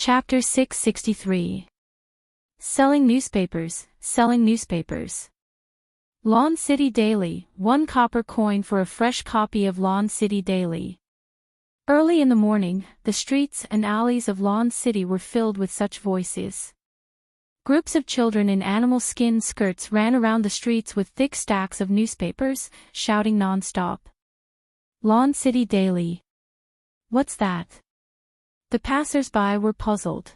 Chapter 663. Selling newspapers, selling newspapers. Lawn City Daily, 1 copper coin for a fresh copy of Lawn City Daily. Early in the morning, the streets and alleys of Lawn City were filled with such voices. Groups of children in animal skin skirts ran around the streets with thick stacks of newspapers, shouting non-stop. Lawn City Daily. What's that? The passers-by were puzzled.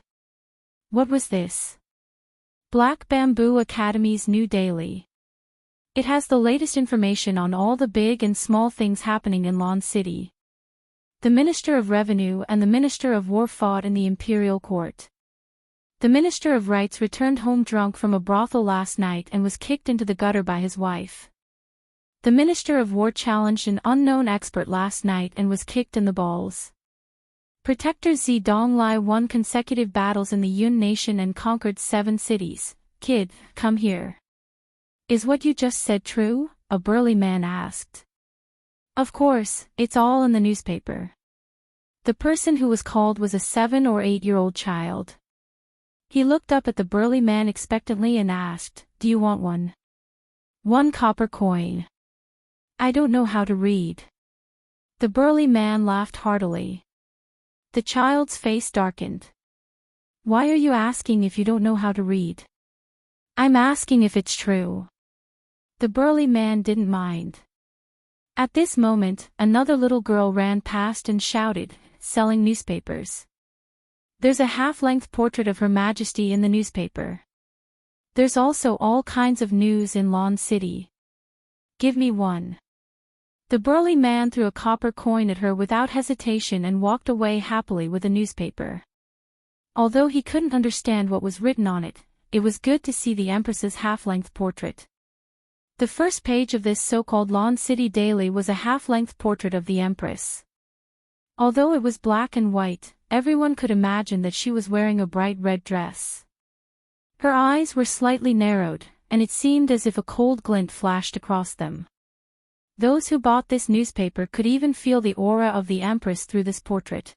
What was this? Black Bamboo Academy's new daily. It has the latest information on all the big and small things happening in Lawn City. The Minister of Revenue and the Minister of War fought in the Imperial Court. The Minister of Rights returned home drunk from a brothel last night and was kicked into the gutter by his wife. The Minister of War challenged an unknown expert last night and was kicked in the balls. Protector Zedong Lai won consecutive battles in the Yun Nation and conquered 7 cities. Kid, come here. Is what you just said true? A burly man asked. Of course, it's all in the newspaper. The person who was called was a 7 or 8-year-old child. He looked up at the burly man expectantly and asked, "Do you want one?" 1 copper coin. I don't know how to read. The burly man laughed heartily. The child's face darkened. Why are you asking if you don't know how to read? I'm asking if it's true. The burly man didn't mind. At this moment, another little girl ran past and shouted, selling newspapers. There's a half-length portrait of Her Majesty in the newspaper. There's also all kinds of news in Lawn City. Give me one. The burly man threw a copper coin at her without hesitation and walked away happily with a newspaper. Although he couldn't understand what was written on it, it was good to see the Empress's half-length portrait. The first page of this so-called Lawn City Daily was a half-length portrait of the Empress. Although it was black and white, everyone could imagine that she was wearing a bright red dress. Her eyes were slightly narrowed, and it seemed as if a cold glint flashed across them. Those who bought this newspaper could even feel the aura of the Empress through this portrait.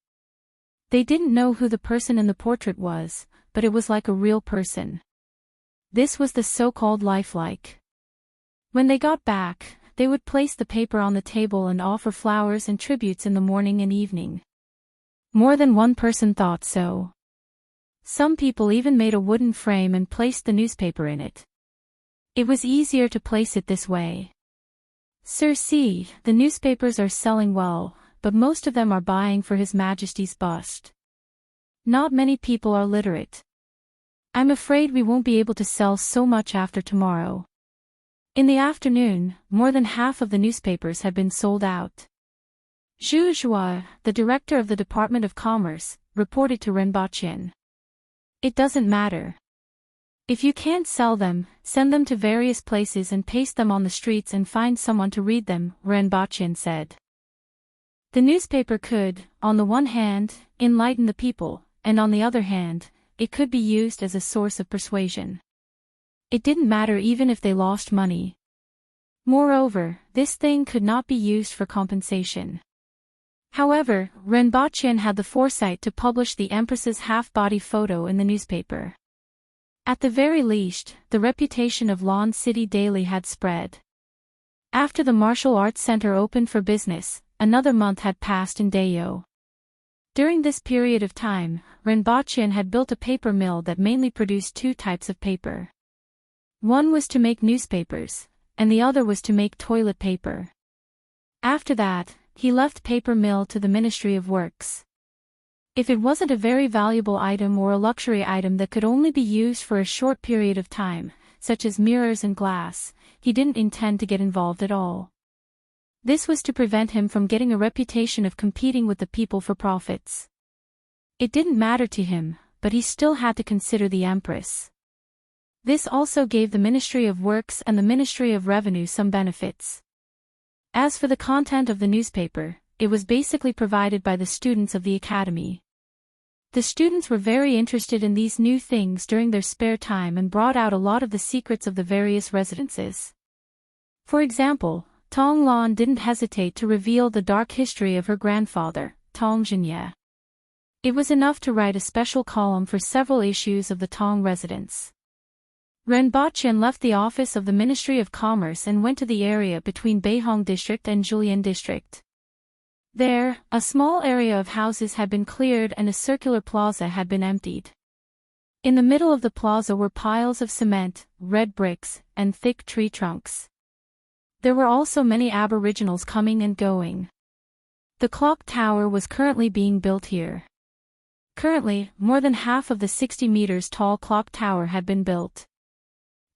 They didn't know who the person in the portrait was, but it was like a real person. This was the so-called lifelike. When they got back, they would place the paper on the table and offer flowers and tributes in the morning and evening. More than one person thought so. Some people even made a wooden frame and placed the newspaper in it. It was easier to place it this way. Sir, see, the newspapers are selling well, but most of them are buying for His Majesty's bust. Not many people are literate. I'm afraid we won't be able to sell so much after tomorrow. In the afternoon, more than half of the newspapers had been sold out. Zhu Zhua, the director of the Department of Commerce, reported to Renbaqian. It doesn't matter. If you can't sell them, send them to various places and paste them on the streets and find someone to read them, Renbaqian said. The newspaper could, on the one hand, enlighten the people, and on the other hand, it could be used as a source of persuasion. It didn't matter even if they lost money. Moreover, this thing could not be used for compensation. However, Renbaqian had the foresight to publish the Empress's half-body photo in the newspaper. At the very least, the reputation of Lawn City Daily had spread. After the Martial Arts Center opened for business, another month had passed in Dayo. During this period of time, Renbaqian had built a paper mill that mainly produced 2 types of paper. One was to make newspapers, and the other was to make toilet paper. After that, he left paper mill to the Ministry of Works. If it wasn't a very valuable item or a luxury item that could only be used for a short period of time, such as mirrors and glass, he didn't intend to get involved at all. This was to prevent him from getting a reputation of competing with the people for profits. It didn't matter to him, but he still had to consider the Empress. This also gave the Ministry of Works and the Ministry of Revenue some benefits. As for the content of the newspaper, it was basically provided by the students of the academy. The students were very interested in these new things during their spare time and brought out a lot of the secrets of the various residences. For example, Tong Lan didn't hesitate to reveal the dark history of her grandfather, Tong Zhenya. It was enough to write a special column for several issues of the Tong Residence. Renbachyan left the office of the Ministry of Commerce and went to the area between Beihong District and Julian District. There, a small area of houses had been cleared and a circular plaza had been emptied. In the middle of the plaza were piles of cement, red bricks, and thick tree trunks. There were also many aboriginals coming and going. The clock tower was currently being built here. Currently, more than half of the 60 meters tall clock tower had been built.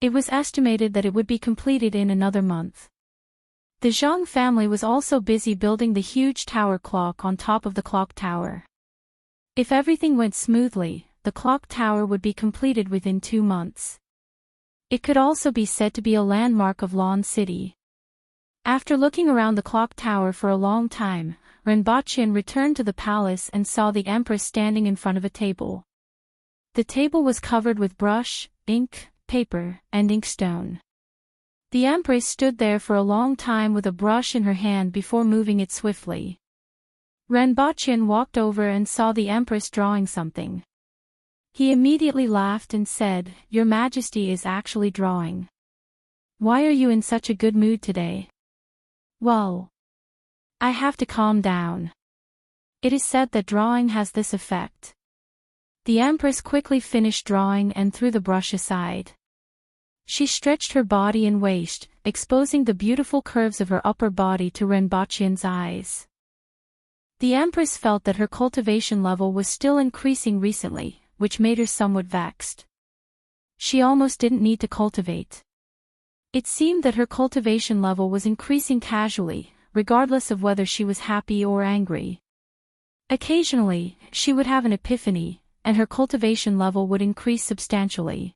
It was estimated that it would be completed in another month. The Zhang family was also busy building the huge tower clock on top of the clock tower. If everything went smoothly, the clock tower would be completed within 2 months. It could also be said to be a landmark of Lan City. After looking around the clock tower for a long time, Renbachyan returned to the palace and saw the Empress standing in front of a table. The table was covered with brush, ink, paper, and inkstone. The Empress stood there for a long time with a brush in her hand before moving it swiftly. Renbachyan walked over and saw the Empress drawing something. He immediately laughed and said, "Your Majesty is actually drawing. Why are you in such a good mood today?" "Well, I have to calm down. It is said that drawing has this effect." The Empress quickly finished drawing and threw the brush aside. She stretched her body and waist, exposing the beautiful curves of her upper body to Renbachyan's eyes. The Empress felt that her cultivation level was still increasing recently, which made her somewhat vexed. She almost didn't need to cultivate. It seemed that her cultivation level was increasing casually, regardless of whether she was happy or angry. Occasionally, she would have an epiphany, and her cultivation level would increase substantially.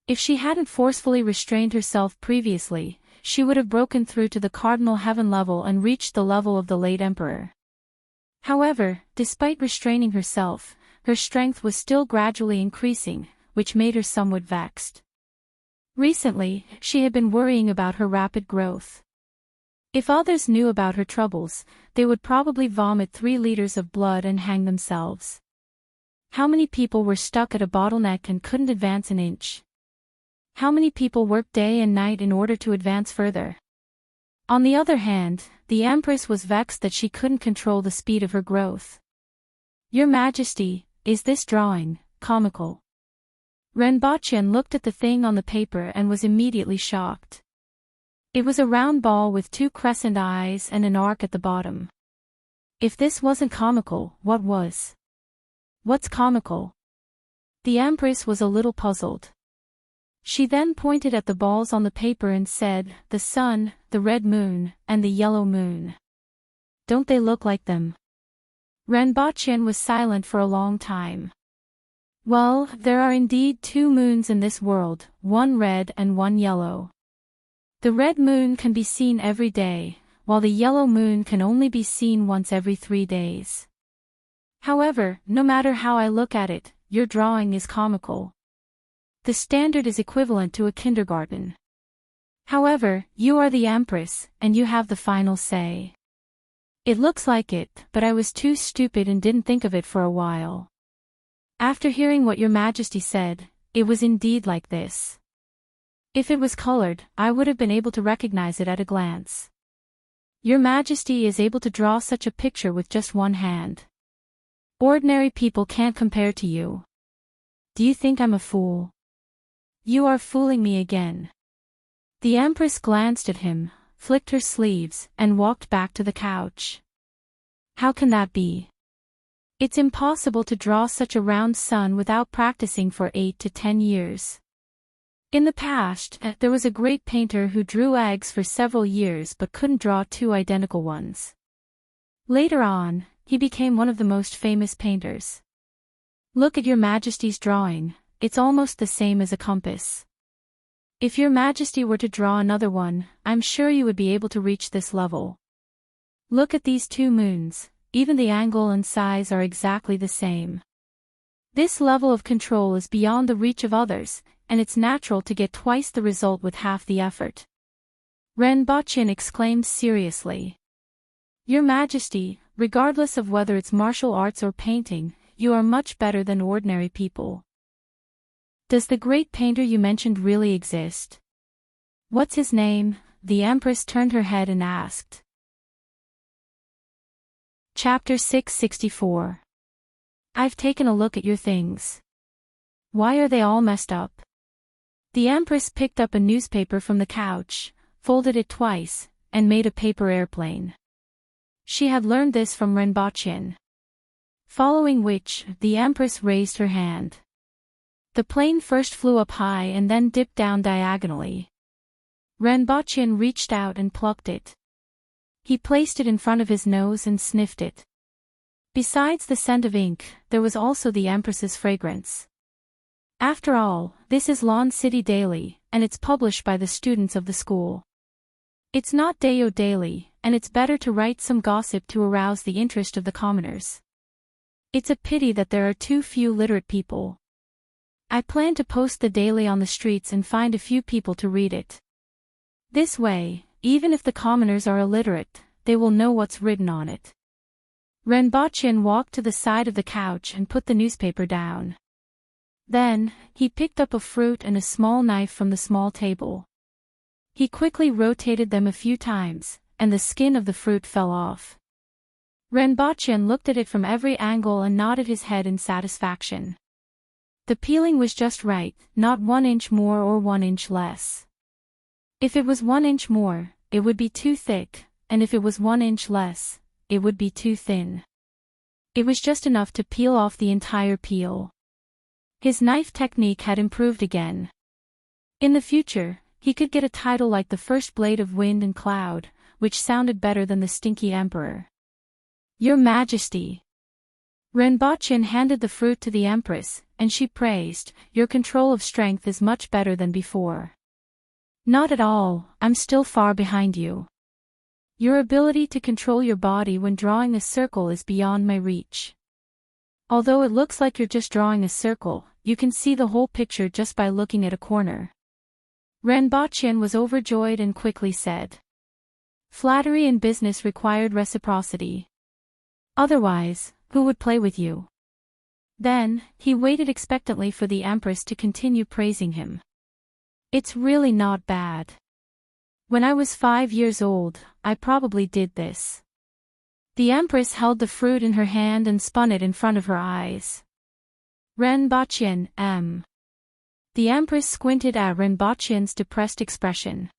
If she hadn't forcefully restrained herself previously, she would have broken through to the cardinal heaven level and reached the level of the late emperor. However, despite restraining herself, her strength was still gradually increasing, which made her somewhat vexed. Recently, she had been worrying about her rapid growth. If others knew about her troubles, they would probably vomit 3 liters of blood and hang themselves. How many people were stuck at a bottleneck and couldn't advance an inch? How many people worked day and night in order to advance further? On the other hand, the Empress was vexed that she couldn't control the speed of her growth. "Your Majesty, is this drawing comical?" Renbachyan looked at the thing on the paper and was immediately shocked. It was a round ball with 2 crescent eyes and an arc at the bottom. If this wasn't comical, what was? "What's comical?" The Empress was a little puzzled. She then pointed at the balls on the paper and said, "The sun, the red moon, and the yellow moon. Don't they look like them?" Renbachyan was silent for a long time. "Well, there are indeed 2 moons in this world, one red and one yellow. The red moon can be seen every day, while the yellow moon can only be seen once every 3 days. However, no matter how I look at it, your drawing is comical. The standard is equivalent to a kindergarten. However, you are the Empress, and you have the final say. It looks like it, but I was too stupid and didn't think of it for a while. After hearing what your Majesty said, it was indeed like this. If it was colored, I would have been able to recognize it at a glance. Your Majesty is able to draw such a picture with just one hand. Ordinary people can't compare to you. Do you think I'm a fool? You are fooling me again." The Empress glanced at him, flicked her sleeves, and walked back to the couch. "How can that be? It's impossible to draw such a round sun without practicing for 8 to 10 years. In the past, there was a great painter who drew eggs for several years but couldn't draw 2 identical ones. Later on, he became one of the most famous painters. Look at your Majesty's drawing. It's almost the same as a compass. If your Majesty were to draw another one, I'm sure you would be able to reach this level. Look at these 2 moons, even the angle and size are exactly the same. This level of control is beyond the reach of others, and it's natural to get twice the result with half the effort." Renbachyan exclaimed seriously. "Your Majesty, regardless of whether it's martial arts or painting, you are much better than ordinary people. Does the great painter you mentioned really exist? What's his name? The Empress turned her head and asked. Chapter 664. I've taken a look at your things. Why are they all messed up? The Empress picked up a newspaper from the couch, folded it twice, and made a paper airplane. She had learned this from Renbochin. Following which, the Empress raised her hand. The plane first flew up high and then dipped down diagonally. Renbochin reached out and plucked it. He placed it in front of his nose and sniffed it. Besides the scent of ink, there was also the Empress's fragrance. After all, this is Lawn City Daily, and it's published by the students of the school. It's not Dayo Daily, and it's better to write some gossip to arouse the interest of the commoners. It's a pity that there are too few literate people. I plan to post the daily on the streets and find a few people to read it. This way, even if the commoners are illiterate, they will know what's written on it. Renbochin walked to the side of the couch and put the newspaper down. Then, he picked up a fruit and a small knife from the small table. He quickly rotated them a few times, and the skin of the fruit fell off. Renbochin looked at it from every angle and nodded his head in satisfaction. The peeling was just right, not 1 inch more or 1 inch less. If it was 1 inch more, it would be too thick, and if it was 1 inch less, it would be too thin. It was just enough to peel off the entire peel. His knife technique had improved again. In the future, he could get a title like the First Blade of Wind and Cloud, which sounded better than the Stinky Emperor. Your Majesty. Renbochin handed the fruit to the Empress, and she praised, your control of strength is much better than before. Not at all, I'm still far behind you. Your ability to control your body when drawing a circle is beyond my reach. Although it looks like you're just drawing a circle, you can see the whole picture just by looking at a corner. Renbochin was overjoyed and quickly said. Flattery in business required reciprocity. Otherwise, who would play with you? Then, he waited expectantly for the Empress to continue praising him. It's really not bad. When I was 5 years old, I probably did this. The Empress held the fruit in her hand and spun it in front of her eyes. Renbochin, The Empress squinted at Renbochin's depressed expression.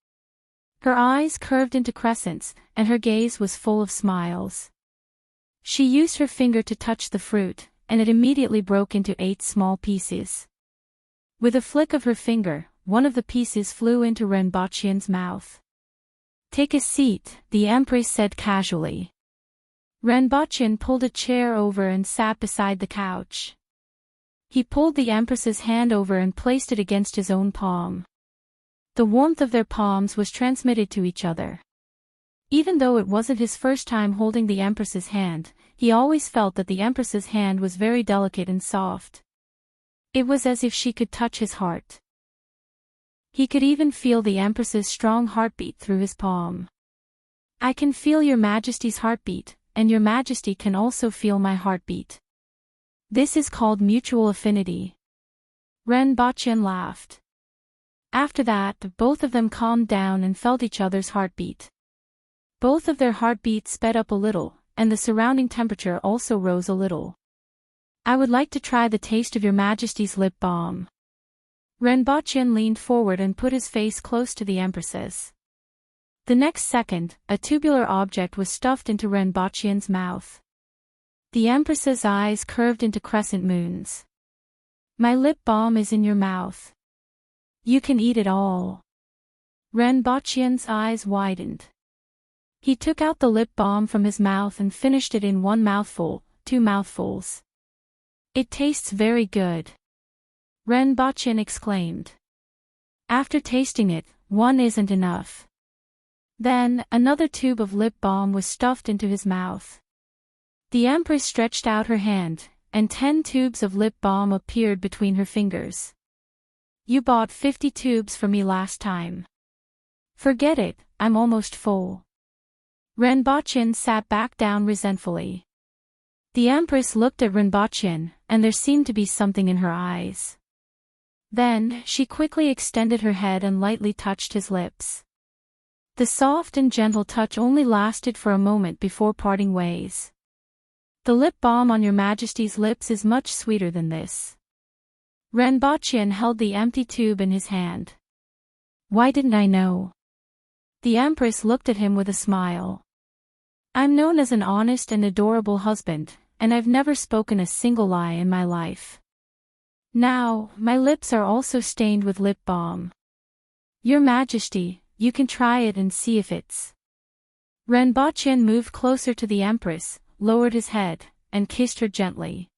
Her eyes curved into crescents, and her gaze was full of smiles. She used her finger to touch the fruit, and it immediately broke into 8 small pieces. With a flick of her finger, one of the pieces flew into Renbochin's mouth. Take a seat, the Empress said casually. Renbochin pulled a chair over and sat beside the couch. He pulled the Empress's hand over and placed it against his own palm. The warmth of their palms was transmitted to each other. Even though it wasn't his first time holding the Empress's hand, he always felt that the Empress's hand was very delicate and soft. It was as if she could touch his heart. He could even feel the Empress's strong heartbeat through his palm. I can feel your Majesty's heartbeat, and your Majesty can also feel my heartbeat. This is called mutual affinity. Renbochin laughed. After that, both of them calmed down and felt each other's heartbeat. Both of their heartbeats sped up a little, and the surrounding temperature also rose a little. I would like to try the taste of your Majesty's lip balm. Renbochin leaned forward and put his face close to the Empress's. The next second, a tubular object was stuffed into Renbochin's mouth. The Empress's eyes curved into crescent moons. My lip balm is in your mouth. You can eat it all. Renbochin's eyes widened. He took out the lip balm from his mouth and finished it in 1 mouthful, 2 mouthfuls. It tastes very good. Renbochin exclaimed. After tasting it, 1 isn't enough. Then, another tube of lip balm was stuffed into his mouth. The Empress stretched out her hand, and 10 tubes of lip balm appeared between her fingers. You bought 50 tubes for me last time. Forget it, I'm almost full. Renbochin sat back down resentfully. The Empress looked at Rinpochen, and there seemed to be something in her eyes. Then, she quickly extended her head and lightly touched his lips. The soft and gentle touch only lasted for a moment before parting ways. The lip balm on your Majesty's lips is much sweeter than this. Rinpochen held the empty tube in his hand. Why didn't I know? The Empress looked at him with a smile. I'm known as an honest and adorable husband, and I've never spoken a single lie in my life. Now, my lips are also stained with lip balm. Your Majesty, you can try it and see if it's. Rinpochen moved closer to the Empress, lowered his head, and kissed her gently.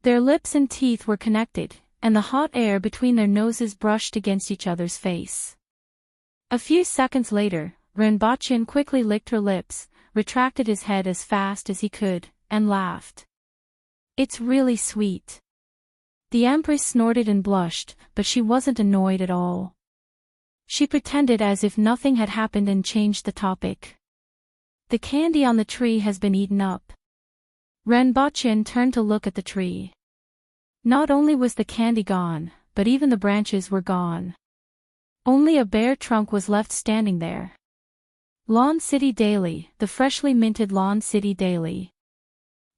Their lips and teeth were connected, and the hot air between their noses brushed against each other's face. A few seconds later, Rinpochen quickly licked her lips, retracted his head as fast as he could, and laughed. It's really sweet. The Empress snorted and blushed, but she wasn't annoyed at all. She pretended as if nothing had happened and changed the topic. The candy on the tree has been eaten up. Rinpochen turned to look at the tree. Not only was the candy gone, but even the branches were gone. Only a bare trunk was left standing there. Lawn City Daily, the freshly minted Lawn City Daily.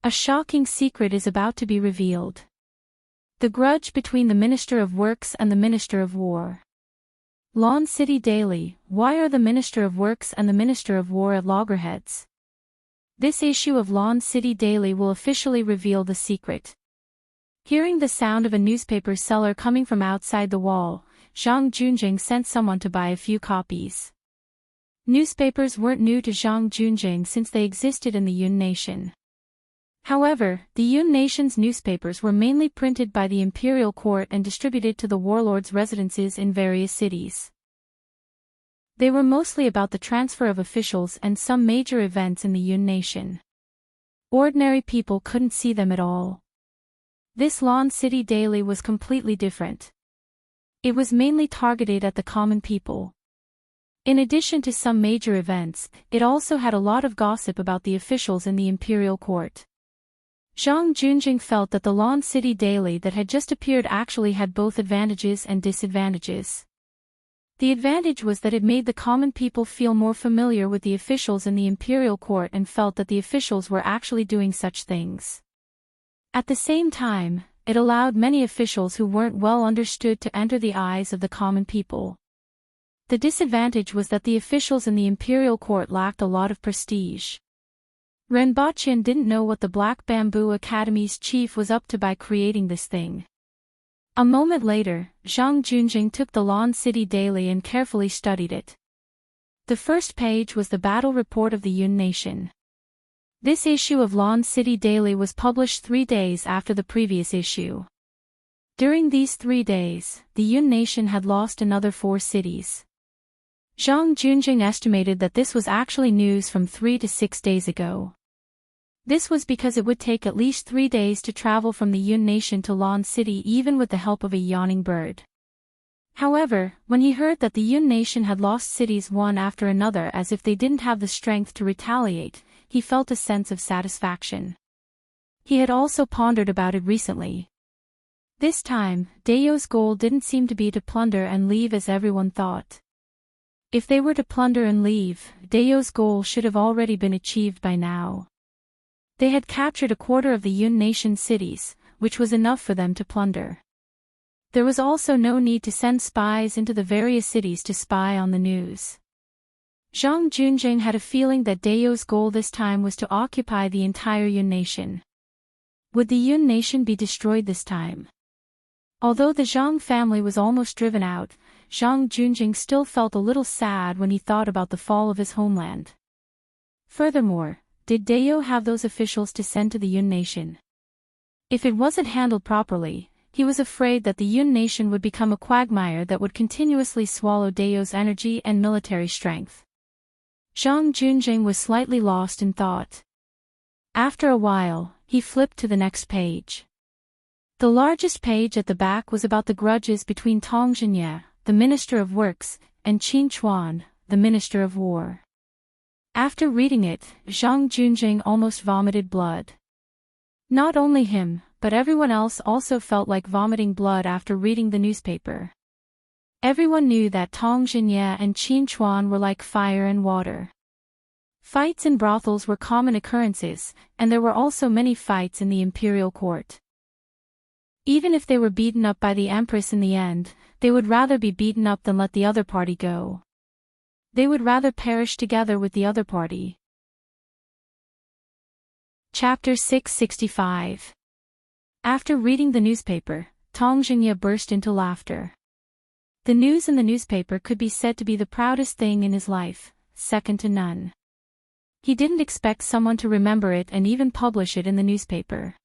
A shocking secret is about to be revealed. The grudge between the Minister of Works and the Minister of War. Lawn City Daily, why are the Minister of Works and the Minister of War at loggerheads? This issue of Lawn City Daily will officially reveal the secret. Hearing the sound of a newspaper seller coming from outside the wall, Zhang Junjing sent someone to buy a few copies. Newspapers weren't new to Zhang Junjing since they existed in the Yun Nation. However, the Yun Nation's newspapers were mainly printed by the imperial court and distributed to the warlords' residences in various cities. They were mostly about the transfer of officials and some major events in the Yun Nation. Ordinary people couldn't see them at all. This Lawn City Daily was completely different. It was mainly targeted at the common people. In addition to some major events, it also had a lot of gossip about the officials in the imperial court. Zhang Junjing felt that the Lawn City Daily that had just appeared actually had both advantages and disadvantages. The advantage was that it made the common people feel more familiar with the officials in the imperial court and felt that the officials were actually doing such things. At the same time, it allowed many officials who weren't well understood to enter the eyes of the common people. The disadvantage was that the officials in the imperial court lacked a lot of prestige. Rinpochen didn't know what the Black Bamboo Academy's chief was up to by creating this thing. A moment later, Zhang Junjing took the Lawn City Daily and carefully studied it. The first page was the battle report of the Yun Nation. This issue of Lawn City Daily was published 3 days after the previous issue. During these 3 days, the Yun Nation had lost another 4 cities. Zhang Junjing estimated that this was actually news from 3 to 6 days ago. This was because it would take at least 3 days to travel from the Yun Nation to Lawn City even with the help of a yawning bird. However, when he heard that the Yun Nation had lost cities one after another as if they didn't have the strength to retaliate, he felt a sense of satisfaction. He had also pondered about it recently. This time, Dayo's goal didn't seem to be to plunder and leave as everyone thought. If they were to plunder and leave, Dayo's goal should have already been achieved by now. They had captured a quarter of the Yun Nation cities, which was enough for them to plunder. There was also no need to send spies into the various cities to spy on the news. Zhang Junjing had a feeling that Dayo's goal this time was to occupy the entire Yun Nation. Would the Yun Nation be destroyed this time? Although the Zhang family was almost driven out, Zhang Junjing still felt a little sad when he thought about the fall of his homeland. Furthermore, did Dayo have those officials to send to the Yun Nation? If it wasn't handled properly, he was afraid that the Yun Nation would become a quagmire that would continuously swallow Dayo's energy and military strength. Zhang Junjing was slightly lost in thought. After a while, he flipped to the next page. The largest page at the back was about the grudges between Tong Zhenye, the Minister of Works, and Qin Chuan, the Minister of War. After reading it, Zhang Junjing almost vomited blood. Not only him, but everyone else also felt like vomiting blood after reading the newspaper. Everyone knew that Tong Xinye and Qin Chuan were like fire and water. Fights in brothels were common occurrences, and there were also many fights in the imperial court. Even if they were beaten up by the Empress in the end, they would rather be beaten up than let the other party go. They would rather perish together with the other party. Chapter 665. After reading the newspaper, Tong Xinye burst into laughter. The news in the newspaper could be said to be the proudest thing in his life, second to none. He didn't expect someone to remember it and even publish it in the newspaper.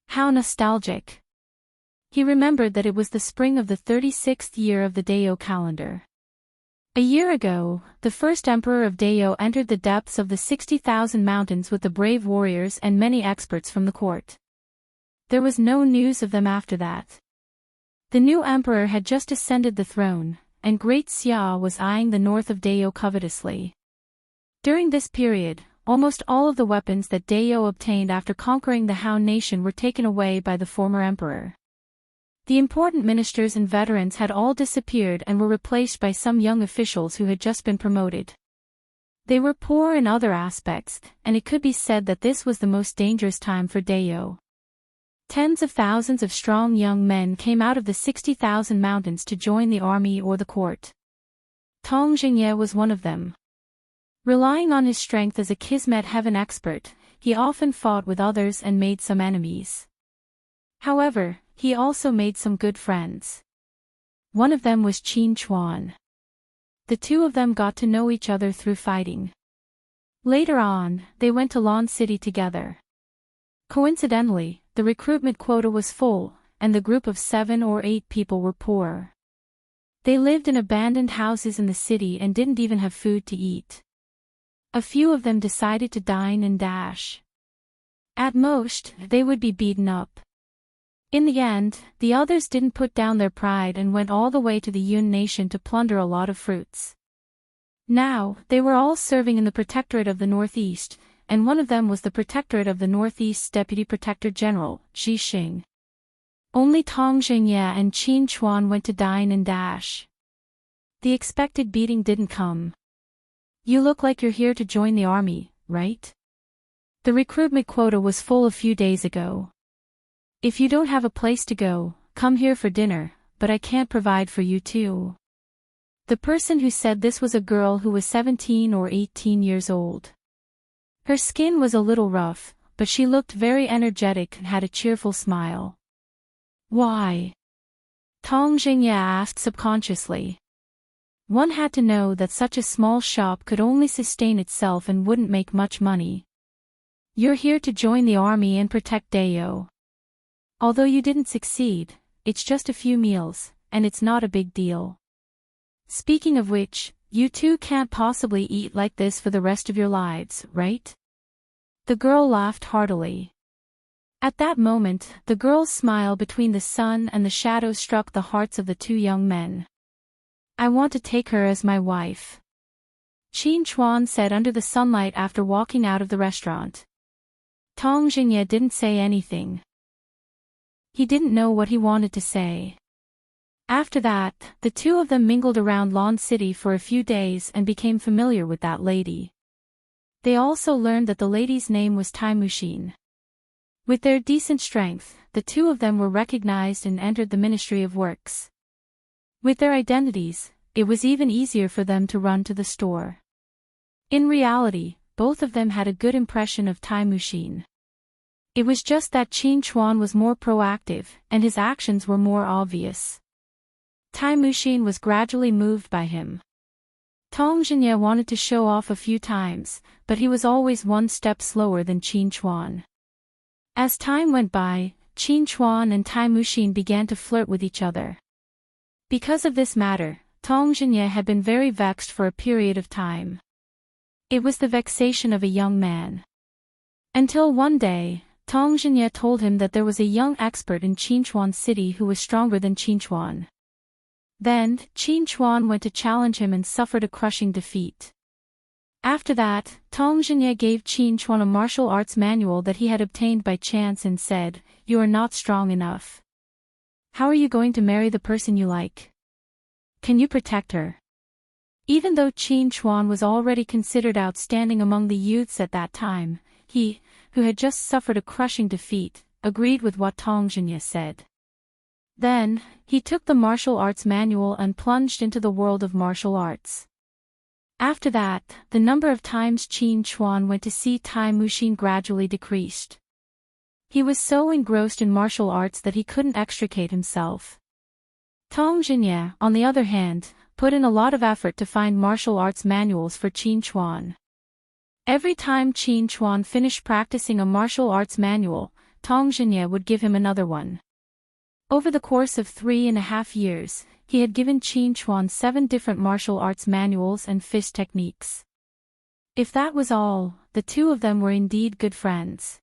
How nostalgic. He remembered that it was the spring of the 36th year of the Dao calendar. A year ago, the first emperor of Dao entered the depths of the 60,000 mountains with the brave warriors and many experts from the court. There was no news of them after that. The new emperor had just ascended the throne, and Great Xia was eyeing the north of Dao covetously. During this period, almost all of the weapons that Dao obtained after conquering the Han nation were taken away by the former emperor. The important ministers and veterans had all disappeared and were replaced by some young officials who had just been promoted. They were poor in other aspects, and it could be said that this was the most dangerous time for Dao. Tens of thousands of strong young men came out of the 60,000 mountains to join the army or the court. Tong Xinye was one of them. Relying on his strength as a Kismet heaven expert, he often fought with others and made some enemies. However, he also made some good friends. One of them was Qin Chuan. The two of them got to know each other through fighting. Later on, they went to Lan City together. Coincidentally, the recruitment quota was full, and the group of 7 or 8 people were poor. They lived in abandoned houses in the city and didn't even have food to eat. A few of them decided to dine and dash. At most, they would be beaten up. In the end, the others didn't put down their pride and went all the way to the Yun nation to plunder a lot of fruits. Now, they were all serving in the Protectorate of the Northeast, and one of them was the Protectorate of the Northeast's Deputy Protector General, Ji Xing. Only Tong Xinye and Qin Chuan went to dine and dash. The expected beating didn't come. You look like you're here to join the army, right? The recruitment quota was full a few days ago. If you don't have a place to go, come here for dinner, but I can't provide for you too. The person who said this was a girl who was 17 or 18 years old. Her skin was a little rough, but she looked very energetic and had a cheerful smile. Why? Tong Xinye asked subconsciously. One had to know that such a small shop could only sustain itself and wouldn't make much money. You're here to join the army and protect Dao. Although you didn't succeed, it's just a few meals, and it's not a big deal. Speaking of which, you two can't possibly eat like this for the rest of your lives, right? The girl laughed heartily. At that moment, the girl's smile between the sun and the shadow struck the hearts of the two young men. I want to take her as my wife, Qin Chuan said under the sunlight after walking out of the restaurant. Tong Xinye didn't say anything. He didn't know what he wanted to say. After that, the two of them mingled around Lan City for a few days and became familiar with that lady. They also learned that the lady's name was Tai Muxin. With their decent strength, the two of them were recognized and entered the Ministry of Works. With their identities, it was even easier for them to run to the store. In reality, both of them had a good impression of Tai Muxin. It was just that Qin Chuan was more proactive, and his actions were more obvious. Tai Muxin was gradually moved by him. Tong Xinye wanted to show off a few times, but he was always one step slower than Qin Chuan. As time went by, Qin Chuan and Tai Muxin began to flirt with each other. Because of this matter, Tong Xinye had been very vexed for a period of time. It was the vexation of a young man. Until one day, Tong Xinye told him that there was a young expert in Qinchuan City who was stronger than Qin Chuan. Then, Qin Chuan went to challenge him and suffered a crushing defeat. After that, Tong Jinye gave Qin Chuan a martial arts manual that he had obtained by chance and said, "You are not strong enough. How are you going to marry the person you like? Can you protect her?" Even though Qin Chuan was already considered outstanding among the youths at that time, he, who had just suffered a crushing defeat, agreed with what Tong Jinye said. Then, he took the martial arts manual and plunged into the world of martial arts. After that, the number of times Qin Chuan went to see Tai Muxin gradually decreased. He was so engrossed in martial arts that he couldn't extricate himself. Tong Jinye, on the other hand, put in a lot of effort to find martial arts manuals for Qin Chuan. Every time Qin Chuan finished practicing a martial arts manual, Tong Jinye would give him another one. Over the course of 3.5 years, he had given Qin Chuan 7 different martial arts manuals and fist techniques. If that was all, the two of them were indeed good friends.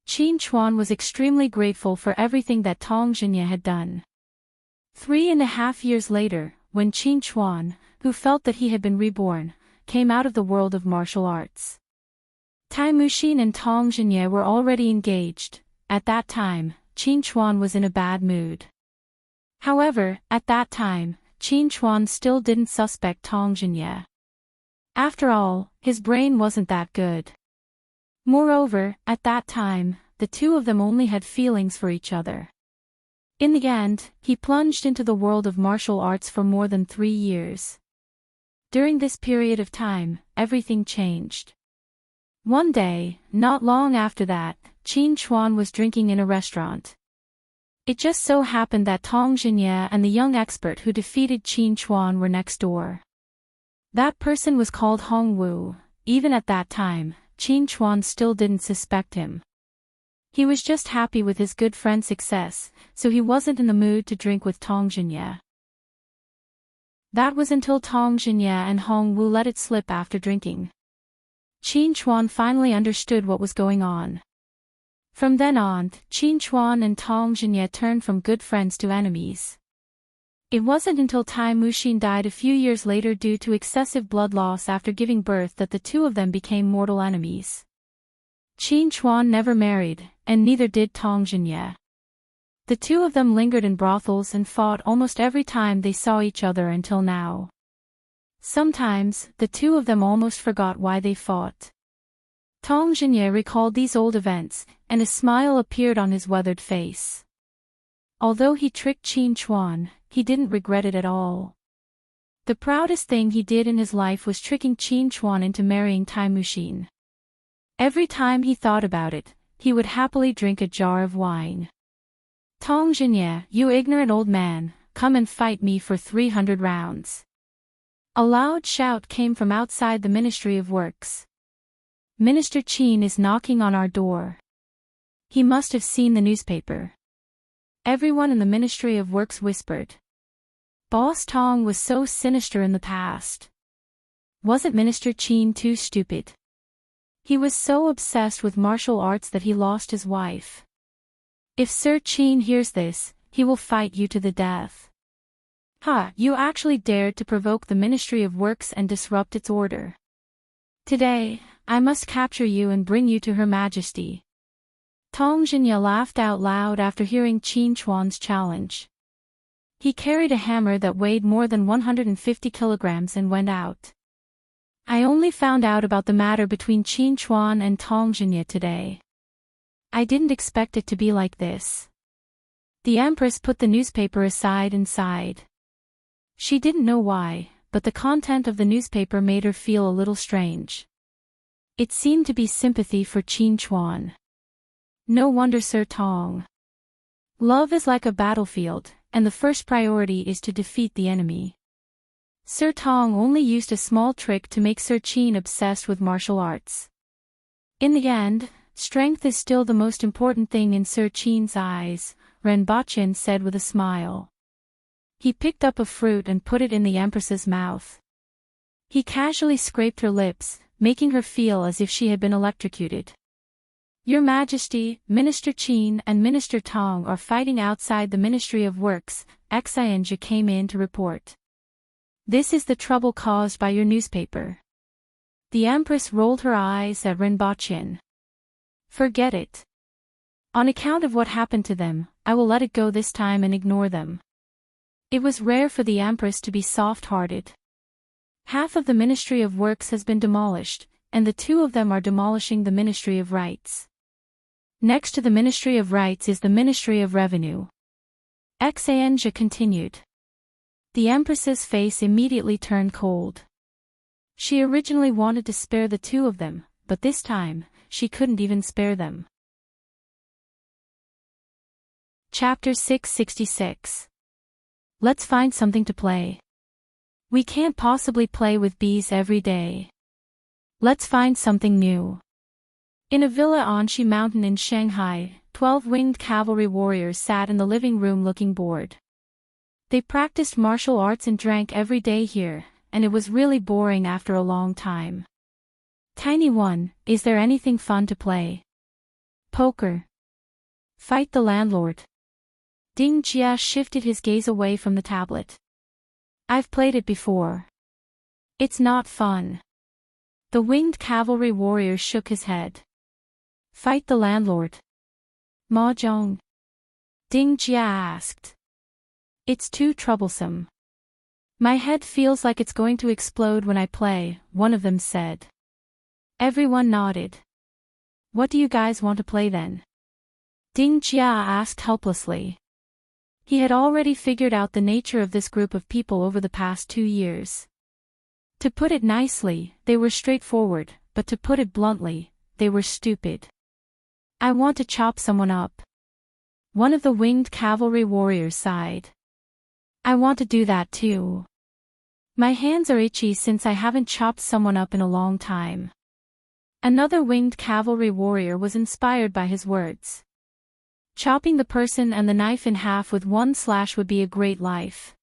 Qin Chuan was extremely grateful for everything that Tong Jinye had done. 3.5 years later, when Qin Chuan, who felt that he had been reborn, came out of the world of martial arts. Tai Muxin and Tong Jinye were already engaged. At that time, Qin Chuan was in a bad mood. However, at that time, Qin Chuan still didn't suspect Tong Jinye. After all, his brain wasn't that good. Moreover, at that time, the two of them only had feelings for each other. In the end, he plunged into the world of martial arts for more than 3 years. During this period of time, everything changed. One day, not long after that, Qin Chuan was drinking in a restaurant. It just so happened that Tong Jinye and the young expert who defeated Qin Chuan were next door. That person was called Hong Wu. Even at that time, Qin Chuan still didn't suspect him. He was just happy with his good friend's success, so he wasn't in the mood to drink with Tong Jinye. That was until Tong Jinye and Hong Wu let it slip after drinking. Qin Chuan finally understood what was going on. From then on, Qin Chuan and Tong Jinye turned from good friends to enemies. It wasn't until Tai Muxin died a few years later due to excessive blood loss after giving birth that the two of them became mortal enemies. Qin Chuan never married, and neither did Tong Jinye. The two of them lingered in brothels and fought almost every time they saw each other until now. Sometimes, the two of them almost forgot why they fought. Tong Jinye recalled these old events, and a smile appeared on his weathered face. Although he tricked Qin Chuan, he didn't regret it at all. The proudest thing he did in his life was tricking Qin Chuan into marrying Tai Muxin. Every time he thought about it, he would happily drink a jar of wine. Tong Jinye, you ignorant old man, come and fight me for 300 rounds. A loud shout came from outside the Ministry of Works. Minister Qin is knocking on our door. He must have seen the newspaper. Everyone in the Ministry of Works whispered. Boss Tong was so sinister in the past. Wasn't Minister Qin too stupid? He was so obsessed with martial arts that he lost his wife. If Sir Qin hears this, he will fight you to the death. Ha! You actually dared to provoke the Ministry of Works and disrupt its order. Today, I must capture you and bring you to Her Majesty. Tong Jinye laughed out loud after hearing Qin Chuan's challenge. He carried a hammer that weighed more than 150 kilograms and went out. I only found out about the matter between Qin Chuan and Tong Jinye today. I didn't expect it to be like this. The Empress put the newspaper aside and sighed. She didn't know why, but the content of the newspaper made her feel a little strange. It seemed to be sympathy for Qin Chuan. No wonder Sir Tong. Love is like a battlefield, and the first priority is to defeat the enemy. Sir Tong only used a small trick to make Sir Qin obsessed with martial arts. In the end, strength is still the most important thing in Sir Qin's eyes, Ren Bachin said with a smile. He picked up a fruit and put it in the Empress's mouth. He casually scraped her lips, making her feel as if she had been electrocuted. Your Majesty, Minister Qin and Minister Tong are fighting outside the Ministry of Works, Xianjia came in to report. This is the trouble caused by your newspaper. The Empress rolled her eyes at Rinpoche. Forget it. On account of what happened to them, I will let it go this time and ignore them. It was rare for the Empress to be soft-hearted. Half of the Ministry of Works has been demolished, and the two of them are demolishing the Ministry of Rights. Next to the Ministry of Rights is the Ministry of Revenue. Xanja continued. The Empress's face immediately turned cold. She originally wanted to spare the two of them, but this time, she couldn't even spare them. Chapter 666. Let's find something to play. We can't possibly play with bees every day. Let's find something new. In a villa on Shi Mountain in Shanghai, 12 winged cavalry warriors sat in the living room looking bored. They practiced martial arts and drank every day here, and it was really boring after a long time. Tiny one, is there anything fun to play? Poker. Fight the landlord. Ding Jia shifted his gaze away from the tablet. I've played it before. It's not fun. The winged cavalry warrior shook his head. Fight the landlord. Mahjong. Ding Jia asked. It's too troublesome. My head feels like it's going to explode when I play, one of them said. Everyone nodded. What do you guys want to play then? Ding Jia asked helplessly. He had already figured out the nature of this group of people over the past 2 years. To put it nicely, they were straightforward, but to put it bluntly, they were stupid. I want to chop someone up. One of the winged cavalry warriors sighed. I want to do that too. My hands are itchy since I haven't chopped someone up in a long time. Another winged cavalry warrior was inspired by his words. Chopping the person and the knife in half with one slash would be a great life.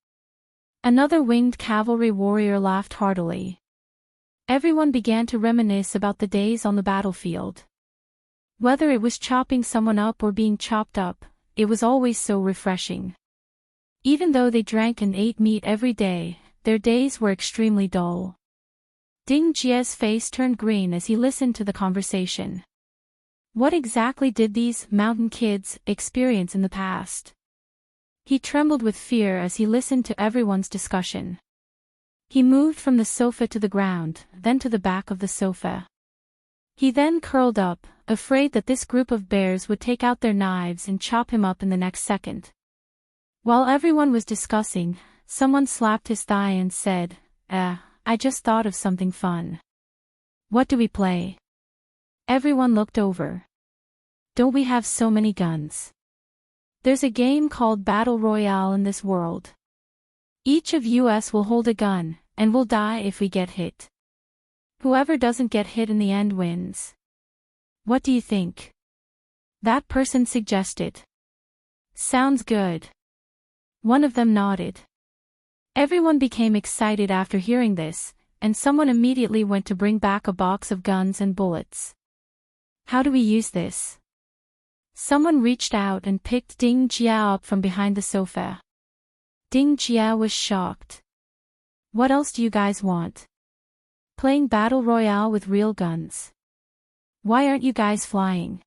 Another winged cavalry warrior laughed heartily. Everyone began to reminisce about the days on the battlefield. Whether it was chopping someone up or being chopped up, it was always so refreshing. Even though they drank and ate meat every day, their days were extremely dull. Ding Jia's face turned green as he listened to the conversation. What exactly did these mountain kids experience in the past? He trembled with fear as he listened to everyone's discussion. He moved from the sofa to the ground, then to the back of the sofa. He then curled up, afraid that this group of bears would take out their knives and chop him up in the next second. While everyone was discussing, someone slapped his thigh and said, I just thought of something fun. What do we play? Everyone looked over. Don't we have so many guns? There's a game called Battle Royale in this world. Each of us will hold a gun, and we'll die if we get hit. Whoever doesn't get hit in the end wins. What do you think? That person suggested. Sounds good. One of them nodded. Everyone became excited after hearing this, and someone immediately went to bring back a box of guns and bullets. How do we use this? Someone reached out and picked Ding Jia up from behind the sofa. Ding Jia was shocked. What else do you guys want? Playing Battle Royale with real guns. Why aren't you guys flying?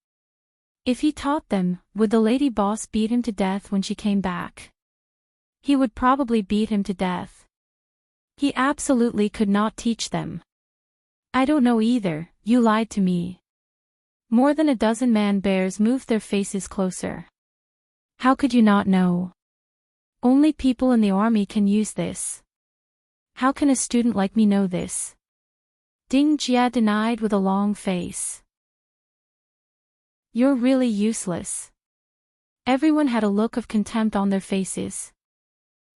If he taught them, would the lady boss beat him to death when she came back? He would probably beat him to death. He absolutely could not teach them. I don't know either, you lied to me. More than a dozen man-bears moved their faces closer. How could you not know? Only people in the army can use this. How can a student like me know this? Ding Jia denied with a long face. You're really useless. Everyone had a look of contempt on their faces.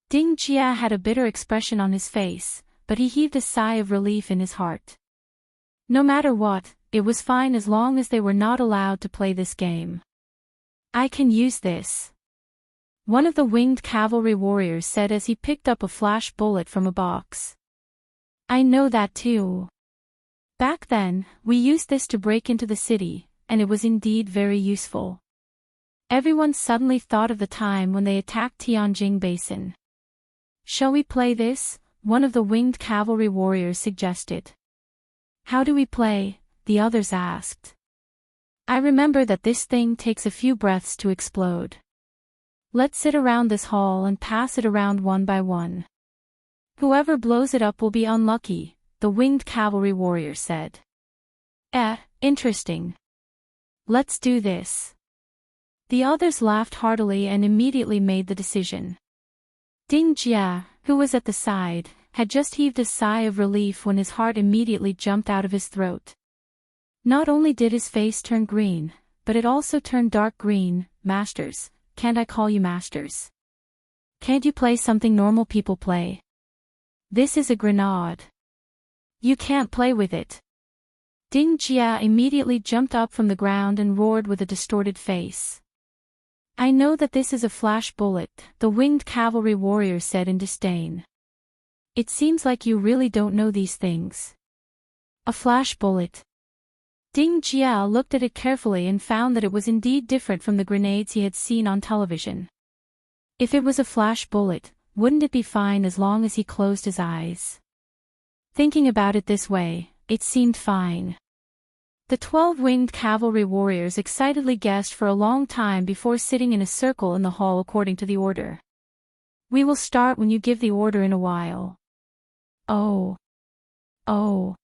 Ding Jia had a bitter expression on his face, but he heaved a sigh of relief in his heart. No matter what, it was fine as long as they were not allowed to play this game. I can use this. One of the winged cavalry warriors said as he picked up a flash bullet from a box. I know that too. Back then, we used this to break into the city, and it was indeed very useful. Everyone suddenly thought of the time when they attacked Tianjing Basin. Shall we play this? One of the winged cavalry warriors suggested. How do we play? The others asked. I remember that this thing takes a few breaths to explode. Let's sit around this hall and pass it around one by one. Whoever blows it up will be unlucky, the winged cavalry warrior said. Interesting. Let's do this. The others laughed heartily and immediately made the decision. Ding Jia, who was at the side, had just heaved a sigh of relief when his heart immediately jumped out of his throat. Not only did his face turn green, but it also turned dark green. Masters, can't I call you masters? Can't you play something normal people play? This is a grenade. You can't play with it. Ding Jia immediately jumped up from the ground and roared with a distorted face. I know that this is a flash bullet, the winged cavalry warrior said in disdain. It seems like you really don't know these things. A flash bullet. Ding Jia looked at it carefully and found that it was indeed different from the grenades he had seen on television. If it was a flash bullet, wouldn't it be fine as long as he closed his eyes? Thinking about it this way, it seemed fine. The 12 winged cavalry warriors excitedly guessed for a long time before sitting in a circle in the hall according to the order. We will start when you give the order in a while. Oh.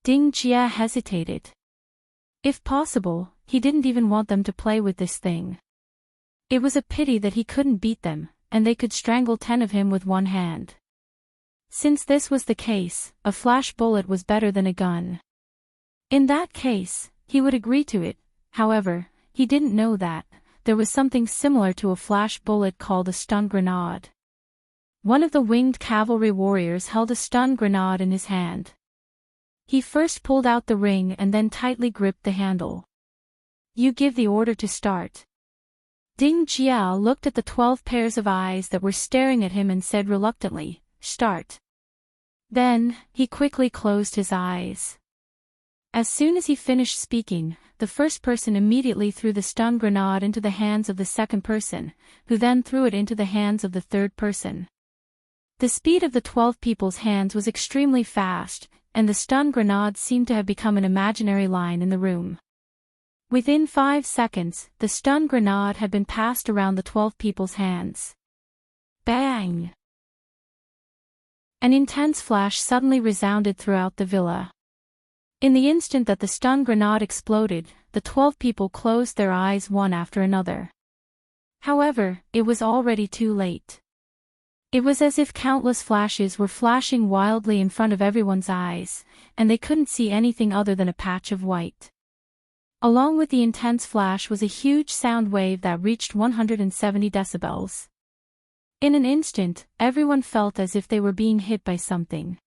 Ding Jia hesitated. If possible, he didn't even want them to play with this thing. It was a pity that he couldn't beat them, and they could strangle 10 of him with one hand. Since this was the case, a flash bullet was better than a gun. In that case, he would agree to it. However, he didn't know that there was something similar to a flash bullet called a stun grenade. One of the winged cavalry warriors held a stun grenade in his hand. He first pulled out the ring and then tightly gripped the handle. You give the order to start. Ding Jia looked at the 12 pairs of eyes that were staring at him and said reluctantly, Start. Then, he quickly closed his eyes. As soon as he finished speaking, the first person immediately threw the stun grenade into the hands of the second person, who then threw it into the hands of the third person. The speed of the 12 people's hands was extremely fast, and the stun grenade seemed to have become an imaginary line in the room. Within 5 seconds, the stun grenade had been passed around the 12 people's hands. Bang! An intense flash suddenly resounded throughout the villa. In the instant that the stun grenade exploded, the 12 people closed their eyes one after another. However, it was already too late. It was as if countless flashes were flashing wildly in front of everyone's eyes, and they couldn't see anything other than a patch of white. Along with the intense flash was a huge sound wave that reached 170 decibels. In an instant, everyone felt as if they were being hit by something.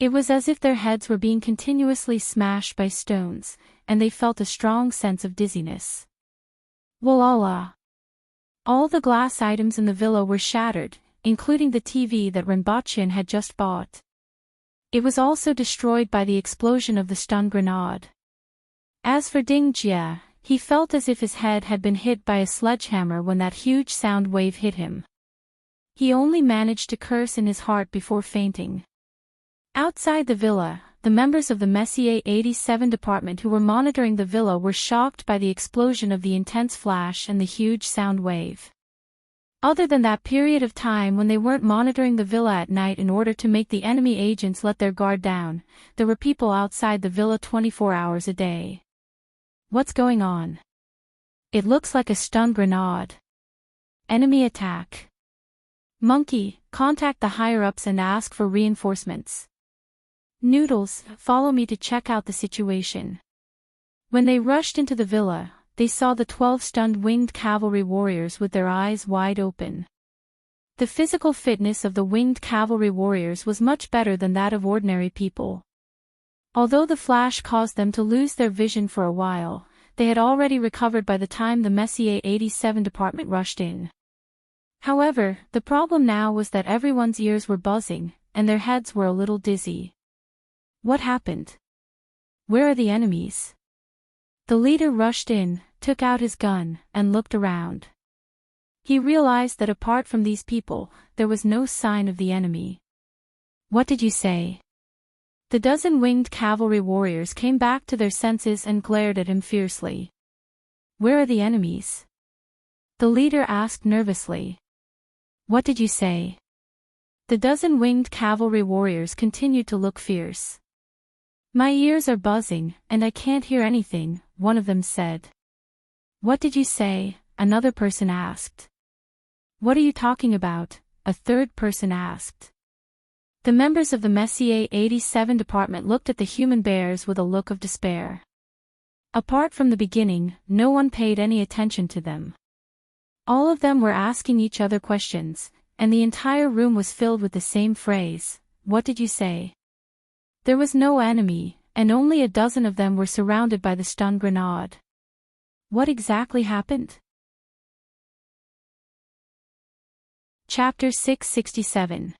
It was as if their heads were being continuously smashed by stones, and they felt a strong sense of dizziness. Voila! All the glass items in the villa were shattered, including the TV that Renbochin had just bought. It was also destroyed by the explosion of the stun grenade. As for Ding Jia, he felt as if his head had been hit by a sledgehammer when that huge sound wave hit him. He only managed to curse in his heart before fainting. Outside the villa, the members of the Messier 87 department who were monitoring the villa were shocked by the explosion of the intense flash and the huge sound wave. Other than that period of time when they weren't monitoring the villa at night in order to make the enemy agents let their guard down, there were people outside the villa 24 hours a day. What's going on? It looks like a stun grenade. Enemy attack. Monkey, contact the higher-ups and ask for reinforcements. Noodles, follow me to check out the situation. When they rushed into the villa, they saw the 12 stunned winged cavalry warriors with their eyes wide open. The physical fitness of the winged cavalry warriors was much better than that of ordinary people. Although the flash caused them to lose their vision for a while, they had already recovered by the time the Messier 87 department rushed in. However, the problem now was that everyone's ears were buzzing, and their heads were a little dizzy. What happened? Where are the enemies? The leader rushed in, took out his gun, and looked around. He realized that apart from these people, there was no sign of the enemy. What did you say? The dozen winged cavalry warriors came back to their senses and glared at him fiercely. "Where are the enemies?" the leader asked nervously. "What did you say?" The dozen winged cavalry warriors continued to look fierce. "My ears are buzzing, and I can't hear anything," one of them said. "What did you say?" another person asked. "What are you talking about?" a third person asked. The members of the Messier 87 department looked at the human bears with a look of despair. Apart from the beginning, no one paid any attention to them. All of them were asking each other questions, and the entire room was filled with the same phrase, "What did you say?" There was no enemy, and only a dozen of them were surrounded by the stun grenade. What exactly happened? Chapter 667.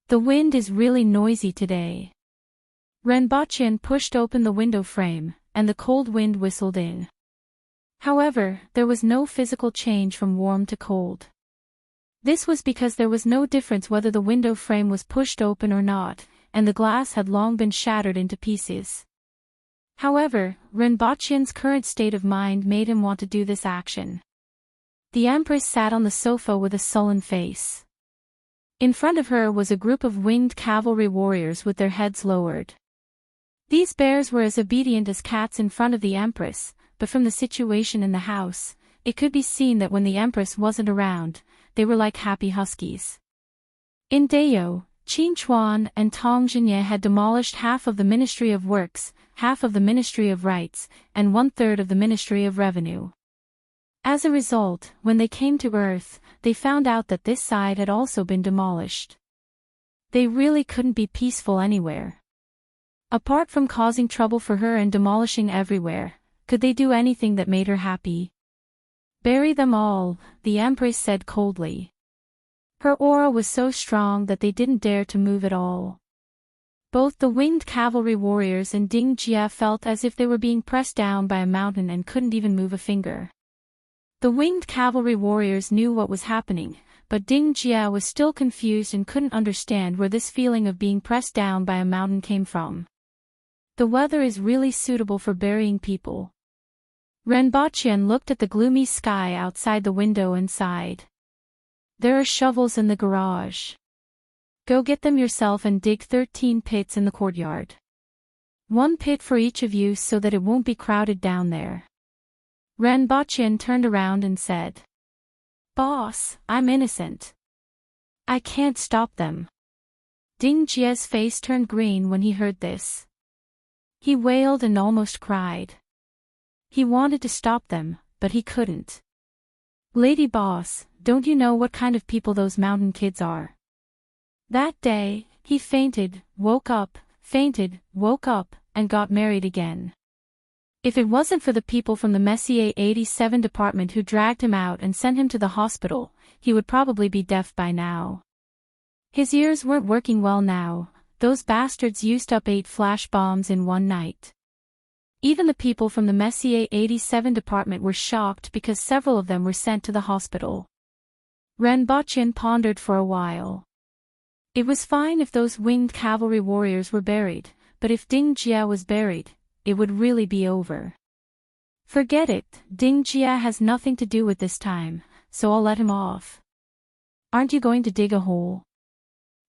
The wind is really noisy today. Renbochin pushed open the window frame, and the cold wind whistled in. However, there was no physical change from warm to cold. This was because there was no difference whether the window frame was pushed open or not, and the glass had long been shattered into pieces. However, Renbochin's current state of mind made him want to do this action. The Empress sat on the sofa with a sullen face. In front of her was a group of winged cavalry warriors with their heads lowered. These bears were as obedient as cats in front of the Empress, but from the situation in the house, it could be seen that when the Empress wasn't around, they were like happy huskies. In Dayo, Qin Chuan and Tong Jinye had demolished half of the Ministry of Works, half of the Ministry of Rights, and 1/3 of the Ministry of Revenue. As a result, when they came to Earth, they found out that this side had also been demolished. They really couldn't be peaceful anywhere. Apart from causing trouble for her and demolishing everywhere, could they do anything that made her happy? "Bury them all," the Empress said coldly. Her aura was so strong that they didn't dare to move at all. Both the winged cavalry warriors and Ding Jia felt as if they were being pressed down by a mountain and couldn't even move a finger. The winged cavalry warriors knew what was happening, but Ding Jia was still confused and couldn't understand where this feeling of being pressed down by a mountain came from. The weather is really suitable for burying people. Renbochin looked at the gloomy sky outside the window and sighed. "There are shovels in the garage. Go get them yourself and dig 13 pits in the courtyard. 1 pit for each of you so that it won't be crowded down there." Renbochin turned around and said, "Boss, I'm innocent. I can't stop them." Ding Jia's face turned green when he heard this. He wailed and almost cried. He wanted to stop them, but he couldn't. "Lady Boss, don't you know what kind of people those mountain kids are?" That day, he fainted, woke up, and got married again. If it wasn't for the people from the Messier 87 department who dragged him out and sent him to the hospital, he would probably be deaf by now. His ears weren't working well now. Those bastards used up 8 flash bombs in one night. Even the people from the Messier 87 department were shocked because several of them were sent to the hospital. Renbochin pondered for a while. It was fine if those winged cavalry warriors were buried, but if Ding Jia was buried, it would really be over. Forget it, Ding Jia has nothing to do with this time, so I'll let him off. Aren't you going to dig a hole?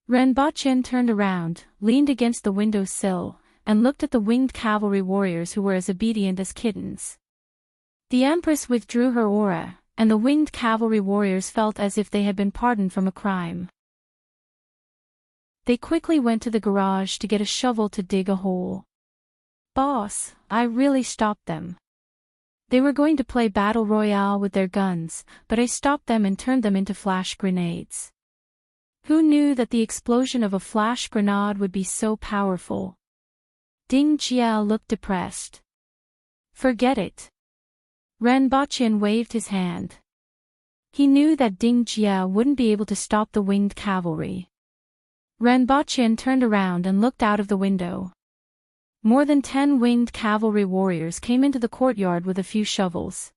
Renbochin turned around, leaned against the window sill, and looked at the winged cavalry warriors who were as obedient as kittens. The Empress withdrew her aura, and the winged cavalry warriors felt as if they had been pardoned from a crime. They quickly went to the garage to get a shovel to dig a hole. "Boss, I really stopped them. They were going to play Battle Royale with their guns, but I stopped them and turned them into flash grenades. Who knew that the explosion of a flash grenade would be so powerful?" Ding Jia looked depressed. "Forget it." Renbochin waved his hand. He knew that Ding Jia wouldn't be able to stop the winged cavalry. Renbochin turned around and looked out of the window. More than 10 winged cavalry warriors came into the courtyard with a few shovels.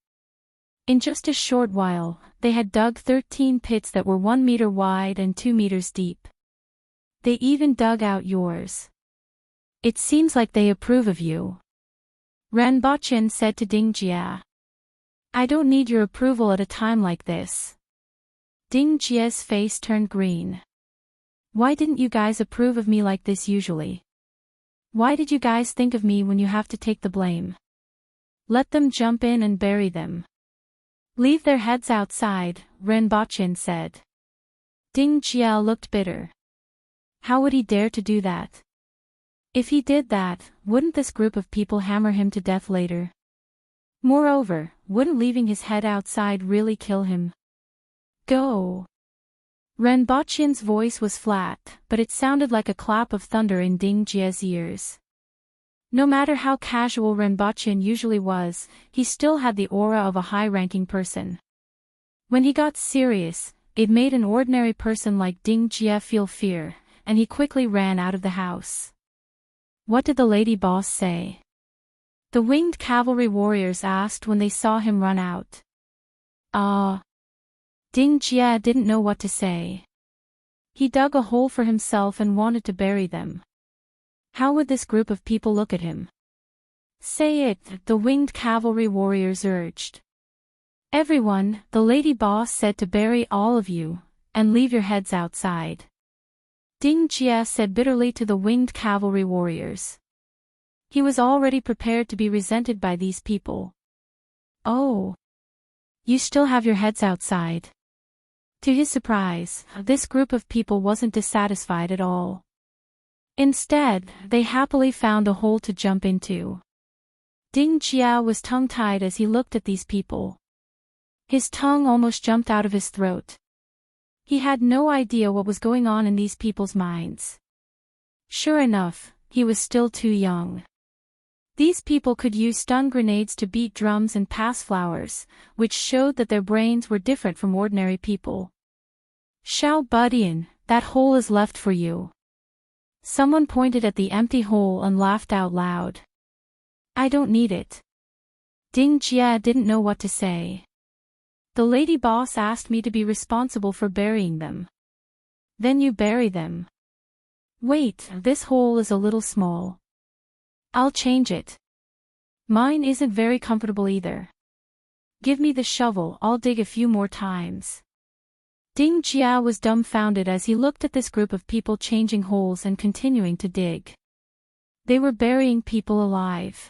In just a short while, they had dug 13 pits that were 1 meter wide and 2 meters deep. They even dug out yours. It seems like they approve of you. Ranbochin said to Ding Jia. I don't need your approval at a time like this. Ding Jia's face turned green. Why didn't you guys approve of me like this usually? Why did you guys think of me when you have to take the blame? Let them jump in and bury them. Leave their heads outside, Ranbochin said. Ding Jia looked bitter. How would he dare to do that? If he did that, wouldn't this group of people hammer him to death later? Moreover, wouldn't leaving his head outside really kill him? Go! Ranbochin's voice was flat, but it sounded like a clap of thunder in Ding Jia's ears. No matter how casual Ranbochin usually was, he still had the aura of a high-ranking person. When he got serious, it made an ordinary person like Ding Jia feel fear, and he quickly ran out of the house. What did the lady boss say? The winged cavalry warriors asked when they saw him run out. Ding Jia didn't know what to say. He dug a hole for himself and wanted to bury them. How would this group of people look at him? Say it, the winged cavalry warriors urged. Everyone, the lady boss said to bury all of you, and leave your heads outside. Ding Jia said bitterly to the winged cavalry warriors. He was already prepared to be resented by these people. Oh! You still have your heads outside. To his surprise, this group of people wasn't dissatisfied at all. Instead, they happily found a hole to jump into. Ding Jia was tongue-tied as he looked at these people. His tongue almost jumped out of his throat. He had no idea what was going on in these people's minds. Sure enough, he was still too young. These people could use stun grenades to beat drums and pass flowers, which showed that their brains were different from ordinary people. Xiao Budian, that hole is left for you. Someone pointed at the empty hole and laughed out loud. I don't need it. Ding Jia didn't know what to say. The lady boss asked me to be responsible for burying them. Then you bury them. Wait, this hole is a little small. I'll change it. Mine isn't very comfortable either. Give me the shovel, I'll dig a few more times. Ding Jia was dumbfounded as he looked at this group of people changing holes and continuing to dig. They were burying people alive.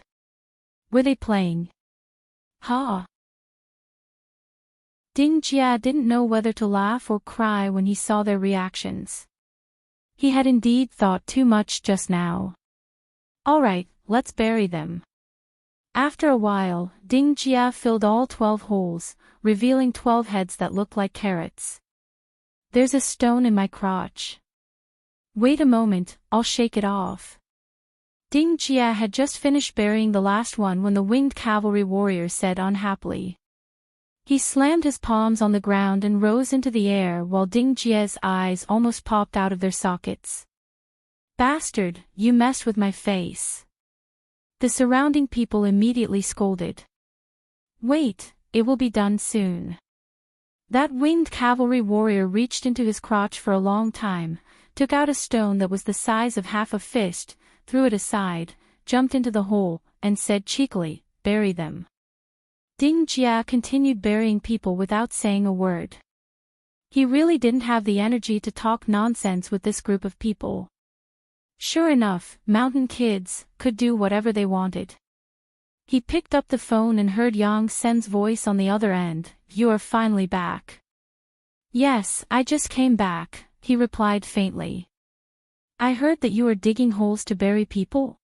Were they playing? Ding Jia didn't know whether to laugh or cry when he saw their reactions. He had indeed thought too much just now. Alright, let's bury them. After a while, Ding Jia filled all 12 holes, revealing 12 heads that looked like carrots. There's a stone in my crotch. Wait a moment, I'll shake it off. Ding Jia had just finished burying the last one when the winged cavalry warrior said unhappily. He slammed his palms on the ground and rose into the air while Ding Jia's eyes almost popped out of their sockets. Bastard, you messed with my face. The surrounding people immediately scolded. Wait, it will be done soon. That winged cavalry warrior reached into his crotch for a long time, took out a stone that was the size of half a fist, threw it aside, jumped into the hole, and said cheekily, bury them. Ding Jia continued burying people without saying a word. He really didn't have the energy to talk nonsense with this group of people. Sure enough, mountain kids could do whatever they wanted. He picked up the phone and heard Yang Sen's voice on the other end. You are finally back. Yes, I just came back, he replied faintly. I heard that you are digging holes to bury people?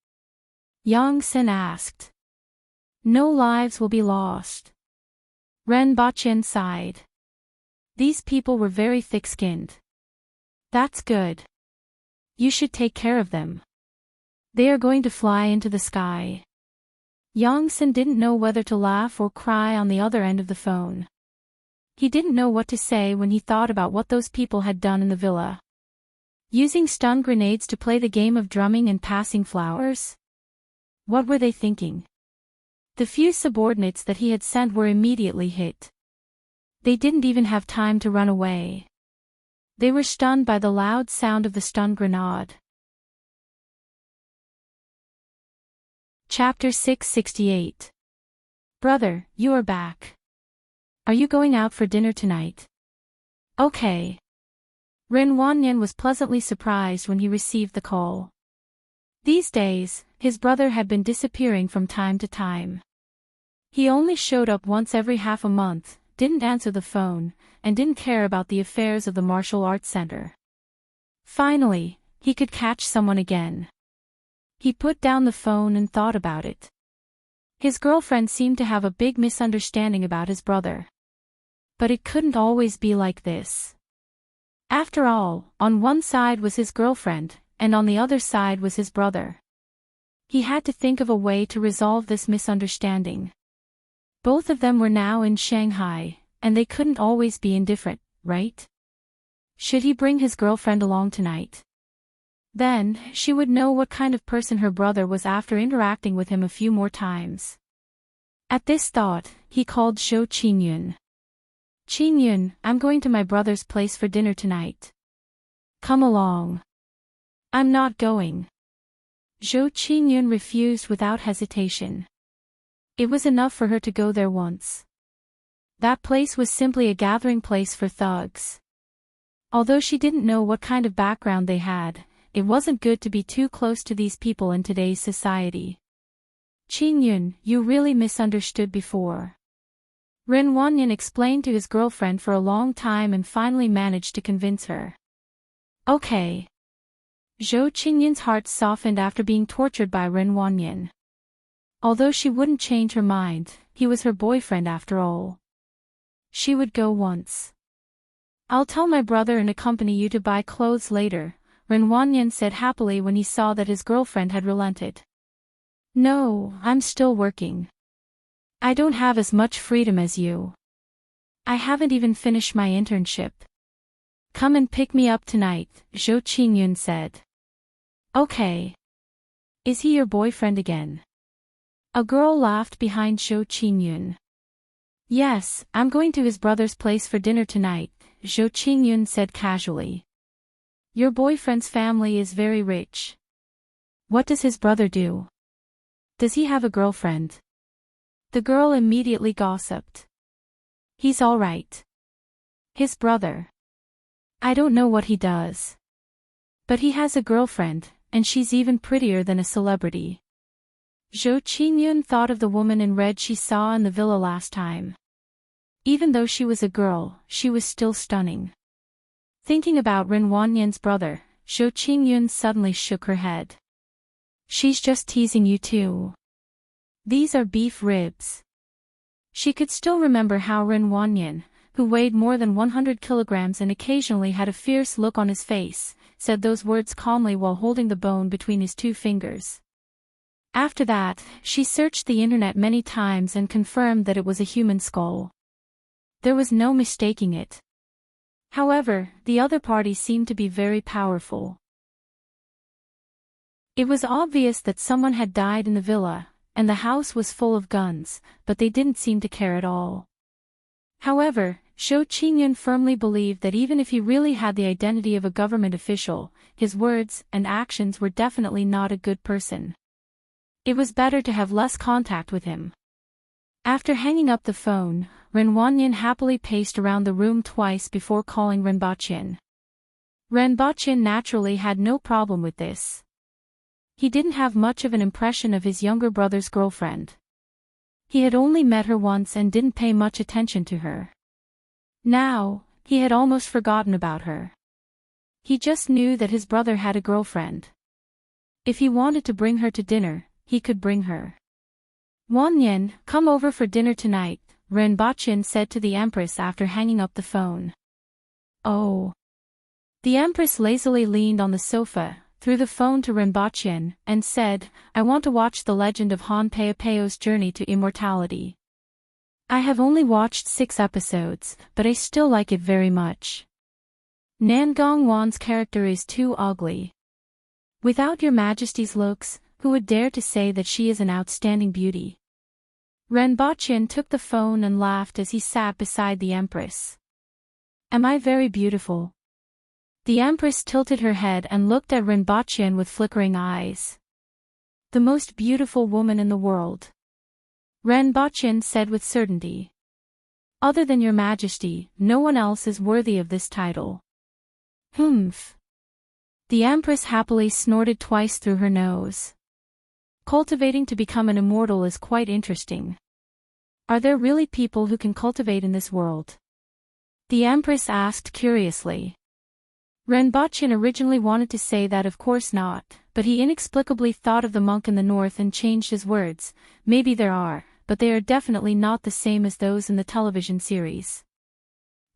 Yang Sen asked. No lives will be lost. Ranbochin sighed. These people were very thick-skinned. That's good. You should take care of them. They are going to fly into the sky. Yang Sen didn't know whether to laugh or cry on the other end of the phone. He didn't know what to say when he thought about what those people had done in the villa. Using stun grenades to play the game of drumming and passing flowers? What were they thinking? The few subordinates that he had sent were immediately hit. They didn't even have time to run away. They were stunned by the loud sound of the stun grenade. Chapter 668. Brother, you are back. Are you going out for dinner tonight? Okay. Ren Wanyan was pleasantly surprised when he received the call. These days, his brother had been disappearing from time to time. He only showed up once every half a month, didn't answer the phone, and didn't care about the affairs of the martial arts center. Finally, he could catch someone again. He put down the phone and thought about it. His girlfriend seemed to have a big misunderstanding about his brother. But it couldn't always be like this. After all, on one side was his girlfriend, and on the other side was his brother. He had to think of a way to resolve this misunderstanding. Both of them were now in Shanghai, and they couldn't always be indifferent, right? Should he bring his girlfriend along tonight? Then, she would know what kind of person her brother was after interacting with him a few more times. At this thought, he called Zhou Qingyun. Qingyun, I'm going to my brother's place for dinner tonight. Come along. I'm not going. Zhou Qingyun refused without hesitation. It was enough for her to go there once. That place was simply a gathering place for thugs. Although she didn't know what kind of background they had, it wasn't good to be too close to these people in today's society. Qingyun, you really misunderstood before. Ren Wanyan explained to his girlfriend for a long time and finally managed to convince her. Okay. Zhou Qingyun's heart softened after being tortured by Ren Wanyan. Although she wouldn't change her mind, he was her boyfriend after all. She would go once. I'll tell my brother and accompany you to buy clothes later, Ren Wanyan said happily when he saw that his girlfriend had relented. No, I'm still working. I don't have as much freedom as you. I haven't even finished my internship. Come and pick me up tonight, Zhou Qingyun said. Okay. Is he your boyfriend again? A girl laughed behind Zhou Qingyun. Yes, I'm going to his brother's place for dinner tonight, Zhou Qingyun said casually. Your boyfriend's family is very rich. What does his brother do? Does he have a girlfriend? The girl immediately gossiped. He's all right. His brother. I don't know what he does. But he has a girlfriend, and she's even prettier than a celebrity. Zhou Qingyun thought of the woman in red she saw in the villa last time. Even though she was a girl, she was still stunning. Thinking about Ren Wanyan's brother, Zhou Qingyun suddenly shook her head. She's just teasing you too. These are beef ribs. She could still remember how Ren Wanyan, who weighed more than 100 kilograms and occasionally had a fierce look on his face, said those words calmly while holding the bone between his two fingers. After that, she searched the internet many times and confirmed that it was a human skull. There was no mistaking it. However, the other party seemed to be very powerful. It was obvious that someone had died in the villa, and the house was full of guns, but they didn't seem to care at all. However, Zhou Qingyun firmly believed that even if he really had the identity of a government official, his words and actions were definitely not a good person. It was better to have less contact with him. After hanging up the phone, Ren Wanyan happily paced around the room twice before calling Ren Baqian. Ren Baqian naturally had no problem with this. He didn't have much of an impression of his younger brother's girlfriend. He had only met her once and didn't pay much attention to her. Now, he had almost forgotten about her. He just knew that his brother had a girlfriend. If he wanted to bring her to dinner, he could bring her. Wanyan, come over for dinner tonight, Ren Baqian said to the Empress after hanging up the phone. Oh. The Empress lazily leaned on the sofa, threw the phone to Ren Baqian, and said, I want to watch The Legend of Han Peopeo's Journey to Immortality. I have only watched 6 episodes, but I still like it very much. Nan Gongwan's character is too ugly. Without your Majesty's looks, who would dare to say that she is an outstanding beauty? Ren Baqian took the phone and laughed as he sat beside the Empress. Am I very beautiful? The Empress tilted her head and looked at Ren Baqian with flickering eyes. The most beautiful woman in the world. Renbochin said with certainty. Other than your majesty, no one else is worthy of this title. Humph. The Empress happily snorted twice through her nose. Cultivating to become an immortal is quite interesting. Are there really people who can cultivate in this world? The Empress asked curiously. Renbochin originally wanted to say that of course not, but he inexplicably thought of the monk in the north and changed his words. Maybe there are, but they are definitely not the same as those in the television series.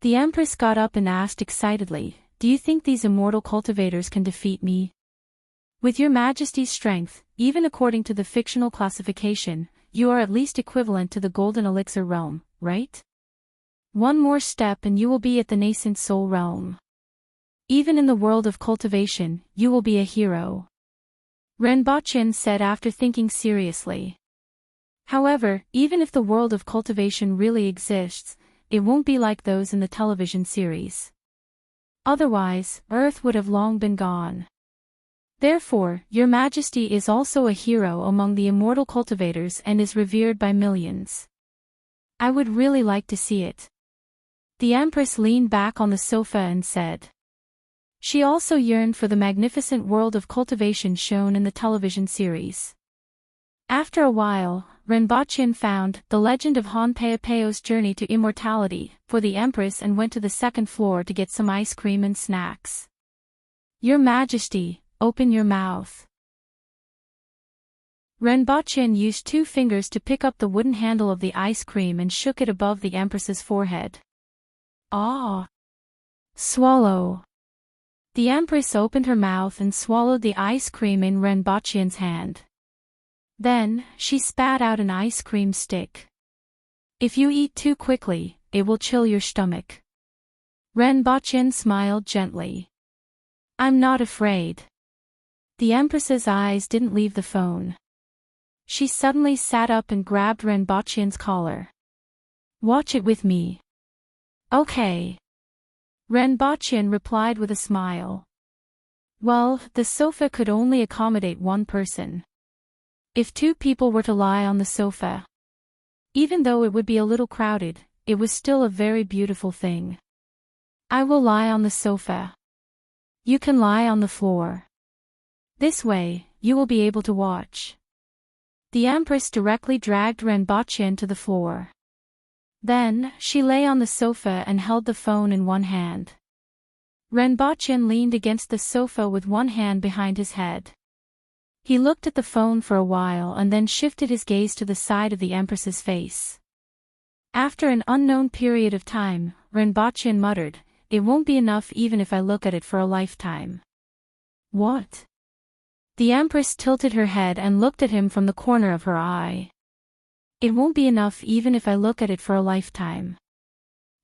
The Empress got up and asked excitedly, "Do you think these immortal cultivators can defeat me? With your majesty's strength, even according to the fictional classification, you are at least equivalent to the golden elixir realm, right? One more step and you will be at the nascent soul realm. Even in the world of cultivation, you will be a hero," Renbochin said after thinking seriously. However, even if the world of cultivation really exists, it won't be like those in the television series. Otherwise, Earth would have long been gone. Therefore, your majesty is also a hero among the immortal cultivators and is revered by millions. I would really like to see it. The Empress leaned back on the sofa and said. She also yearned for the magnificent world of cultivation shown in the television series. After a while, Renbochin found The Legend of Hanpeapeo's Journey to Immortality for the Empress and went to the second floor to get some ice cream and snacks. Your Majesty, open your mouth. Renbochin used 2 fingers to pick up the wooden handle of the ice cream and shook it above the Empress's forehead. Ah! Swallow! The Empress opened her mouth and swallowed the ice cream in Renbochin's hand. Then, she spat out an ice cream stick. If you eat too quickly, it will chill your stomach. Renbochin smiled gently. I'm not afraid. The Empress's eyes didn't leave the phone. She suddenly sat up and grabbed Renbochin's collar. Watch it with me. Okay. Renbochin replied with a smile. Well, the sofa could only accommodate 1 person. If 2 people were to lie on the sofa, even though it would be a little crowded, it was still a very beautiful thing. I will lie on the sofa. You can lie on the floor. This way, you will be able to watch. The Empress directly dragged Renbochin to the floor. Then, she lay on the sofa and held the phone in one hand. Renbochin leaned against the sofa with one hand behind his head. He looked at the phone for a while and then shifted his gaze to the side of the Empress's face. After an unknown period of time, Renbochin muttered, "It won't be enough even if I look at it for a lifetime." What? The Empress tilted her head and looked at him from the corner of her eye. It won't be enough even if I look at it for a lifetime.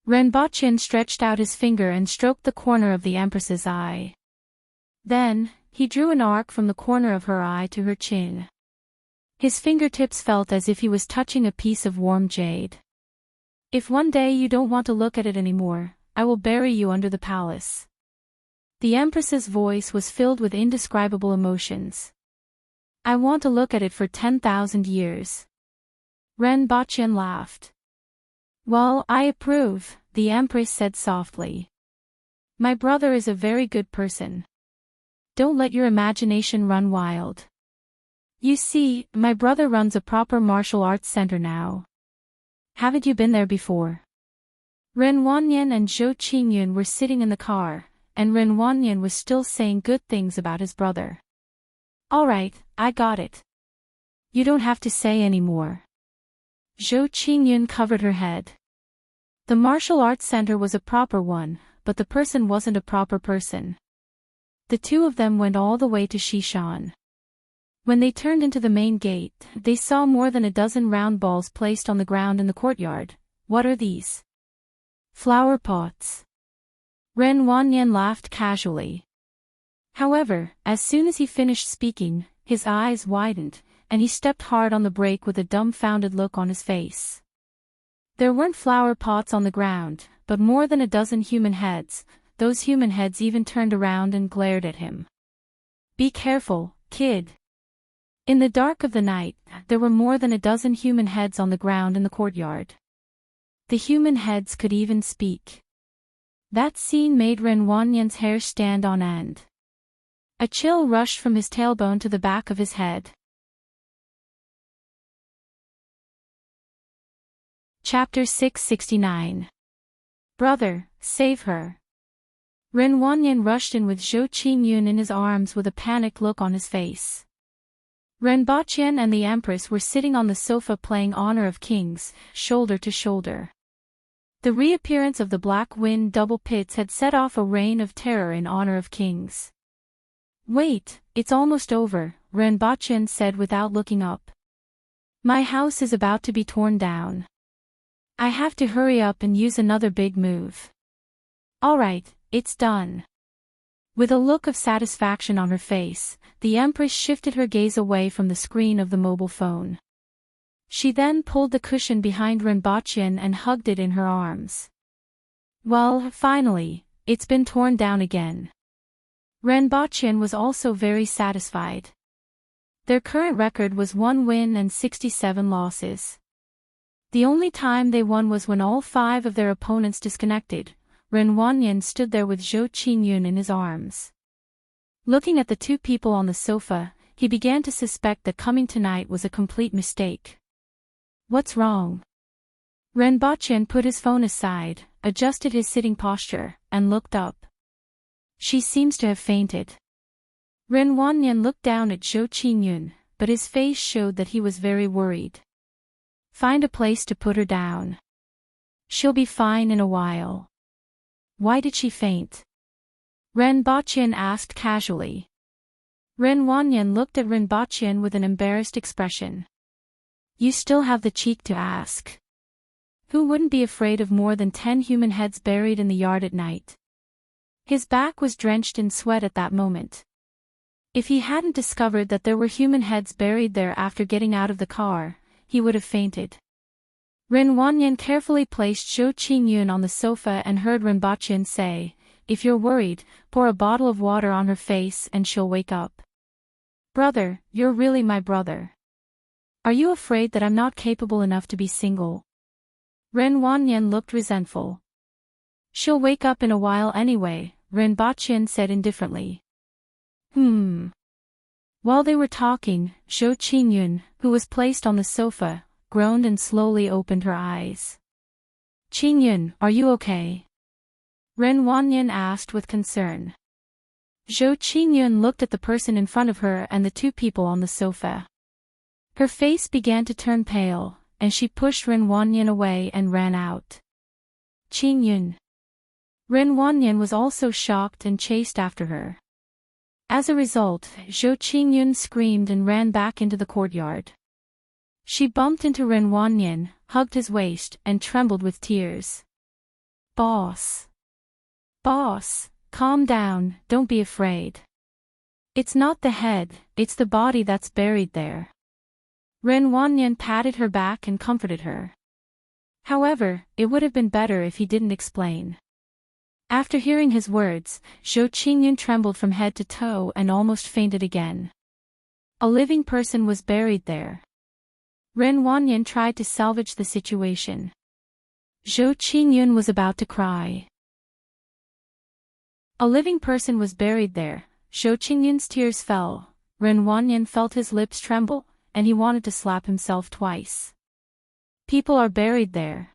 Renbochin stretched out his finger and stroked the corner of the Empress's eye. Then, he drew an arc from the corner of her eye to her chin. His fingertips felt as if he was touching a piece of warm jade. If one day you don't want to look at it anymore, I will bury you under the palace. The Empress's voice was filled with indescribable emotions. I want to look at it for 10,000 years. Renbochin laughed. Well, I approve, the Empress said softly. My brother is a very good person. Don't let your imagination run wild. You see, my brother runs a proper martial arts center now. Haven't you been there before? Ren Wanyan and Zhou Qingyun were sitting in the car, and Ren Wanyan was still saying good things about his brother. Alright, I got it. You don't have to say any more. Zhou Qingyun covered her head. The martial arts center was a proper one, but the person wasn't a proper person. The 2 of them went all the way to Shishan. When they turned into the main gate, they saw more than a dozen round balls placed on the ground in the courtyard. What are these? Flower pots. Ren Wanyan laughed casually. However, as soon as he finished speaking, his eyes widened, and he stepped hard on the brake with a dumbfounded look on his face. There weren't flower pots on the ground, but more than a dozen human heads. Those human heads even turned around and glared at him. Be careful, kid. In the dark of the night, there were more than a dozen human heads on the ground in the courtyard. The human heads could even speak. That scene made Ren Wanyan's hair stand on end. A chill rushed from his tailbone to the back of his head. Chapter 669. Brother, save her. Ren Wanyan rushed in with Zhou Qingyun in his arms with a panicked look on his face. Ren Baqian and the Empress were sitting on the sofa playing Honor of Kings, shoulder to shoulder. The reappearance of the Black Wind double pits had set off a reign of terror in Honor of Kings. Wait, it's almost over, Ren Baqian said without looking up. My house is about to be torn down. I have to hurry up and use another big move. Alright, it's done. With a look of satisfaction on her face, the Empress shifted her gaze away from the screen of the mobile phone. She then pulled the cushion behind Ren Baqian and hugged it in her arms. Well, finally, it's been torn down again. Ren Baqian was also very satisfied. Their current record was 1 win and 67 losses. The only time they won was when all 5 of their opponents disconnected. Ren Wanyan stood there with Zhou Qingyun in his arms. Looking at the 2 people on the sofa, he began to suspect that coming tonight was a complete mistake. What's wrong? Ren Baqian put his phone aside, adjusted his sitting posture, and looked up. She seems to have fainted. Ren Wanyan looked down at Zhou Qingyun, but his face showed that he was very worried. Find a place to put her down. She'll be fine in a while. Why did she faint? Ren Baqian asked casually. Ren Wanyan looked at Ren Baqian with an embarrassed expression. You still have the cheek to ask. Who wouldn't be afraid of more than 10 human heads buried in the yard at night? His back was drenched in sweat at that moment. If he hadn't discovered that there were human heads buried there after getting out of the car, he would have fainted. Ren Wanyan carefully placed Zhou Qingyun on the sofa and heard Ren Baqian say, If you're worried, pour a bottle of water on her face and she'll wake up. Brother, you're really my brother. Are you afraid that I'm not capable enough to be single? Ren Wanyan looked resentful. She'll wake up in a while anyway, Ren Baqian said indifferently. While they were talking, Zhou Qingyun, who was placed on the sofa, groaned and slowly opened her eyes. Qingyun, are you okay? Ren Wanyan asked with concern. Zhou Qingyun looked at the person in front of her and the 2 people on the sofa. Her face began to turn pale, and she pushed Ren Wanyan away and ran out. Qingyun. Ren Wanyan was also shocked and chased after her. As a result, Zhou Qingyun screamed and ran back into the courtyard. She bumped into Ren Wanyan, hugged his waist, and trembled with tears. Boss. Boss, calm down, don't be afraid. It's not the head, it's the body that's buried there. Ren Wanyan patted her back and comforted her. However, it would have been better if he didn't explain. After hearing his words, Zhou Qingyun trembled from head to toe and almost fainted again. A living person was buried there. Ren Wanyan tried to salvage the situation. Zhou Qingyun was about to cry. A living person was buried there. Zhou Qingyun's tears fell. Ren Wanyan felt his lips tremble, and he wanted to slap himself twice. People are buried there.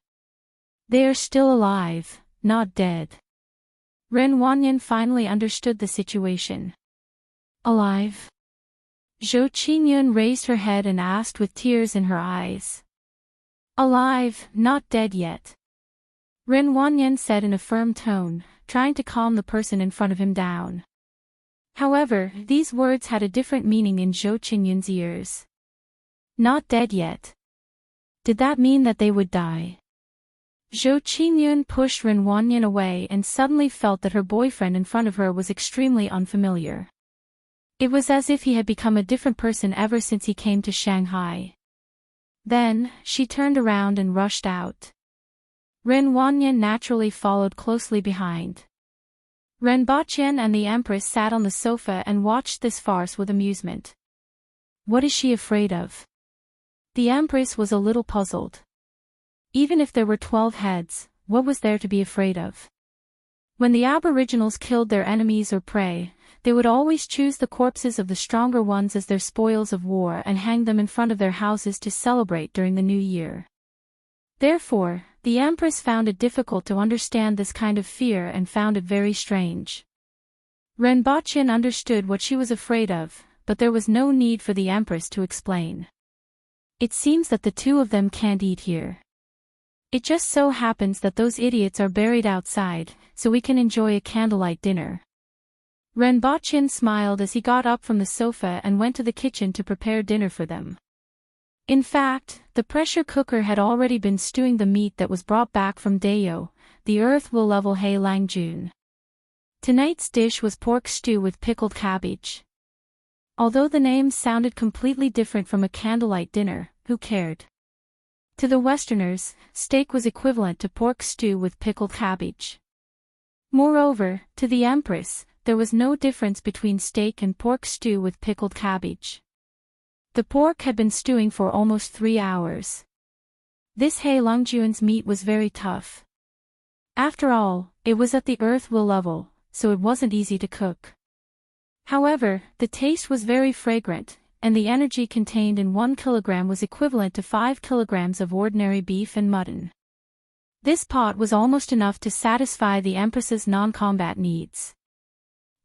They are still alive, not dead. Ren Wanyan finally understood the situation. Alive? Zhou Qingyun raised her head and asked with tears in her eyes. Alive, not dead yet. Ren Wanyan said in a firm tone, trying to calm the person in front of him down. However, these words had a different meaning in Zhou Qingyun's ears. Not dead yet. Did that mean that they would die? Zhou Qingyun pushed Ren Wanyan away and suddenly felt that her boyfriend in front of her was extremely unfamiliar. It was as if he had become a different person ever since he came to Shanghai. Then, she turned around and rushed out. Ren Wanyan naturally followed closely behind. Ren Baqian and the Empress sat on the sofa and watched this farce with amusement. What is she afraid of? The Empress was a little puzzled. Even if there were 12 heads, what was there to be afraid of? When the Aboriginals killed their enemies or prey, they would always choose the corpses of the stronger ones as their spoils of war and hang them in front of their houses to celebrate during the new year. Therefore, the Empress found it difficult to understand this kind of fear and found it very strange. Rinpoche understood what she was afraid of, but there was no need for the Empress to explain. It seems that the two of them can't eat here. It just so happens that those idiots are buried outside, so we can enjoy a candlelight dinner. Rinpoche smiled as he got up from the sofa and went to the kitchen to prepare dinner for them. In fact, the pressure cooker had already been stewing the meat that was brought back from Dayo, the earth will level Hei Lang Jun. Tonight's dish was pork stew with pickled cabbage. Although the name sounded completely different from a candlelight dinner, who cared? To the Westerners, steak was equivalent to pork stew with pickled cabbage. Moreover, to the Empress, there was no difference between steak and pork stew with pickled cabbage. The pork had been stewing for almost 3 hours. This Hei Longjun's meat was very tough. After all, it was at the earth will level, so it wasn't easy to cook. However, the taste was very fragrant, and the energy contained in 1 kilogram was equivalent to 5 kilograms of ordinary beef and mutton. This pot was almost enough to satisfy the Empress's non-combat needs.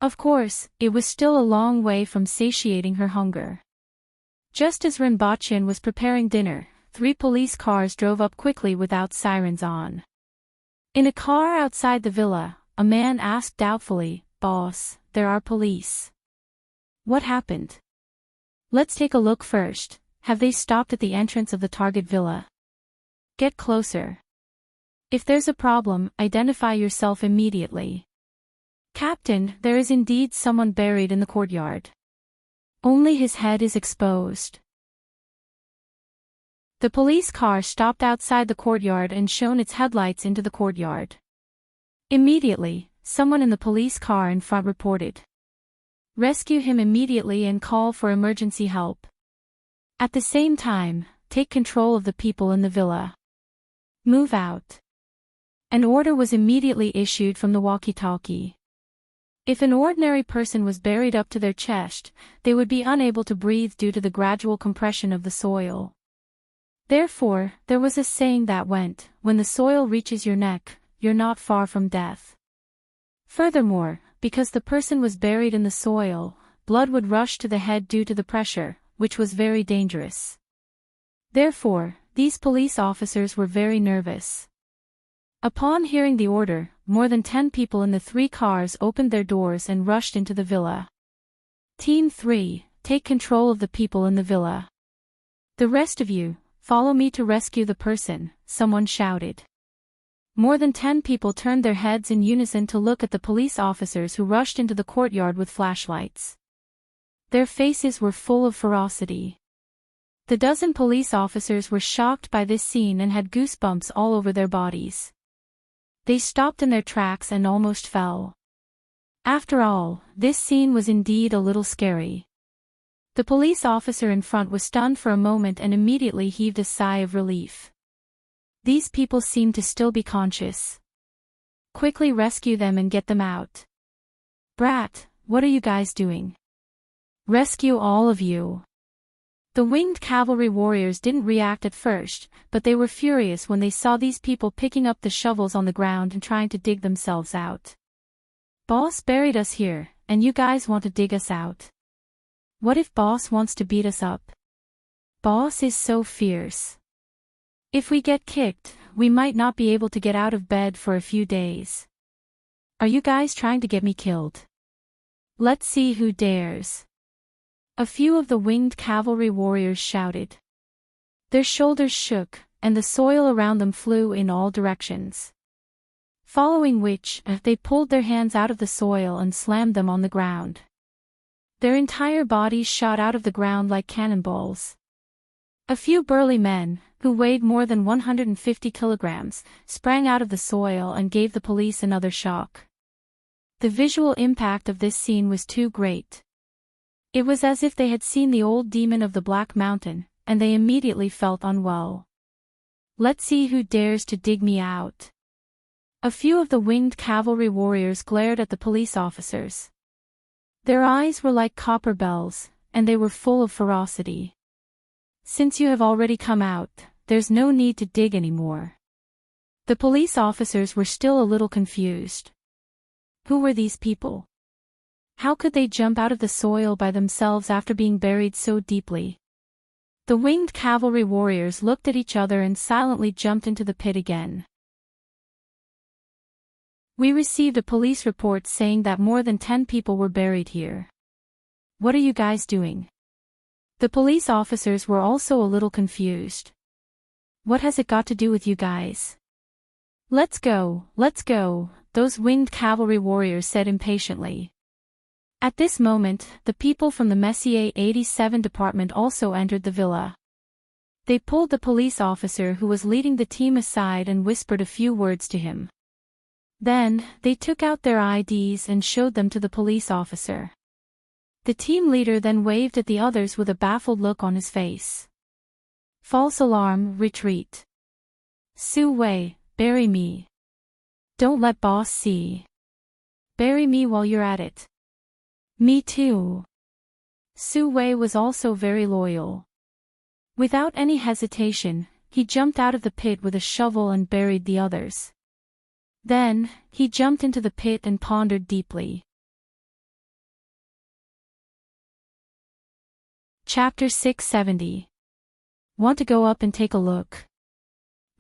Of course, it was still a long way from satiating her hunger. Just as Rinpoche was preparing dinner, 3 police cars drove up quickly without sirens on. In a car outside the villa, a man asked doubtfully, "Boss, there are police. What happened? Let's take a look first. Have they stopped at the entrance of the target villa? Get closer. If there's a problem, identify yourself immediately." "Captain, there is indeed someone buried in the courtyard. Only his head is exposed." The police car stopped outside the courtyard and shone its headlights into the courtyard. Immediately, someone in the police car in front reported, "Rescue him immediately and call for emergency help. At the same time, take control of the people in the villa. Move out." An order was immediately issued from the walkie-talkie. If an ordinary person was buried up to their chest, they would be unable to breathe due to the gradual compression of the soil. Therefore, there was a saying that went, "When the soil reaches your neck, you're not far from death." Furthermore, because the person was buried in the soil, blood would rush to the head due to the pressure, which was very dangerous. Therefore, these police officers were very nervous. Upon hearing the order, more than 10 people in the 3 cars opened their doors and rushed into the villa. "Team 3, take control of the people in the villa. The rest of you, follow me to rescue the person," someone shouted. More than 10 people turned their heads in unison to look at the police officers who rushed into the courtyard with flashlights. Their faces were full of ferocity. The dozen police officers were shocked by this scene and had goosebumps all over their bodies. They stopped in their tracks and almost fell. After all, this scene was indeed a little scary. The police officer in front was stunned for a moment and immediately heaved a sigh of relief. These people seemed to still be conscious. "Quickly rescue them and get them out." "Brat, what are you guys doing? Rescue all of you." The winged cavalry warriors didn't react at first, but they were furious when they saw these people picking up the shovels on the ground and trying to dig themselves out. "Boss buried us here, and you guys want to dig us out? What if Boss wants to beat us up? Boss is so fierce. If we get kicked, we might not be able to get out of bed for a few days. Are you guys trying to get me killed? Let's see who dares." A few of the winged cavalry warriors shouted. Their shoulders shook, and the soil around them flew in all directions. Following which, they pulled their hands out of the soil and slammed them on the ground. Their entire bodies shot out of the ground like cannonballs. A few burly men, who weighed more than 150 kilograms, sprang out of the soil and gave the police another shock. The visual impact of this scene was too great. It was as if they had seen the old demon of the Black Mountain, and they immediately felt unwell. Let's see who dares to dig me out. A few of the winged cavalry warriors glared at the police officers. Their eyes were like copper bells, and they were full of ferocity. Since you have already come out, there's no need to dig anymore. The police officers were still a little confused. Who were these people? How could they jump out of the soil by themselves after being buried so deeply? The winged cavalry warriors looked at each other and silently jumped into the pit again. We received a police report saying that more than 10 people were buried here. What are you guys doing? The police officers were also a little confused. What has it got to do with you guys? Let's go, those winged cavalry warriors said impatiently. At this moment, the people from the Messier 87 department also entered the villa. They pulled the police officer who was leading the team aside and whispered a few words to him. Then, they took out their IDs and showed them to the police officer. The team leader then waved at the others with a baffled look on his face. False alarm, retreat. Su Wei, bury me. Don't let boss see. Bury me while you're at it. Me too. Su Wei was also very loyal. Without any hesitation, he jumped out of the pit with a shovel and buried the others. Then, he jumped into the pit and pondered deeply. Chapter 670. Want to go up and take a look?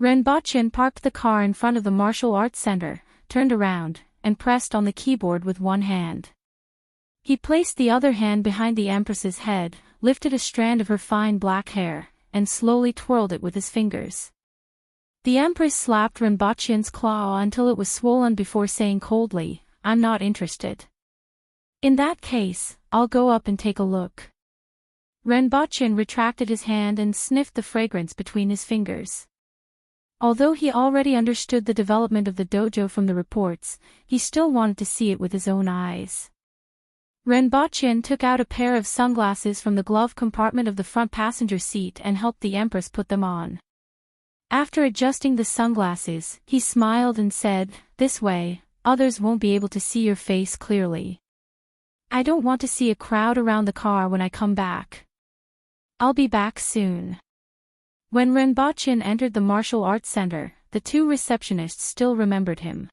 Renbochin parked the car in front of the martial arts center, turned around, and pressed on the keyboard with one hand. He placed the other hand behind the Empress's head, lifted a strand of her fine black hair, and slowly twirled it with his fingers. The Empress slapped Renbochin's claw until it was swollen before saying coldly, "I'm not interested." In that case, I'll go up and take a look. Renbochin retracted his hand and sniffed the fragrance between his fingers. Although he already understood the development of the dojo from the reports, he still wanted to see it with his own eyes. Renbochin took out a pair of sunglasses from the glove compartment of the front passenger seat and helped the Empress put them on. After adjusting the sunglasses, he smiled and said, "This way, others won't be able to see your face clearly. I don't want to see a crowd around the car when I come back. I'll be back soon." When Renbochin entered the martial arts center, the two receptionists still remembered him.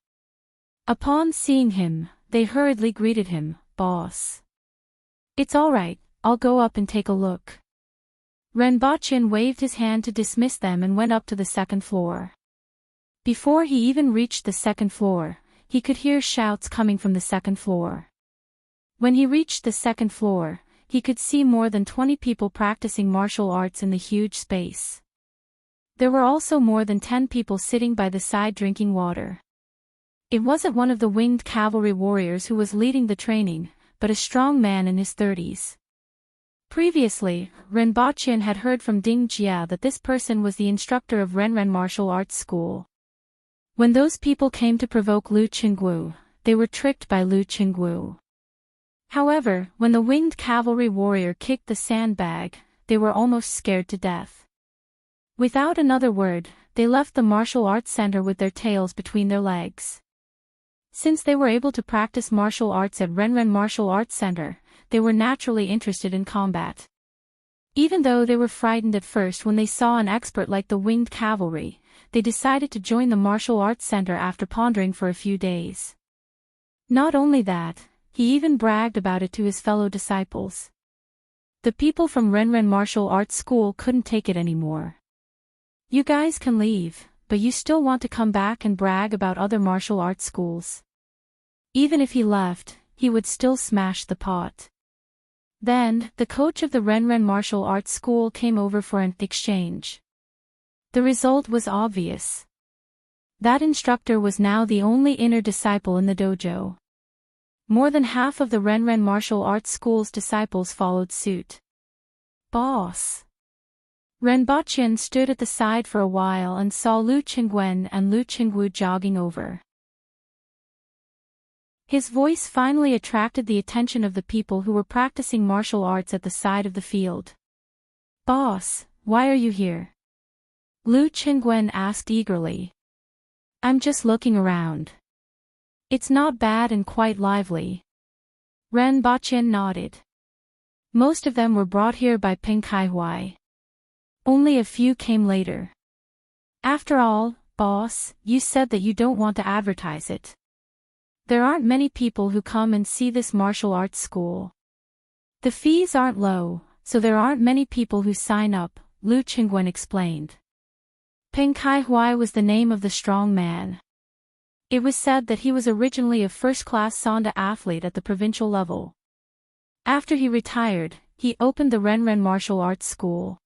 Upon seeing him, they hurriedly greeted him, "Boss." "It's all right, I'll go up and take a look." Renbochin waved his hand to dismiss them and went up to the second floor. Before he even reached the second floor, he could hear shouts coming from the second floor. When he reached the second floor, he could see more than 20 people practicing martial arts in the huge space. There were also more than 10 people sitting by the side drinking water. It wasn't one of the winged cavalry warriors who was leading the training, but a strong man in his 30s. Previously, Renbochin had heard from Ding Jia that this person was the instructor of Renren Martial Arts School. When those people came to provoke Lu Qingguo, they were tricked by Lu Qingguo. However, when the winged cavalry warrior kicked the sandbag, they were almost scared to death. Without another word, they left the martial arts center with their tails between their legs. Since they were able to practice martial arts at Renren Martial Arts Center, they were naturally interested in combat. Even though they were frightened at first when they saw an expert like the winged cavalry, they decided to join the martial arts center after pondering for a few days. Not only that, he even bragged about it to his fellow disciples. The people from Renren Martial Arts School couldn't take it anymore. "You guys can leave, but you still want to come back and brag about other martial arts schools." Even if he left, he would still smash the pot. Then, the coach of the Renren Martial Arts School came over for an exchange. The result was obvious. That instructor was now the only inner disciple in the dojo. More than half of the Renren Martial Arts School's disciples followed suit. "Boss." Renbochin stood at the side for a while and saw Lu Qingwen and Lu Qingwu jogging over. His voice finally attracted the attention of the people who were practicing martial arts at the side of the field. "Boss, why are you here?" Lu Qingwen asked eagerly. "I'm just looking around. It's not bad and quite lively." Ren Baqian nodded. Most of them were brought here by Peng Kaihui. Only a few came later. "After all, boss, you said that you don't want to advertise it. There aren't many people who come and see this martial arts school. The fees aren't low, so there aren't many people who sign up," Lu Qingwen explained. Peng Kaihui was the name of the strong man. It was said that he was originally a first-class Sanda athlete at the provincial level. After he retired, he opened the Renren Martial Arts School.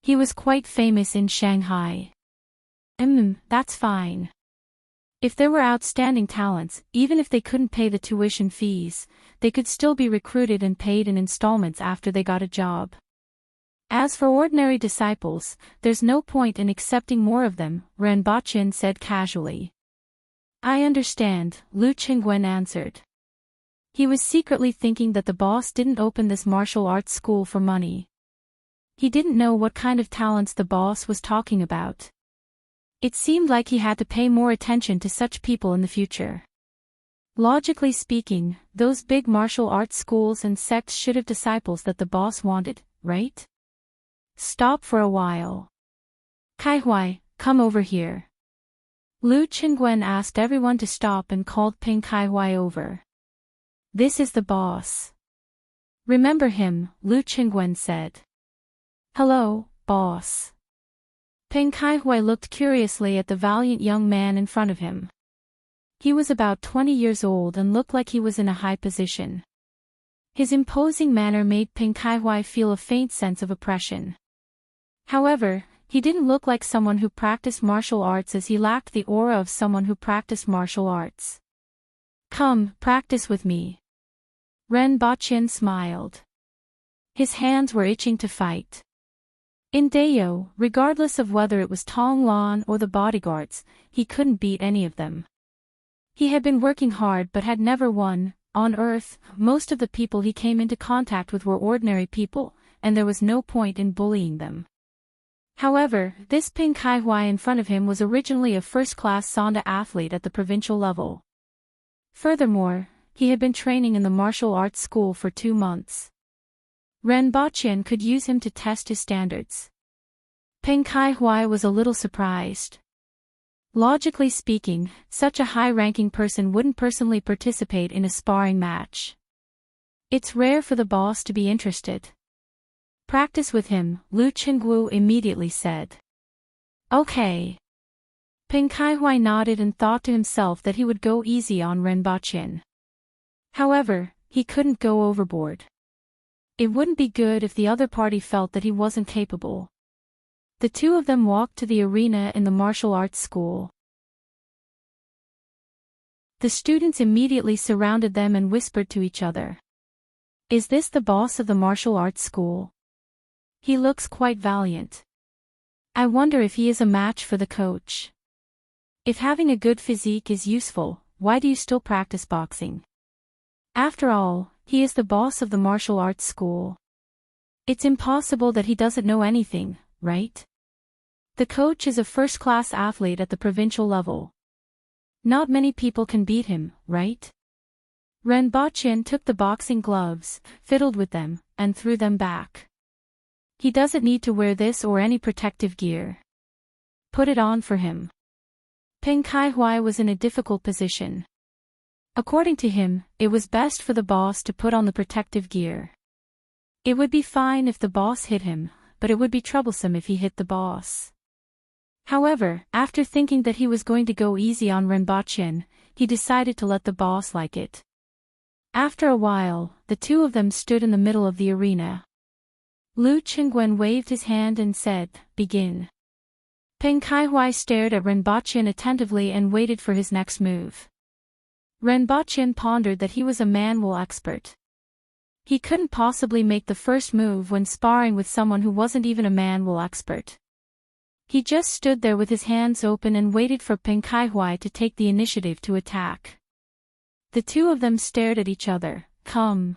He was quite famous in Shanghai. That's fine. If there were outstanding talents, even if they couldn't pay the tuition fees, they could still be recruited and paid in installments after they got a job. As for ordinary disciples, there's no point in accepting more of them, Ren Baqian said casually. "I understand," Lu Qingwen answered. He was secretly thinking that the boss didn't open this martial arts school for money. He didn't know what kind of talents the boss was talking about. It seemed like he had to pay more attention to such people in the future. Logically speaking, those big martial arts schools and sects should have disciples that the boss wanted, right? "Stop for a while. Kaihui, come over here." Lu Qingwen asked everyone to stop and called Peng Kaihui over. "This is the boss. Remember him," Lu Qingwen said. "Hello, boss." Peng Kaihui looked curiously at the valiant young man in front of him. He was about 20 years old and looked like he was in a high position. His imposing manner made Peng Kaihui feel a faint sense of oppression. However, he didn't look like someone who practiced martial arts, as he lacked the aura of someone who practiced martial arts. "Come, practice with me." Ren Baqian smiled. His hands were itching to fight. In Dayo, regardless of whether it was Tong Lan or the bodyguards, he couldn't beat any of them. He had been working hard but had never won. On Earth, most of the people he came into contact with were ordinary people, and there was no point in bullying them. However, this Peng Kaihui in front of him was originally a first-class Sanda athlete at the provincial level. Furthermore, he had been training in the martial arts school for 2 months. Ren Baqian could use him to test his standards. Peng Kaihui was a little surprised. Logically speaking, such a high-ranking person wouldn't personally participate in a sparring match. It's rare for the boss to be interested. "Practice with him," Lu Qingwu immediately said. "Okay." Peng Kaihui nodded and thought to himself that he would go easy on Ren Baqian. However, he couldn't go overboard. It wouldn't be good if the other party felt that he wasn't capable. The two of them walked to the arena in the martial arts school. The students immediately surrounded them and whispered to each other. "Is this the boss of the martial arts school? He looks quite valiant. I wonder if he is a match for the coach. If having a good physique is useful, why do you still practice boxing? After all, he is the boss of the martial arts school. It's impossible that he doesn't know anything, right? The coach is a first-class athlete at the provincial level. Not many people can beat him, right?" Ren Baqian took the boxing gloves, fiddled with them, and threw them back. "He doesn't need to wear this or any protective gear. Put it on for him." Peng Kaihui was in a difficult position. According to him, it was best for the boss to put on the protective gear. It would be fine if the boss hit him, but it would be troublesome if he hit the boss. However, after thinking that he was going to go easy on Ren Baqian, he decided to let the boss like it. After a while, the two of them stood in the middle of the arena. Lu Qingwen waved his hand and said, "Begin." Peng Kaihui stared at Ren Baqian attentively and waited for his next move. Ren Baqian pondered that he was a manual expert. He couldn't possibly make the first move when sparring with someone who wasn't even a manual expert. He just stood there with his hands open and waited for Peng Kaihui to take the initiative to attack. The two of them stared at each other. Come.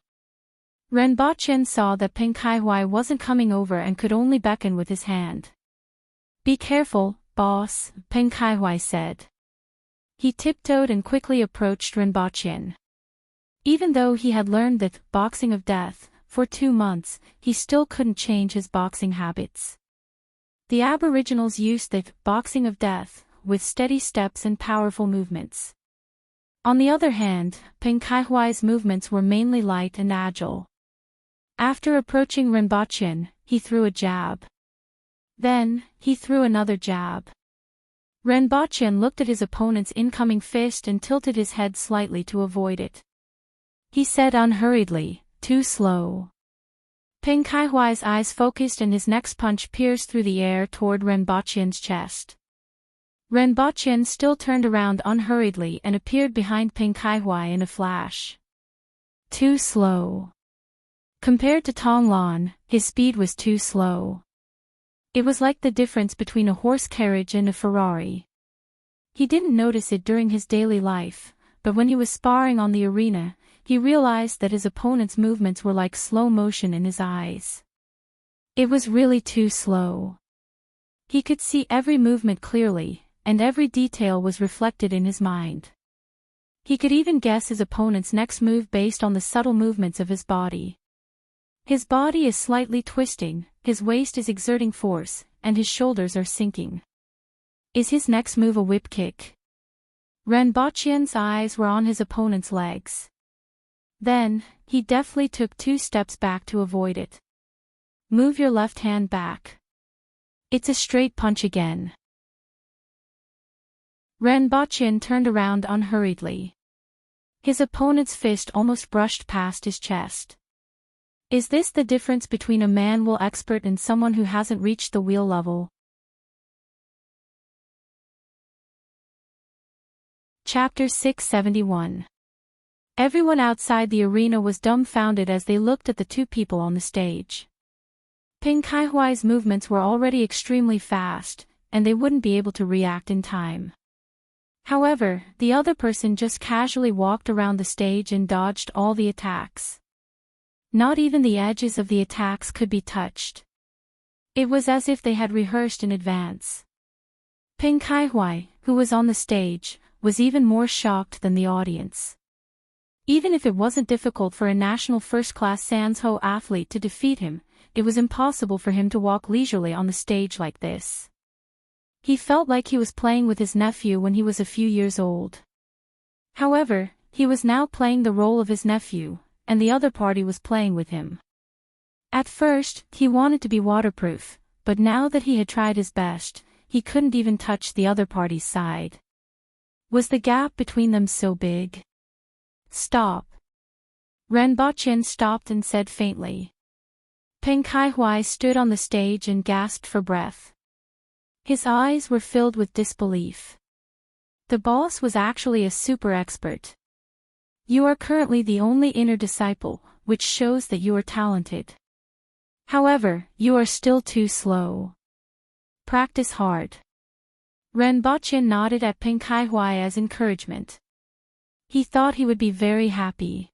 Renbochin saw that Peng Kaihuai wasn't coming over and could only beckon with his hand. Be careful, boss, Peng Kaihuai said. He tiptoed and quickly approached Renbochin. Even though he had learned the boxing of death for 2 months, he still couldn't change his boxing habits. The Aboriginals used the boxing of death with steady steps and powerful movements. On the other hand, Peng Kaihuai's movements were mainly light and agile. After approaching Renbochin, he threw a jab. Then, he threw another jab. Renbochin looked at his opponent's incoming fist and tilted his head slightly to avoid it. He said unhurriedly, too slow. Peng Kaihuai's eyes focused and his next punch pierced through the air toward Renbochin's chest. Renbochin still turned around unhurriedly and appeared behind Peng Kaihuai in a flash. Too slow. Compared to Tonglan, his speed was too slow. It was like the difference between a horse carriage and a Ferrari. He didn't notice it during his daily life, but when he was sparring on the arena, he realized that his opponent's movements were like slow motion in his eyes. It was really too slow. He could see every movement clearly, and every detail was reflected in his mind. He could even guess his opponent's next move based on the subtle movements of his body. His body is slightly twisting, his waist is exerting force, and his shoulders are sinking. Is his next move a whip kick? Renbochin's eyes were on his opponent's legs. Then, he deftly took 2 steps back to avoid it. Move your left hand back. It's a straight punch again. Renbochin turned around unhurriedly. His opponent's fist almost brushed past his chest. Is this the difference between a manual expert and someone who hasn't reached the wheel level? Chapter 671. Everyone outside the arena was dumbfounded as they looked at the 2 people on the stage. Peng Kaihuai's movements were already extremely fast, and they wouldn't be able to react in time. However, the other person just casually walked around the stage and dodged all the attacks. Not even the edges of the attacks could be touched. It was as if they had rehearsed in advance. Peng Kaihuai, who was on the stage, was even more shocked than the audience. Even if it wasn't difficult for a national first-class Sanzhou athlete to defeat him, it was impossible for him to walk leisurely on the stage like this. He felt like he was playing with his nephew when he was a few years old. However, he was now playing the role of his nephew, and the other party was playing with him. At first, he wanted to be waterproof, but now that he had tried his best, he couldn't even touch the other party's side. Was the gap between them so big? Stop. Renbochin stopped and said faintly. Peng Kaihuai stood on the stage and gasped for breath. His eyes were filled with disbelief. The boss was actually a super expert. You are currently the only inner disciple, which shows that you are talented. However, you are still too slow. Practice hard. Renbochin nodded at Peng Kaihuai as encouragement. He thought he would be very happy.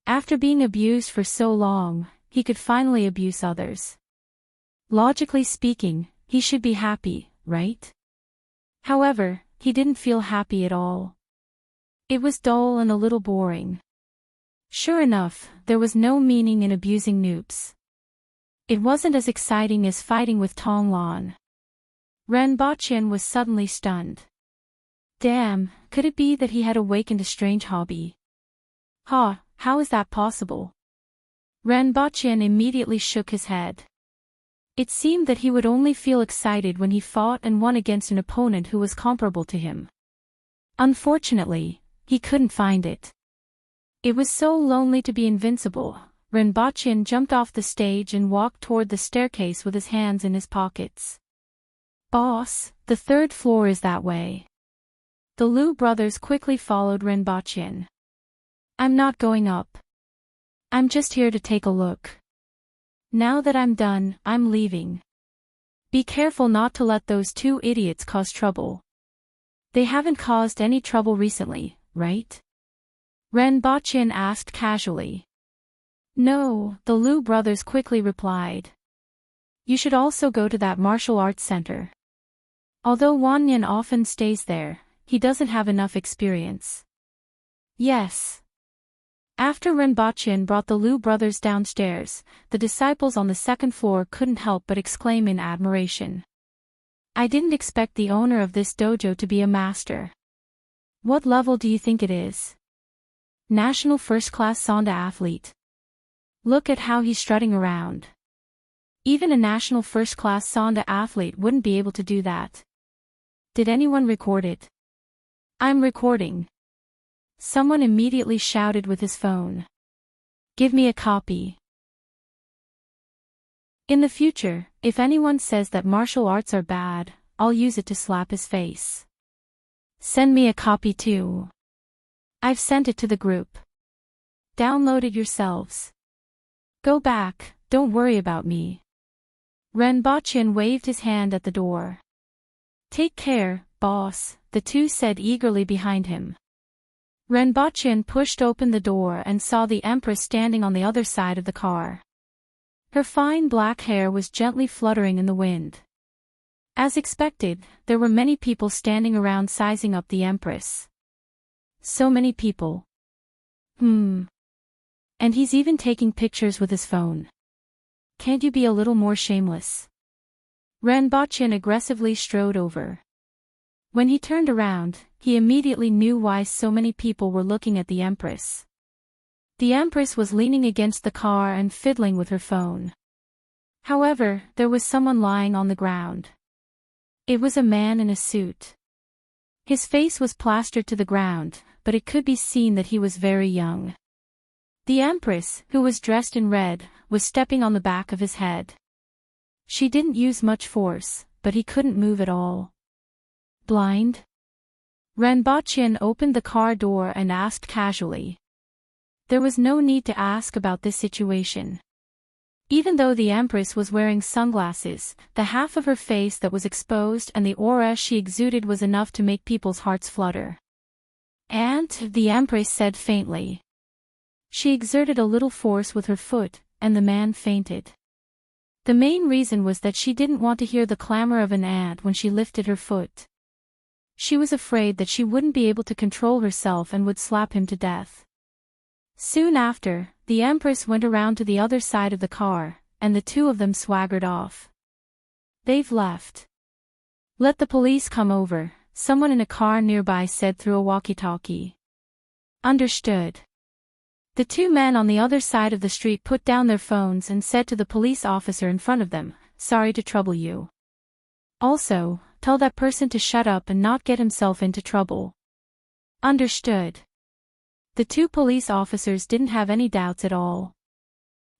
After being abused for so long, he could finally abuse others. Logically speaking, he should be happy, right? However, he didn't feel happy at all. It was dull and a little boring. Sure enough, there was no meaning in abusing noobs. It wasn't as exciting as fighting with Tonglan. Renbochin was suddenly stunned. Damn, could it be that he had awakened a strange hobby? How is that possible? Renbochin immediately shook his head. It seemed that he would only feel excited when he fought and won against an opponent who was comparable to him. Unfortunately, he couldn't find it. It was so lonely to be invincible. Renbochin jumped off the stage and walked toward the staircase with his hands in his pockets. Boss, the 3rd floor is that way. The Liu brothers quickly followed Renbochin. I'm not going up. I'm just here to take a look. Now that I'm done, I'm leaving. Be careful not to let those 2 idiots cause trouble. They haven't caused any trouble recently, right? Renbochin asked casually. No, the Liu brothers quickly replied. You should also go to that martial arts center. Although Wanyan often stays there, he doesn't have enough experience. Yes. After Renbochin brought the Liu brothers downstairs, the disciples on the second floor couldn't help but exclaim in admiration. I didn't expect the owner of this dojo to be a master. What level do you think it is? National first-class Sonda athlete. Look at how he's strutting around. Even a national first-class Sonda athlete wouldn't be able to do that. Did anyone record it? I'm recording. Someone immediately shouted with his phone. Give me a copy. In the future, if anyone says that martial arts are bad, I'll use it to slap his face. Send me a copy too. I've sent it to the group. Download it yourselves. Go back, don't worry about me. Renbochin waved his hand at the door. Take care, boss, the two said eagerly behind him. Renbochin pushed open the door and saw the Empress standing on the other side of the car. Her fine black hair was gently fluttering in the wind. As expected, there were many people standing around sizing up the Empress. So many people. And he's even taking pictures with his phone. Can't you be a little more shameless? Renbochin aggressively strode over. When he turned around, he immediately knew why so many people were looking at the Empress. The Empress was leaning against the car and fiddling with her phone. However, there was someone lying on the ground. It was a man in a suit. His face was plastered to the ground, but it could be seen that he was very young. The Empress, who was dressed in red, was stepping on the back of his head. She didn't use much force, but he couldn't move at all. Blind? Renbochin opened the car door and asked casually. There was no need to ask about this situation. Even though the Empress was wearing sunglasses, the half of her face that was exposed and the aura she exuded was enough to make people's hearts flutter. And, the Empress said faintly. She exerted a little force with her foot, and the man fainted. The main reason was that she didn't want to hear the clamor of an ant when she lifted her foot. She was afraid that she wouldn't be able to control herself and would slap him to death. Soon after, the Empress went around to the other side of the car, and the two of them swaggered off. They've left. Let the police come over, someone in a car nearby said through a walkie-talkie. Understood. The two men on the other side of the street put down their phones and said to the police officer in front of them, sorry to trouble you. Also, tell that person to shut up and not get himself into trouble. Understood. The two police officers didn't have any doubts at all.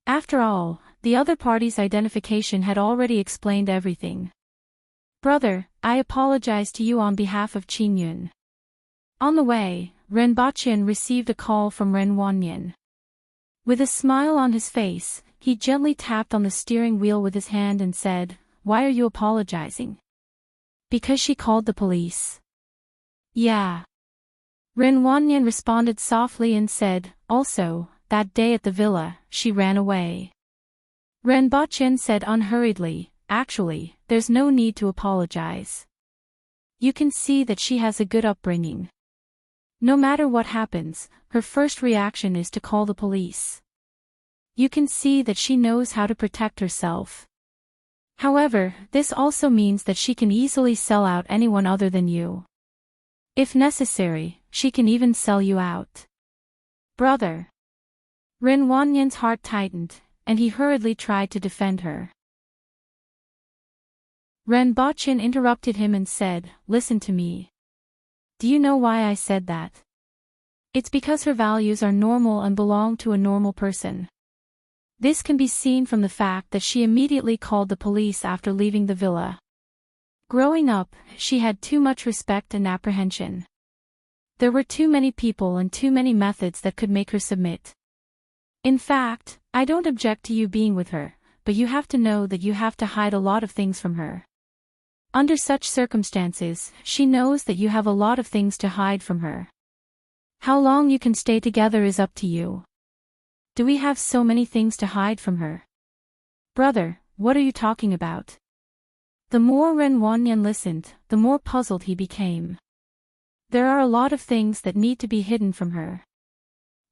After all, the other party's identification had already explained everything. Brother, I apologize to you on behalf of Qingyun. On the way, Renbochin received a call from Ren Wanyan. With a smile on his face, he gently tapped on the steering wheel with his hand and said, Why are you apologizing? Because she called the police. Yeah. Ren Wanyan responded softly and said, Also, that day at the villa, she ran away. Renbochin said unhurriedly, Actually, there's no need to apologize. You can see that she has a good upbringing. No matter what happens, her first reaction is to call the police. You can see that she knows how to protect herself. However, this also means that she can easily sell out anyone other than you. If necessary, she can even sell you out. Brother. Ren Wanyan's heart tightened, and he hurriedly tried to defend her. Renbochin interrupted him and said, Listen to me. Do you know why I said that? It's because her values are normal and belong to a normal person. This can be seen from the fact that she immediately called the police after leaving the villa. Growing up, she had too much respect and apprehension. There were too many people and too many methods that could make her submit. In fact, I don't object to you being with her, but you have to know that you have to hide a lot of things from her. Under such circumstances, she knows that you have a lot of things to hide from her. How long you can stay together is up to you. Do we have so many things to hide from her? Brother, what are you talking about? The more Ren Wanyan listened, the more puzzled he became. There are a lot of things that need to be hidden from her.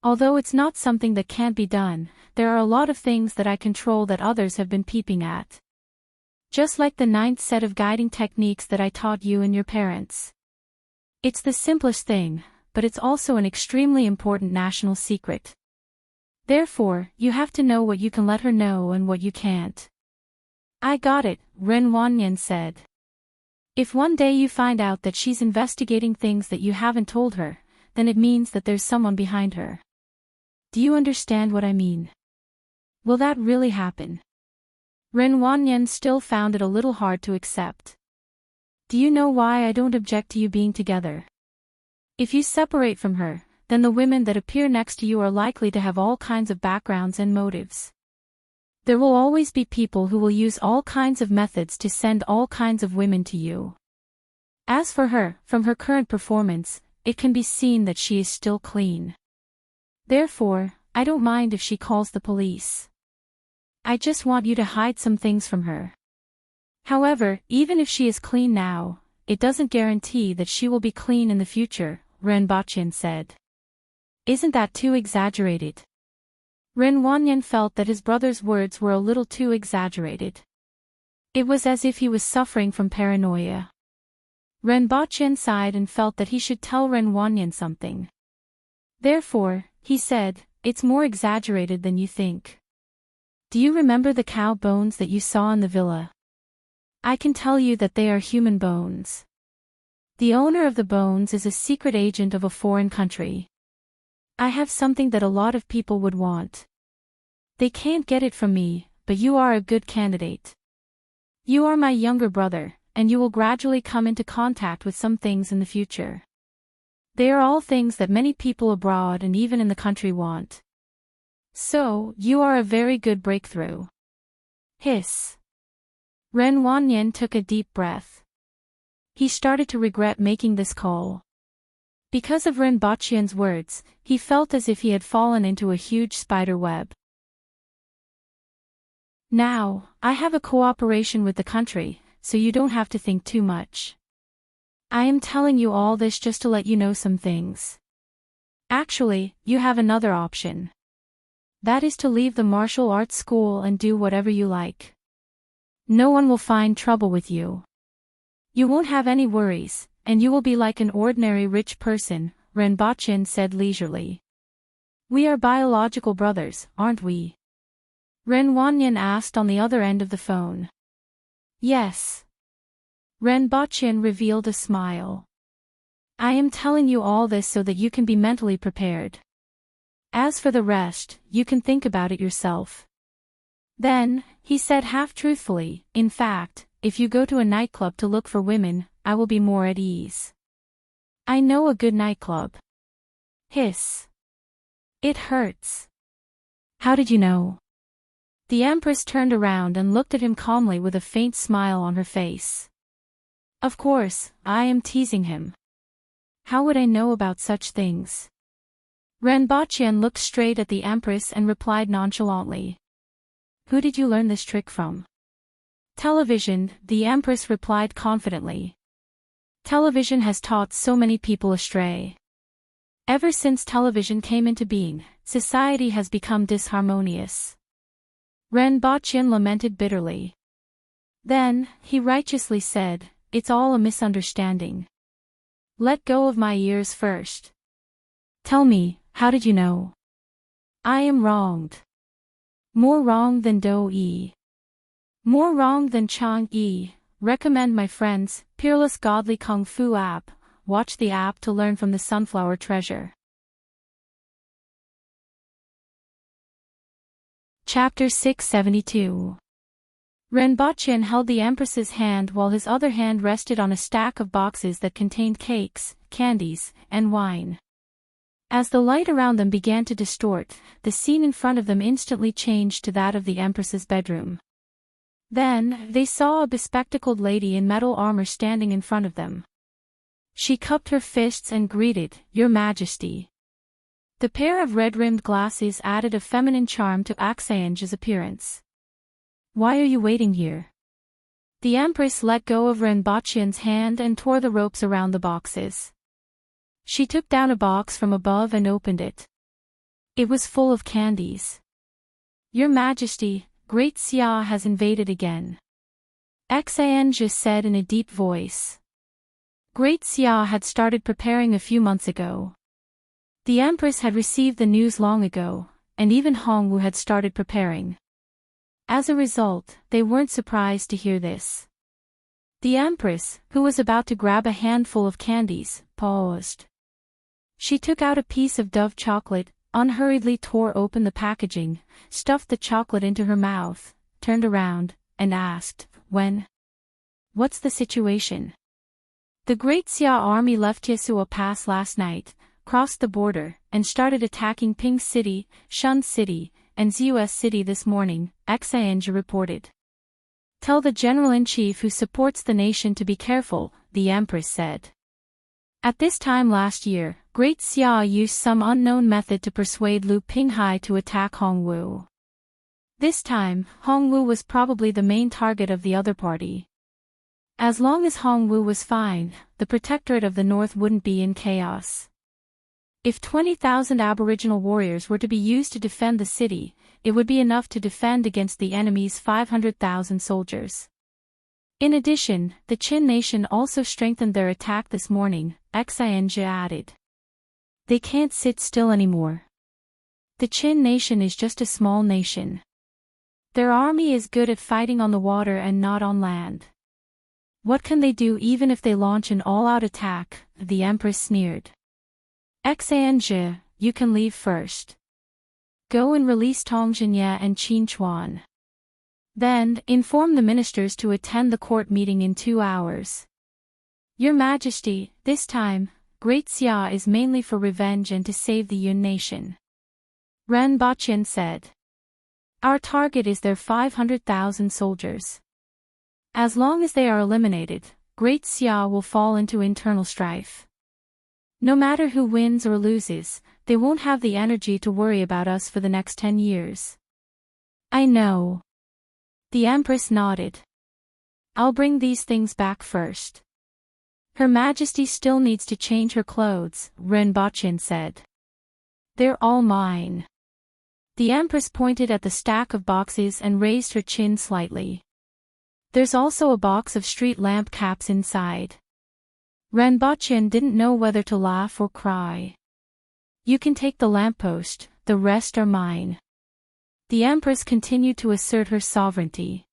Although it's not something that can't be done, there are a lot of things that I control that others have been peeping at. Just like the 9th set of guiding techniques that I taught you and your parents. It's the simplest thing, but it's also an extremely important national secret. Therefore, you have to know what you can let her know and what you can't. I got it, Ren Wanyan said. If one day you find out that she's investigating things that you haven't told her, then it means that there's someone behind her. Do you understand what I mean? Will that really happen? Ren Wanyan still found it a little hard to accept. Do you know why I don't object to you being together? If you separate from her, then the women that appear next to you are likely to have all kinds of backgrounds and motives. There will always be people who will use all kinds of methods to send all kinds of women to you. As for her, from her current performance, it can be seen that she is still clean. Therefore, I don't mind if she calls the police. I just want you to hide some things from her. However, even if she is clean now, it doesn't guarantee that she will be clean in the future, Ren Bachin said. Isn't that too exaggerated? Ren Wanyan felt that his brother's words were a little too exaggerated. It was as if he was suffering from paranoia. Ren Bachin sighed and felt that he should tell Ren Wanyan something. Therefore, he said, it's more exaggerated than you think. Do you remember the cow bones that you saw in the villa? I can tell you that they are human bones. The owner of the bones is a secret agent of a foreign country. I have something that a lot of people would want. They can't get it from me, but you are a good candidate. You are my younger brother, and you will gradually come into contact with some things in the future. They are all things that many people abroad and even in the country want. So, you are a very good breakthrough. Hiss. Ren Wanyan took a deep breath. He started to regret making this call. Because of Ren Bachian's words, he felt as if he had fallen into a huge spider web. Now, I have a cooperation with the country, so you don't have to think too much. I am telling you all this just to let you know some things. Actually, you have another option. That is to leave the martial arts school and do whatever you like. No one will find trouble with you. You won't have any worries, and you will be like an ordinary rich person, Ren Bachin said leisurely. We are biological brothers, aren't we? Ren Wanyan asked on the other end of the phone. Yes. Ren Bachin revealed a smile. I am telling you all this so that you can be mentally prepared. As for the rest, you can think about it yourself. Then, he said half-truthfully, in fact, if you go to a nightclub to look for women, I will be more at ease. I know a good nightclub. Hiss. It hurts. How did you know? The Empress turned around and looked at him calmly with a faint smile on her face. Of course, I am teasing him. How would I know about such things? Ren Bachian looked straight at the Empress and replied nonchalantly. Who did you learn this trick from? Television, the Empress replied confidently. Television has taught so many people astray. Ever since television came into being, society has become disharmonious. Ren Bachian lamented bitterly. Then, he righteously said, it's all a misunderstanding. Let go of my ears first. Tell me, how did you know? I am wronged. More wrong than Do-yi. More wrong than Chang-yi. Recommend my friends, Peerless Godly Kung Fu app. Watch the app to learn from the Sunflower Treasure. Chapter 672. Ren Bachian held the Empress's hand while his other hand rested on a stack of boxes that contained cakes, candies, and wine. As the light around them began to distort, the scene in front of them instantly changed to that of the Empress's bedroom. Then, they saw a bespectacled lady in metal armor standing in front of them. She cupped her fists and greeted, Your Majesty. The pair of red-rimmed glasses added a feminine charm to Axiange's appearance. Why are you waiting here? The Empress let go of Renbachian's hand and tore the ropes around the boxes. She took down a box from above and opened it. It was full of candies. Your Majesty, Great Xia has invaded again. Axiange said in a deep voice. Great Xia had started preparing a few months ago. The Empress had received the news long ago, and even Hongwu had started preparing. As a result, they weren't surprised to hear this. The Empress, who was about to grab a handful of candies, paused. She took out a piece of Dove chocolate, unhurriedly tore open the packaging, stuffed the chocolate into her mouth, turned around, and asked, When? What's the situation? The Great Xia army left Yesua Pass last night, crossed the border, and started attacking Ping City, Shun City, and Zus City this morning, Axiange reported. Tell the General-in-Chief who supports the nation to be careful, the Empress said. At this time last year, Great Xia used some unknown method to persuade Lu Pinghai to attack Hongwu. This time, Hongwu was probably the main target of the other party. As long as Hongwu was fine, the Protectorate of the North wouldn't be in chaos. If 20,000 Aboriginal warriors were to be used to defend the city, it would be enough to defend against the enemy's 500,000 soldiers. In addition, the Qin nation also strengthened their attack this morning, Axiange added. They can't sit still anymore. The Qin nation is just a small nation. Their army is good at fighting on the water and not on land. What can they do even if they launch an all-out attack? The Empress sneered. Axiange, you can leave first. Go and release Tong Zhinya and Qin Chuan. Then, inform the ministers to attend the court meeting in 2 hours. Your Majesty, this time, Great Xia is mainly for revenge and to save the Yun nation. Ren Baqian said. Our target is their 500,000 soldiers. As long as they are eliminated, Great Xia will fall into internal strife. No matter who wins or loses, they won't have the energy to worry about us for the next 10 years. I know. The Empress nodded. I'll bring these things back first. Her Majesty still needs to change her clothes, Renbachin said. They're all mine. The Empress pointed at the stack of boxes and raised her chin slightly. There's also a box of street lamp caps inside. Renbachin didn't know whether to laugh or cry. You can take the lamppost, the rest are mine. The Empress continued to assert her sovereignty.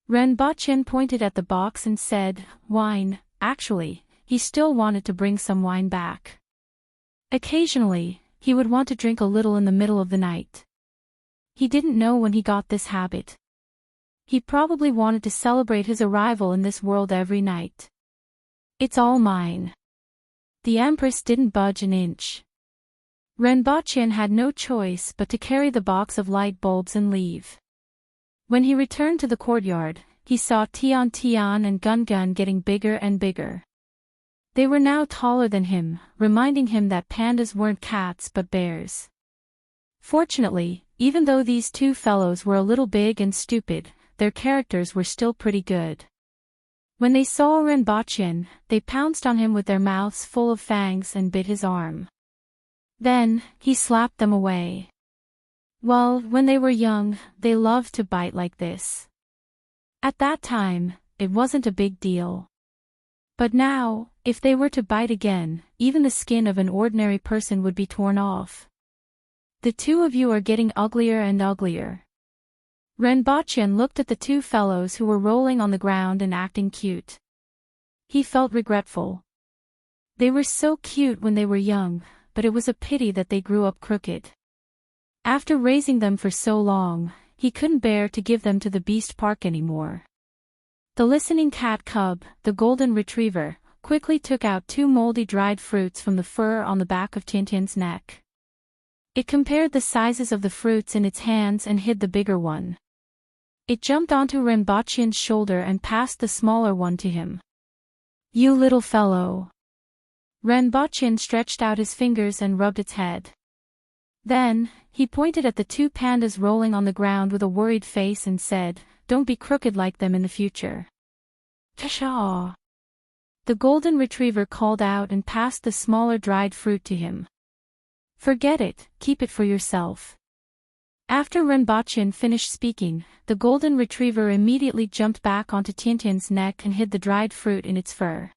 Renbachin pointed at the box and said, Wine. Actually, he still wanted to bring some wine back. Occasionally, he would want to drink a little in the middle of the night. He didn't know when he got this habit. He probably wanted to celebrate his arrival in this world every night. It's all mine. The Empress didn't budge an inch. Renbachin had no choice but to carry the box of light bulbs and leave. When he returned to the courtyard, he saw Tian Tian and Gun Gun getting bigger and bigger. They were now taller than him, reminding him that pandas weren't cats but bears. Fortunately, even though these two fellows were a little big and stupid, their characters were still pretty good. When they saw Renbachin, they pounced on him with their mouths full of fangs and bit his arm. Then, he slapped them away. Well, when they were young, they loved to bite like this. At that time, it wasn't a big deal. But now, if they were to bite again, even the skin of an ordinary person would be torn off. The two of you are getting uglier and uglier. Renbachin looked at the two fellows who were rolling on the ground and acting cute. He felt regretful. They were so cute when they were young, but it was a pity that they grew up crooked. After raising them for so long, he couldn't bear to give them to the beast park anymore. The listening cat cub, the golden retriever, quickly took out 2 moldy dried fruits from the fur on the back of Tintin's neck. It compared the sizes of the fruits in its hands and hid the bigger one. It jumped onto Renbachin's shoulder and passed the smaller one to him. You little fellow. Renbochin stretched out his fingers and rubbed its head. Then, he pointed at the two pandas rolling on the ground with a worried face and said, "Don't be crooked like them in the future." Pshaw! The golden retriever called out and passed the smaller dried fruit to him. "Forget it, keep it for yourself." After Renbochin finished speaking, the golden retriever immediately jumped back onto Tiantian's neck and hid the dried fruit in its fur.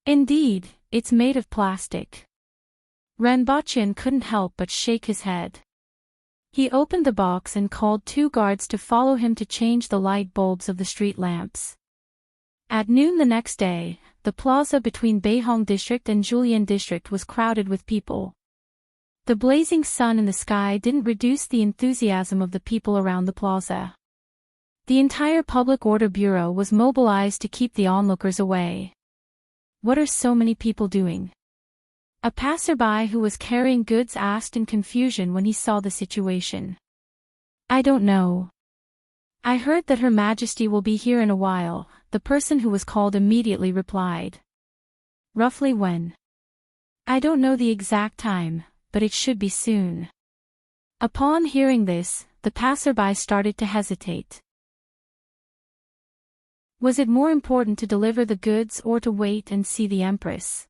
"Indeed, it's made of plastic." Renbochin couldn't help but shake his head. He opened the box and called 2 guards to follow him to change the light bulbs of the street lamps. At noon the next day, the plaza between Beihong District and Julian District was crowded with people. The blazing sun in the sky didn't reduce the enthusiasm of the people around the plaza. The entire Public Order Bureau was mobilized to keep the onlookers away. "What are so many people doing?" A passerby who was carrying goods asked in confusion when he saw the situation. "I don't know. I heard that Her Majesty will be here in a while," the person who was called immediately replied. "Roughly when?" "I don't know the exact time, but it should be soon." Upon hearing this, the passerby started to hesitate. Was it more important to deliver the goods or to wait and see the Empress?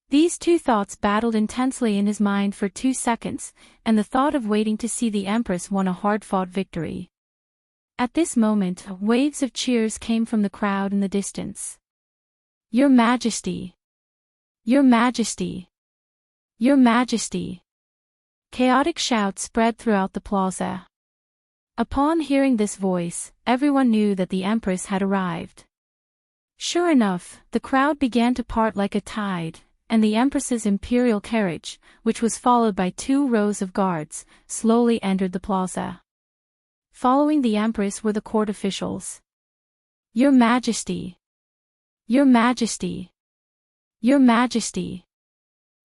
These two thoughts battled intensely in his mind for 2 seconds, and the thought of waiting to see the Empress won a hard-fought victory. At this moment, waves of cheers came from the crowd in the distance. "Your Majesty! Your Majesty! Your Majesty!" Chaotic shouts spread throughout the plaza. Upon hearing this voice, everyone knew that the Empress had arrived. Sure enough, the crowd began to part like a tide, and the Empress's imperial carriage, which was followed by 2 rows of guards, slowly entered the plaza. Following the Empress were the court officials. "Your Majesty! Your Majesty! Your Majesty!"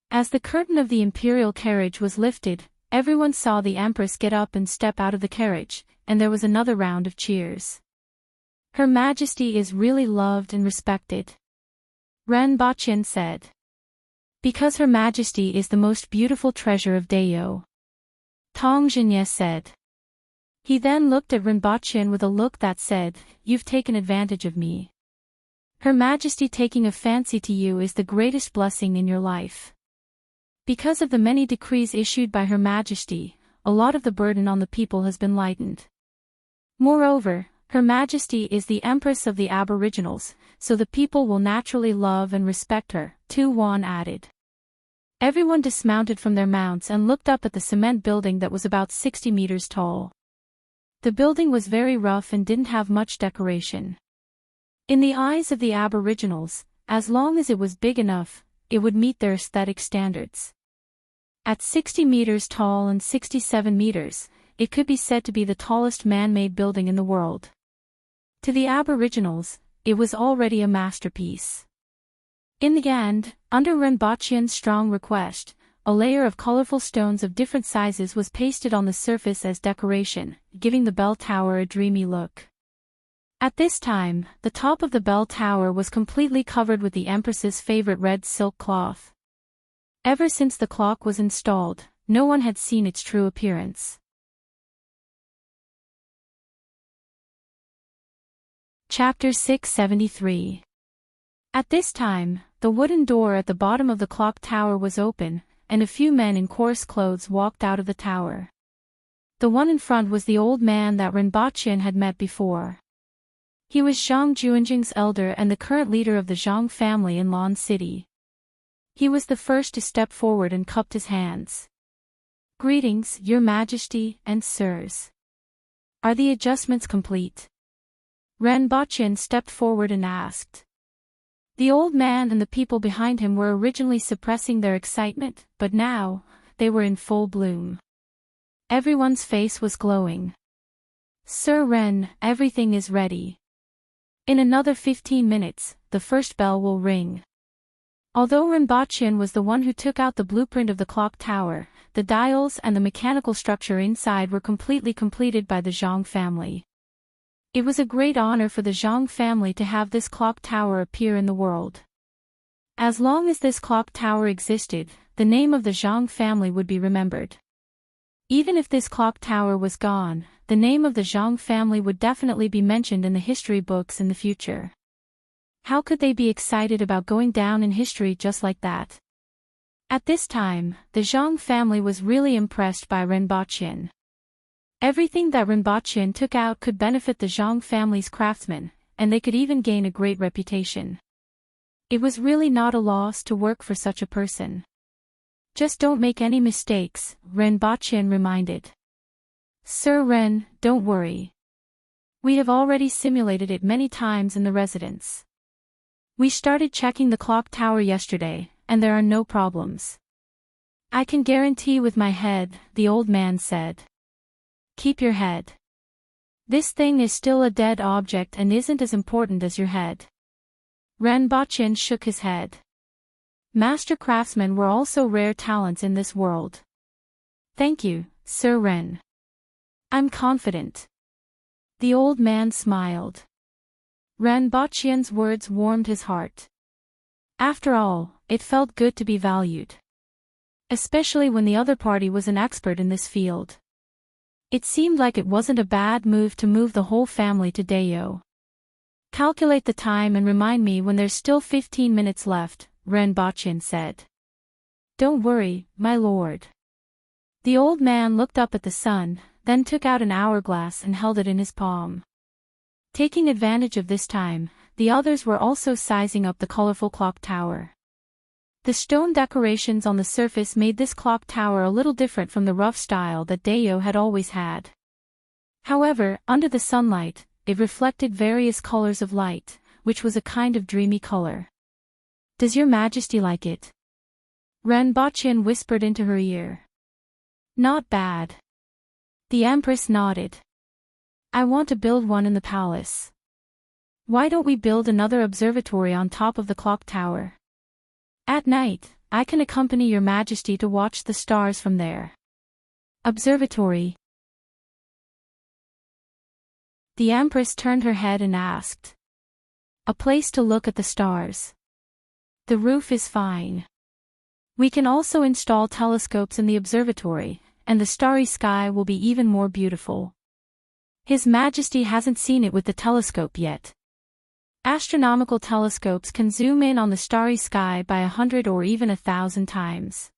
As the curtain of the imperial carriage was lifted, everyone saw the Empress get up and step out of the carriage, and there was another round of cheers. "Her Majesty is really loved and respected," Renbochin said. "Because Her Majesty is the most beautiful treasure of Dayo," Tong Jinye said. He then looked at Renbochin with a look that said, "You've taken advantage of me. Her Majesty taking a fancy to you is the greatest blessing in your life. Because of the many decrees issued by Her Majesty, a lot of the burden on the people has been lightened. Moreover, Her Majesty is the Empress of the Aboriginals, so the people will naturally love and respect her," Tu Wan added. Everyone dismounted from their mounts and looked up at the cement building that was about 60 meters tall. The building was very rough and didn't have much decoration. In the eyes of the Aboriginals, as long as it was big enough, it would meet their aesthetic standards. At 60 meters tall and 67 meters, it could be said to be the tallest man-made building in the world. To the Aboriginals, it was already a masterpiece. In the end, under Renbochin's strong request, a layer of colorful stones of different sizes was pasted on the surface as decoration, giving the bell tower a dreamy look. At this time, the top of the bell tower was completely covered with the Empress's favorite red silk cloth. Ever since the clock was installed, no one had seen its true appearance. Chapter 673. At this time, the wooden door at the bottom of the clock tower was open, and a few men in coarse clothes walked out of the tower. The one in front was the old man that Renbochin had met before. He was Zhang Juanjing's elder and the current leader of the Zhang family in Lan City. He was the first to step forward and cupped his hands. "Greetings, Your Majesty and sirs. Are the adjustments complete?" Renbochin stepped forward and asked. The old man and the people behind him were originally suppressing their excitement, but now, they were in full bloom. Everyone's face was glowing. "Sir Ren, everything is ready. In another 15 minutes, the first bell will ring." Although Renbochin was the one who took out the blueprint of the clock tower, the dials and the mechanical structure inside were completely completed by the Zhang family. It was a great honor for the Zhang family to have this clock tower appear in the world. As long as this clock tower existed, the name of the Zhang family would be remembered. Even if this clock tower was gone, the name of the Zhang family would definitely be mentioned in the history books in the future. How could they be excited about going down in history just like that? At this time, the Zhang family was really impressed by Renbaqian. Everything that Renbaqian took out could benefit the Zhang family's craftsmen, and they could even gain a great reputation. It was really not a loss to work for such a person. Just don't make any mistakes, Renbaqian reminded. Sir Ren, don't worry. We have already simulated it many times in the residence. We started checking the clock tower yesterday, and there are no problems. I can guarantee with my head, the old man said. Keep your head. This thing is still a dead object and isn't as important as your head. Renbaqian shook his head. Master craftsmen were also rare talents in this world. Thank you, Sir Ren. I'm confident. The old man smiled. Renbaqian's words warmed his heart. After all, it felt good to be valued. Especially when the other party was an expert in this field. It seemed like it wasn't a bad move to move the whole family to Dayo. Calculate the time and remind me when there's still 15 minutes left, Renbaqian said. Don't worry, my lord. The old man looked up at the sun, then took out an hourglass and held it in his palm. Taking advantage of this time, the others were also sizing up the colorful clock tower. The stone decorations on the surface made this clock tower a little different from the rough style that Dayo had always had. However, under the sunlight, it reflected various colors of light, which was a kind of dreamy color. Does your majesty like it? Renbaqian whispered into her ear. Not bad. The Empress nodded. I want to build one in the palace. Why don't we build another observatory on top of the clock tower? At night, I can accompany your majesty to watch the stars from there. Observatory. The Empress turned her head and asked. A place to look at the stars. The roof is fine. We can also install telescopes in the observatory, and the starry sky will be even more beautiful. His Majesty hasn't seen it with the telescope yet. Astronomical telescopes can zoom in on the starry sky by 100 or even 1,000 times.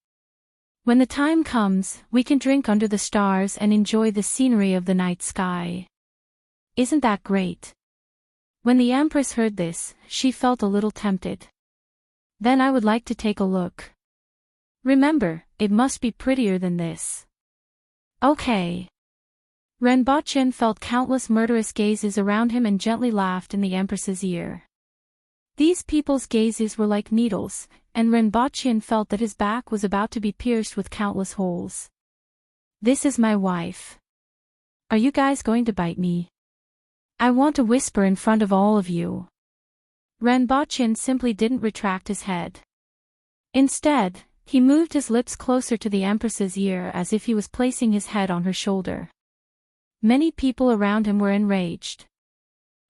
When the time comes, we can drink under the stars and enjoy the scenery of the night sky. Isn't that great? When the Empress heard this, she felt a little tempted. Then I would like to take a look. Remember, it must be prettier than this. Okay. Renbaqian felt countless murderous gazes around him and gently laughed in the Empress's ear. These people's gazes were like needles, and Renbaqian felt that his back was about to be pierced with countless holes. This is my wife. Are you guys going to bite me? I want to whisper in front of all of you. Renbaqian simply didn't retract his head. Instead, he moved his lips closer to the Empress's ear as if he was placing his head on her shoulder. Many people around him were enraged.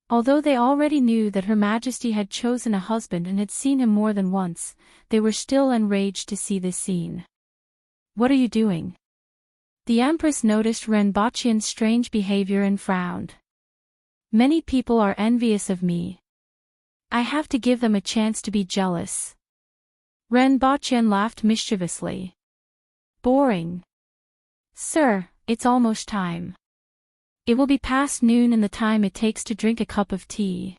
Although they already knew that Her Majesty had chosen a husband and had seen him more than once, they were still enraged to see this scene. What are you doing? The Empress noticed Renbaqian's strange behavior and frowned. Many people are envious of me. I have to give them a chance to be jealous. Renbaqian laughed mischievously. Boring. Sir, it's almost time. It will be past noon in the time it takes to drink a cup of tea.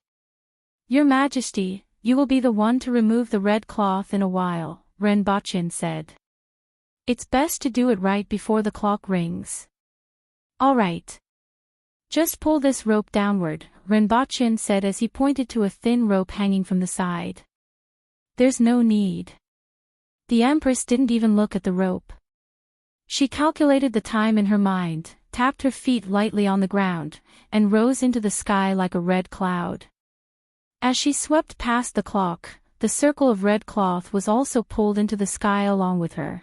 Your Majesty, you will be the one to remove the red cloth in a while, Renbaqian said. It's best to do it right before the clock rings. All right. Just pull this rope downward, Renbaqian said as he pointed to a thin rope hanging from the side. There's no need. The Empress didn't even look at the rope. She calculated the time in her mind, tapped her feet lightly on the ground, and rose into the sky like a red cloud. As she swept past the clock, the circle of red cloth was also pulled into the sky along with her.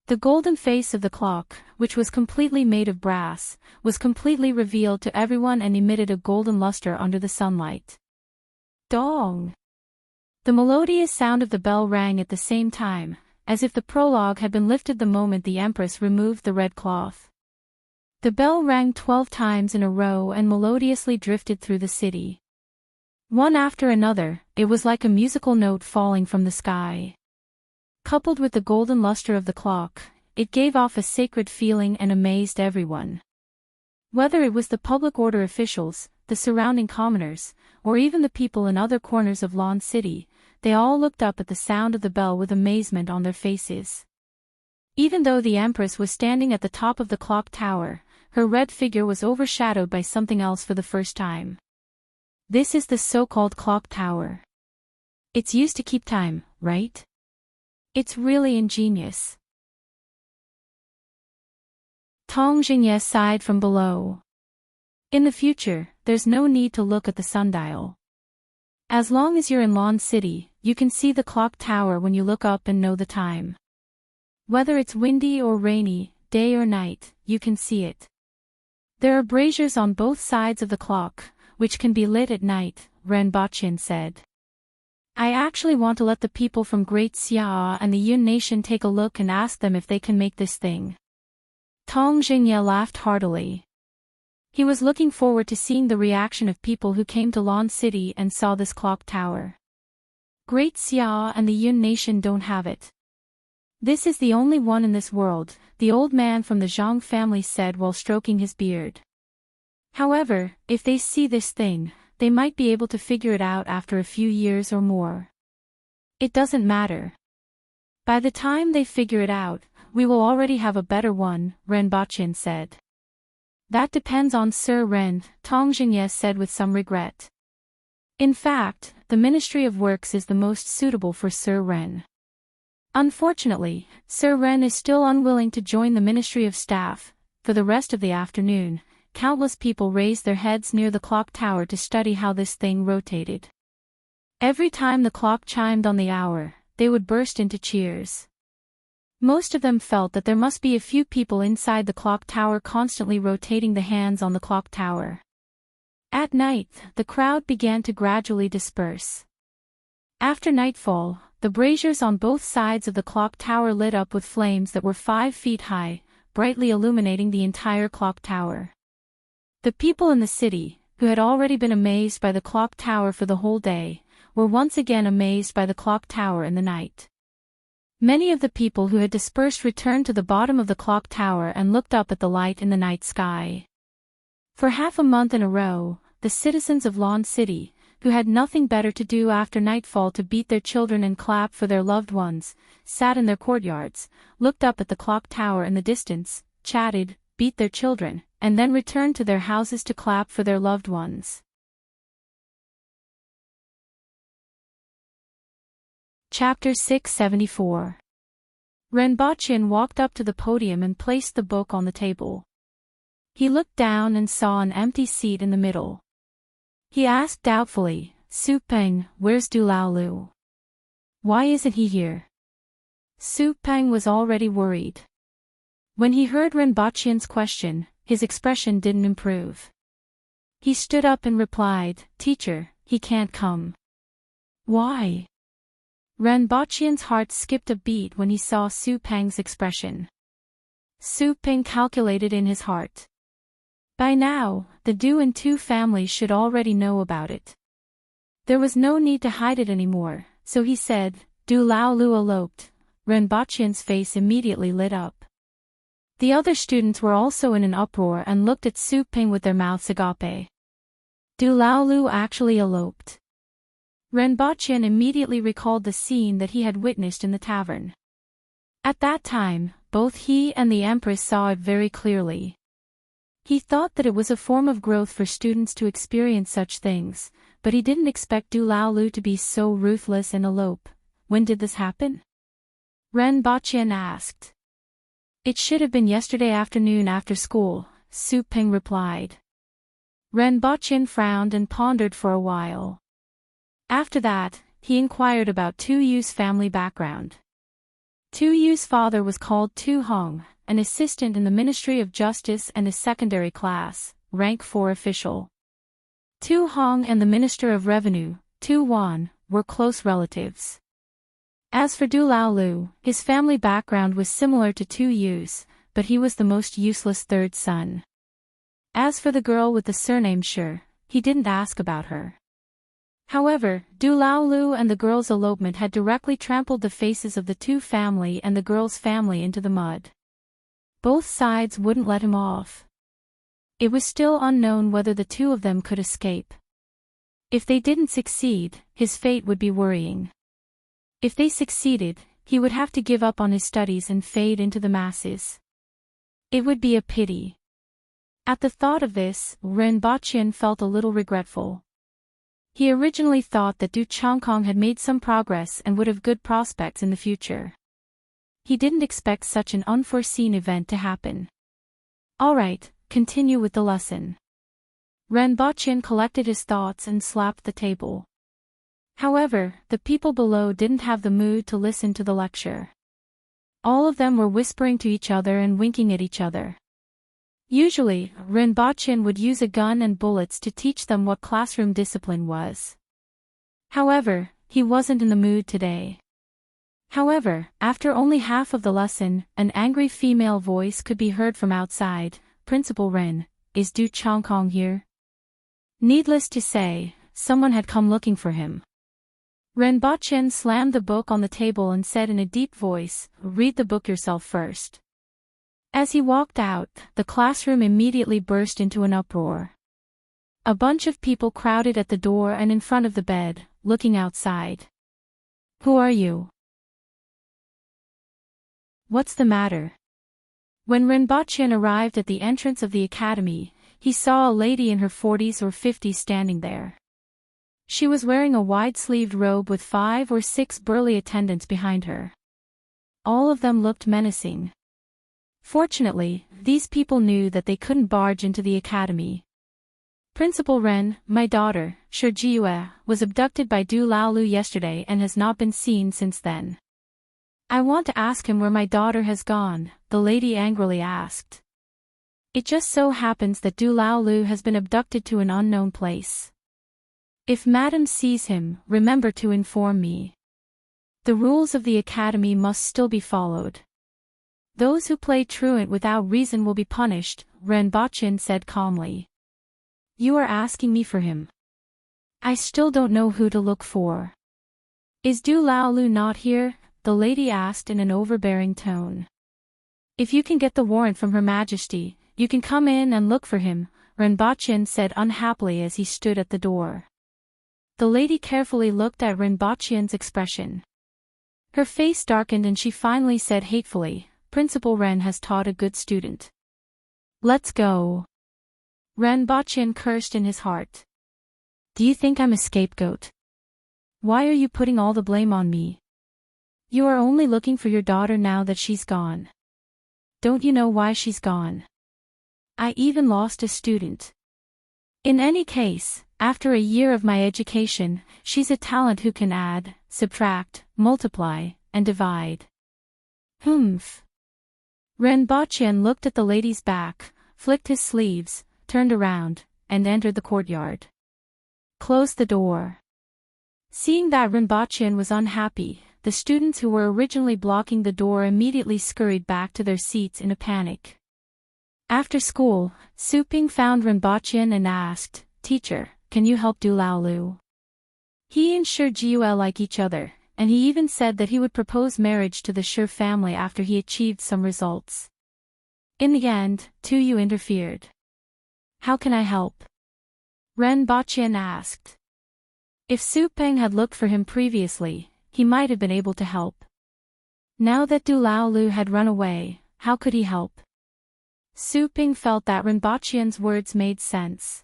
The golden face of the clock, which was completely made of brass, was completely revealed to everyone and emitted a golden luster under the sunlight. Dong! The melodious sound of the bell rang at the same time, as if the prologue had been lifted the moment the Empress removed the red cloth. The bell rang 12 times in a row and melodiously drifted through the city. One after another, it was like a musical note falling from the sky. Coupled with the golden luster of the clock, it gave off a sacred feeling and amazed everyone. Whether it was the public order officials, the surrounding commoners, or even the people in other corners of Lawn City, they all looked up at the sound of the bell with amazement on their faces. Even though the Empress was standing at the top of the clock tower, her red figure was overshadowed by something else for the first time. This is the so-called clock tower. It's used to keep time, right? It's really ingenious. Tong Jingye sighed from below. In the future, there's no need to look at the sundial. As long as you're in Lawn City, you can see the clock tower when you look up and know the time. Whether it's windy or rainy, day or night, you can see it. There are braziers on both sides of the clock, which can be lit at night, Ren Bachin said. I actually want to let the people from Great Xia and the Yun Nation take a look and ask them if they can make this thing. Tong Jingye laughed heartily. He was looking forward to seeing the reaction of people who came to Lawn City and saw this clock tower. Great Xia and the Yun Nation don't have it. This is the only one in this world, the old man from the Zhang family said while stroking his beard. However, if they see this thing, they might be able to figure it out after a few years or more. It doesn't matter. By the time they figure it out, we will already have a better one, Ren Bachin said. That depends on Sir Ren, Tong Jingye said with some regret. In fact, the Ministry of Works is the most suitable for Sir Ren. Unfortunately, Sir Ren is still unwilling to join the Ministry of Staff. For the rest of the afternoon, countless people raised their heads near the clock tower to study how this thing rotated. Every time the clock chimed on the hour, they would burst into cheers. Most of them felt that there must be a few people inside the clock tower constantly rotating the hands on the clock tower. At night, the crowd began to gradually disperse. After nightfall, the braziers on both sides of the clock tower lit up with flames that were 5 feet high, brightly illuminating the entire clock tower. The people in the city, who had already been amazed by the clock tower for the whole day, were once again amazed by the clock tower in the night. Many of the people who had dispersed returned to the bottom of the clock tower and looked up at the light in the night sky. For half a month in a row, the citizens of Lawn City, who had nothing better to do after nightfall to beat their children and clap for their loved ones, sat in their courtyards, looked up at the clock tower in the distance, chatted, beat their children, and then returned to their houses to clap for their loved ones. Chapter 674. Ren Bachin walked up to the podium and placed the book on the table. He looked down and saw an empty seat in the middle. He asked doubtfully, Su Peng, where's Du Lao Lu? Why isn't he here? Su Peng was already worried. When he heard Ren Bachin's question, his expression didn't improve. He stood up and replied, Teacher, he can't come. Why? Ren Bachin's heart skipped a beat when he saw Su Peng's expression. Su Peng calculated in his heart. By now, the Du and Tu families should already know about it. There was no need to hide it anymore, so he said, Du Lao Lu eloped. Ren Bachin's face immediately lit up. The other students were also in an uproar and looked at Su Peng with their mouths agape. Du Lao Lu actually eloped. Ren Bachin immediately recalled the scene that he had witnessed in the tavern. At that time, both he and the Empress saw it very clearly. He thought that it was a form of growth for students to experience such things, but he didn't expect Du Lao Lu to be so ruthless and elope. When did this happen? Ren Bachin asked. It should have been yesterday afternoon after school, Su Peng replied. Ren Bachin frowned and pondered for a while. After that, he inquired about Tu Yu's family background. Tu Yu's father was called Tu Hong, an assistant in the Ministry of Justice and a secondary class, rank 4 official. Tu Hong and the Minister of Revenue, Tu Wan, were close relatives. As for Du Laolu, his family background was similar to Tu Yu's, but he was the most useless third son. As for the girl with the surname Shi, he didn't ask about her. However, Du Laolu and the girl's elopement had directly trampled the faces of the Tu family and the girl's family into the mud. Both sides wouldn't let him off. It was still unknown whether the two of them could escape. If they didn't succeed, his fate would be worrying. If they succeeded, he would have to give up on his studies and fade into the masses. It would be a pity. At the thought of this, Ren Baqian felt a little regretful. He originally thought that Du Changkong had made some progress and would have good prospects in the future. He didn't expect such an unforeseen event to happen. Alright, continue with the lesson. Ren Baqian collected his thoughts and slapped the table. However, the people below didn't have the mood to listen to the lecture. All of them were whispering to each other and winking at each other. Usually, Ren Baqian would use a gun and bullets to teach them what classroom discipline was. However, he wasn't in the mood today. However, after only half of the lesson, an angry female voice could be heard from outside. Principal Ren, is Du Changkong here? Needless to say, someone had come looking for him. Ren Baqian slammed the book on the table and said in a deep voice, "Read the book yourself first." As he walked out, the classroom immediately burst into an uproar. A bunch of people crowded at the door and in front of the bed, looking outside. "Who are you? What's the matter?" When Ren Baqian arrived at the entrance of the academy, he saw a lady in her 40s or 50s standing there. She was wearing a wide-sleeved robe with 5 or 6 burly attendants behind her. All of them looked menacing. Fortunately, these people knew that they couldn't barge into the academy. "Principal Ren, my daughter, Shi Jiyue, was abducted by Du Laolu yesterday and has not been seen since then. I want to ask him where my daughter has gone," the lady angrily asked. "It just so happens that Du Laolu has been abducted to an unknown place. If Madam sees him, remember to inform me. The rules of the academy must still be followed. Those who play truant without reason will be punished," Ren Baqian said calmly. "You are asking me for him. I still don't know who to look for." "Is Du Laolu not here?" the lady asked in an overbearing tone. "If you can get the warrant from Her Majesty, you can come in and look for him," Ren Baqian said unhappily as he stood at the door. The lady carefully looked at Ren Baqian's expression. Her face darkened and she finally said hatefully, "Principal Ren has taught a good student. Let's go." Ren Baqian cursed in his heart. "Do you think I'm a scapegoat? Why are you putting all the blame on me? You are only looking for your daughter now that she's gone. Don't you know why she's gone? I even lost a student. In any case, after a year of my education, she's a talent who can add, subtract, multiply, and divide." "Humph." Ren Baqian looked at the lady's back, flicked his sleeves, turned around, and entered the courtyard. "Close the door." Seeing that Ren Baqian was unhappy, the students who were originally blocking the door immediately scurried back to their seats in a panic. After school, Su Ping found Ren Baqian and asked, "Teacher, can you help Du Laolu? He and Shi Jiyue like each other, and he even said that he would propose marriage to the Shi family after he achieved some results." In the end, Tu Yu interfered. "How can I help?" Ren Baqian asked. If Su Peng had looked for him previously, he might have been able to help. Now that Du Laolu had run away, how could he help? Su Ping felt that Ren Baqian's words made sense.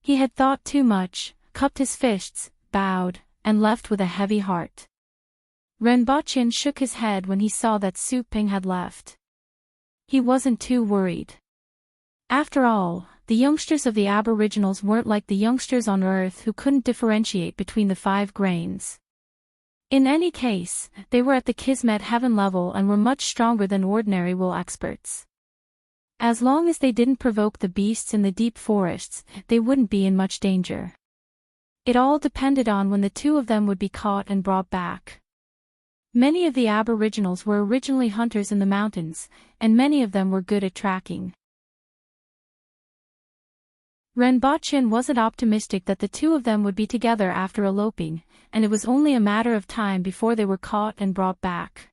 He had thought too much, cupped his fists, bowed, and left with a heavy heart. Ren Baqian shook his head when he saw that Su Ping had left. He wasn't too worried. After all, the youngsters of the Aboriginals weren't like the youngsters on Earth who couldn't differentiate between the 5 grains. In any case, they were at the Kismet Heaven level and were much stronger than ordinary will experts. As long as they didn't provoke the beasts in the deep forests, they wouldn't be in much danger. It all depended on when the two of them would be caught and brought back. Many of the Aboriginals were originally hunters in the mountains, and many of them were good at tracking. Rinpoche wasn't optimistic that the two of them would be together after eloping, and it was only a matter of time before they were caught and brought back.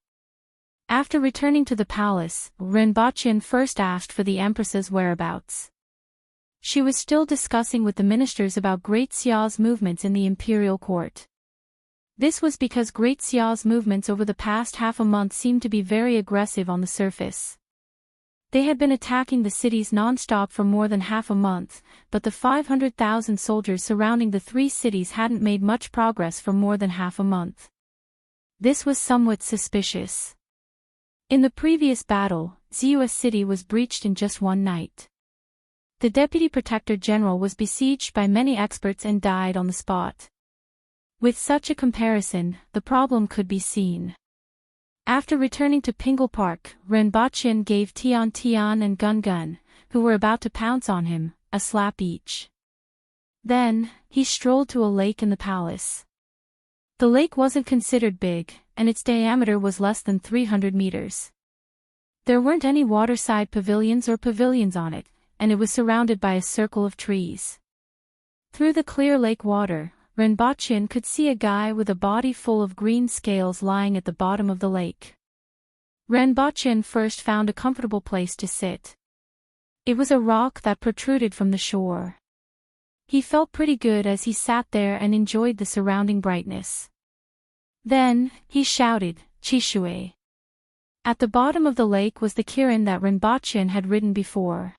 After returning to the palace, Rinpoche first asked for the Empress's whereabouts. She was still discussing with the ministers about Great Xiao's movements in the imperial court. This was because Great Xiao's movements over the past half a month seemed to be very aggressive on the surface. They had been attacking the cities non-stop for more than half a month, but the 500,000 soldiers surrounding the three cities hadn't made much progress for more than half a month. This was somewhat suspicious. In the previous battle, Ziyue City was breached in just one night. The Deputy Protector General was besieged by many experts and died on the spot. With such a comparison, the problem could be seen. After returning to Pingle Park, Rinpoche gave Tian Tian and Gun Gun, who were about to pounce on him, a slap each. Then, he strolled to a lake in the palace. The lake wasn't considered big, and its diameter was less than 300 meters. There weren't any waterside pavilions or pavilions on it, and it was surrounded by a circle of trees. Through the clear lake water, Rinpoche could see a guy with a body full of green scales lying at the bottom of the lake. Rinpoche first found a comfortable place to sit. It was a rock that protruded from the shore. He felt pretty good as he sat there and enjoyed the surrounding brightness. Then, he shouted, "Chishui!" At the bottom of the lake was the Kirin that Rinpoche had ridden before.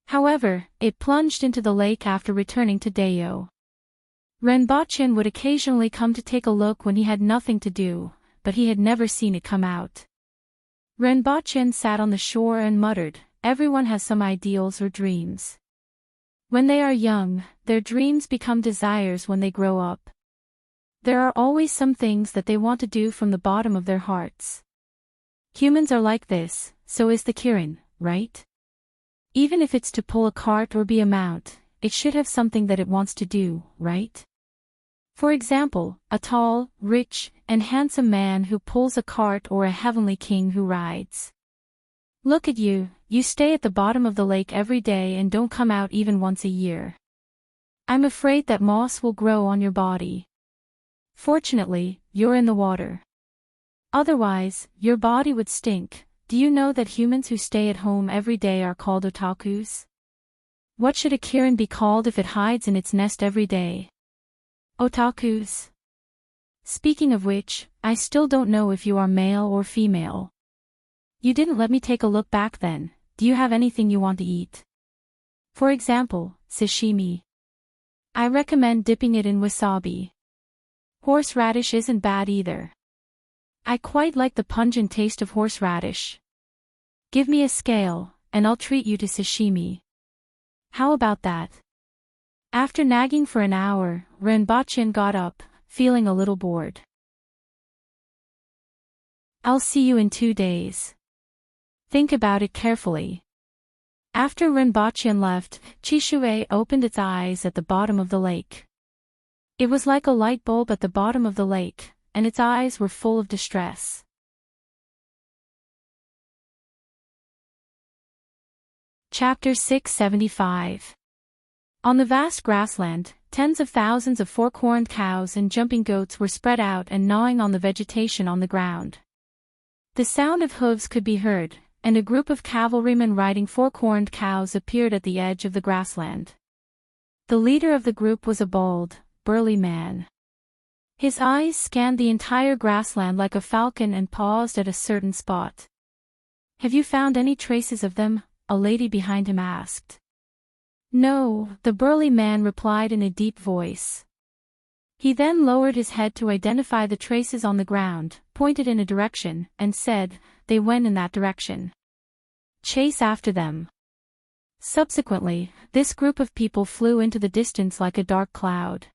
However, it plunged into the lake after returning to Dayo. Rinpoche would occasionally come to take a look when he had nothing to do, but he had never seen it come out. Rinpoche sat on the shore and muttered, "Everyone has some ideals or dreams. When they are young, their dreams become desires when they grow up. There are always some things that they want to do from the bottom of their hearts. Humans are like this, so is the Kirin, right? Even if it's to pull a cart or be a mount, it should have something that it wants to do, right? For example, a tall, rich, and handsome man who pulls a cart or a heavenly king who rides. Look at you, you stay at the bottom of the lake every day and don't come out even once a year. I'm afraid that moss will grow on your body. Fortunately, you're in the water. Otherwise, your body would stink. Do you know that humans who stay at home every day are called otakus? What should a Kirin be called if it hides in its nest every day? Otakus. Speaking of which, I still don't know if you are male or female. You didn't let me take a look back then. Do you have anything you want to eat? For example, sashimi. I recommend dipping it in wasabi. Horseradish isn't bad either. I quite like the pungent taste of horseradish. Give me a scale, and I'll treat you to sashimi. How about that? After nagging for an hour, Rinpoche got up, feeling a little bored. I'll see you in 2 days. Think about it carefully. After Rinpoche left, Chishui opened its eyes at the bottom of the lake. It was like a light bulb at the bottom of the lake, and its eyes were full of distress. Chapter 675. On the vast grassland, tens of thousands of fork-horned cows and jumping goats were spread out and gnawing on the vegetation on the ground. The sound of hooves could be heard, and a group of cavalrymen riding fork-horned cows appeared at the edge of the grassland. The leader of the group was a bald, burly man. His eyes scanned the entire grassland like a falcon and paused at a certain spot. "Have you found any traces of them?" a lady behind him asked. "No," the burly man replied in a deep voice. He then lowered his head to identify the traces on the ground, pointed in a direction, and said, "They went in that direction. Chase after them." Subsequently, this group of people flew into the distance like a dark cloud.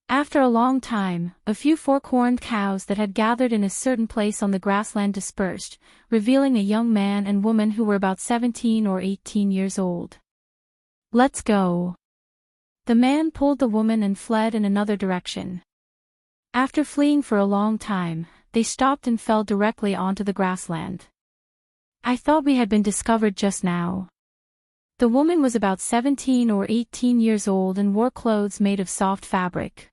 After a long time, a few fork-horned cows that had gathered in a certain place on the grassland dispersed, revealing a young man and woman who were about 17 or 18 years old. "Let's go," The man pulled the woman and fled in another direction. After fleeing for a long time, they stopped and fell directly onto the grassland. I thought we had been discovered just now. The woman was about 17 or 18 years old and wore clothes made of soft fabric.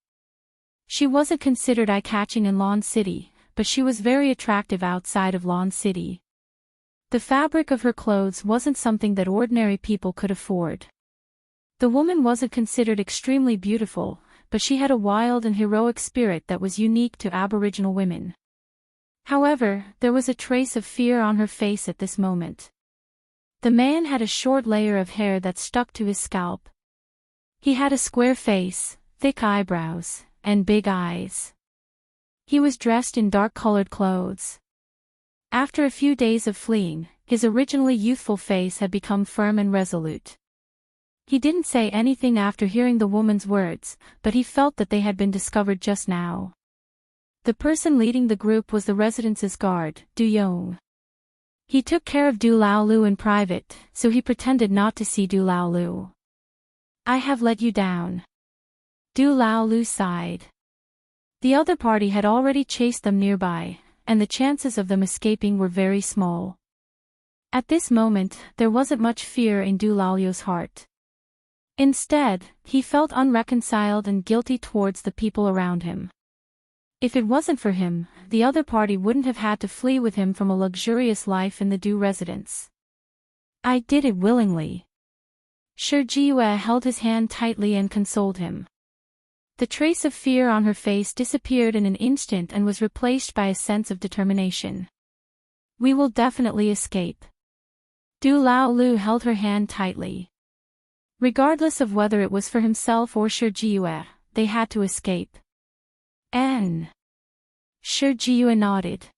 She wasn't considered eye-catching in Lawn City, but she was very attractive outside of Lawn City. The fabric of her clothes wasn't something that ordinary people could afford. The woman wasn't considered extremely beautiful, but she had a wild and heroic spirit that was unique to Aboriginal women. However, there was a trace of fear on her face at this moment. The man had a short layer of hair that stuck to his scalp. He had a square face, thick eyebrows, and big eyes. He was dressed in dark-colored clothes. After a few days of fleeing, his originally youthful face had become firm and resolute. He didn't say anything after hearing the woman's words, but he felt that they had been discovered just now. The person leading the group was the residence's guard, Du Yong. He took care of Du Lao Lu in private, so he pretended not to see Du Lao Lu. "I have let you down." Du Lao Lu sighed. The other party had already chased them nearby, and the chances of them escaping were very small. At this moment, there wasn't much fear in Du Lao's heart. Instead, he felt unreconciled and guilty towards the people around him. If it wasn't for him, the other party wouldn't have had to flee with him from a luxurious life in the Du residence. "I did it willingly." Shi Jiyue held his hand tightly and consoled him. The trace of fear on her face disappeared in an instant and was replaced by a sense of determination. "We will definitely escape." Du Lao Lu held her hand tightly. Regardless of whether it was for himself or Shi Jiyue, they had to escape. Shi Jiyue nodded.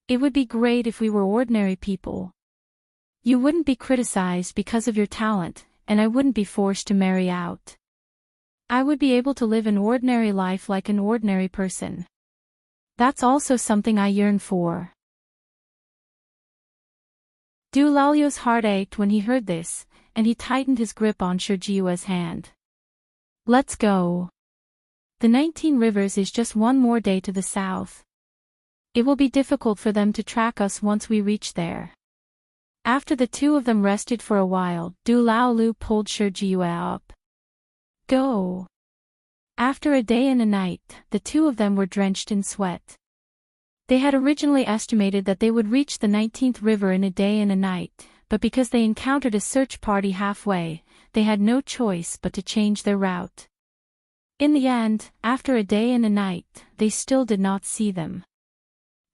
"It would be great if we were ordinary people. You wouldn't be criticized because of your talent, and I wouldn't be forced to marry out. I would be able to live an ordinary life like an ordinary person. That's also something I yearn for." Du Lao's heart ached when he heard this, and he tightened his grip on Shi Jiyue's hand. "Let's go. The 19 Rivers is just one more day to the south. It will be difficult for them to track us once we reach there." After the two of them rested for a while, Du Lao Lu pulled Shi Jiyue up. "Go." After a day and a night, the two of them were drenched in sweat. They had originally estimated that they would reach the 19th river in a day and a night, but because they encountered a search party halfway, they had no choice but to change their route. In the end, after a day and a night, they still did not see them.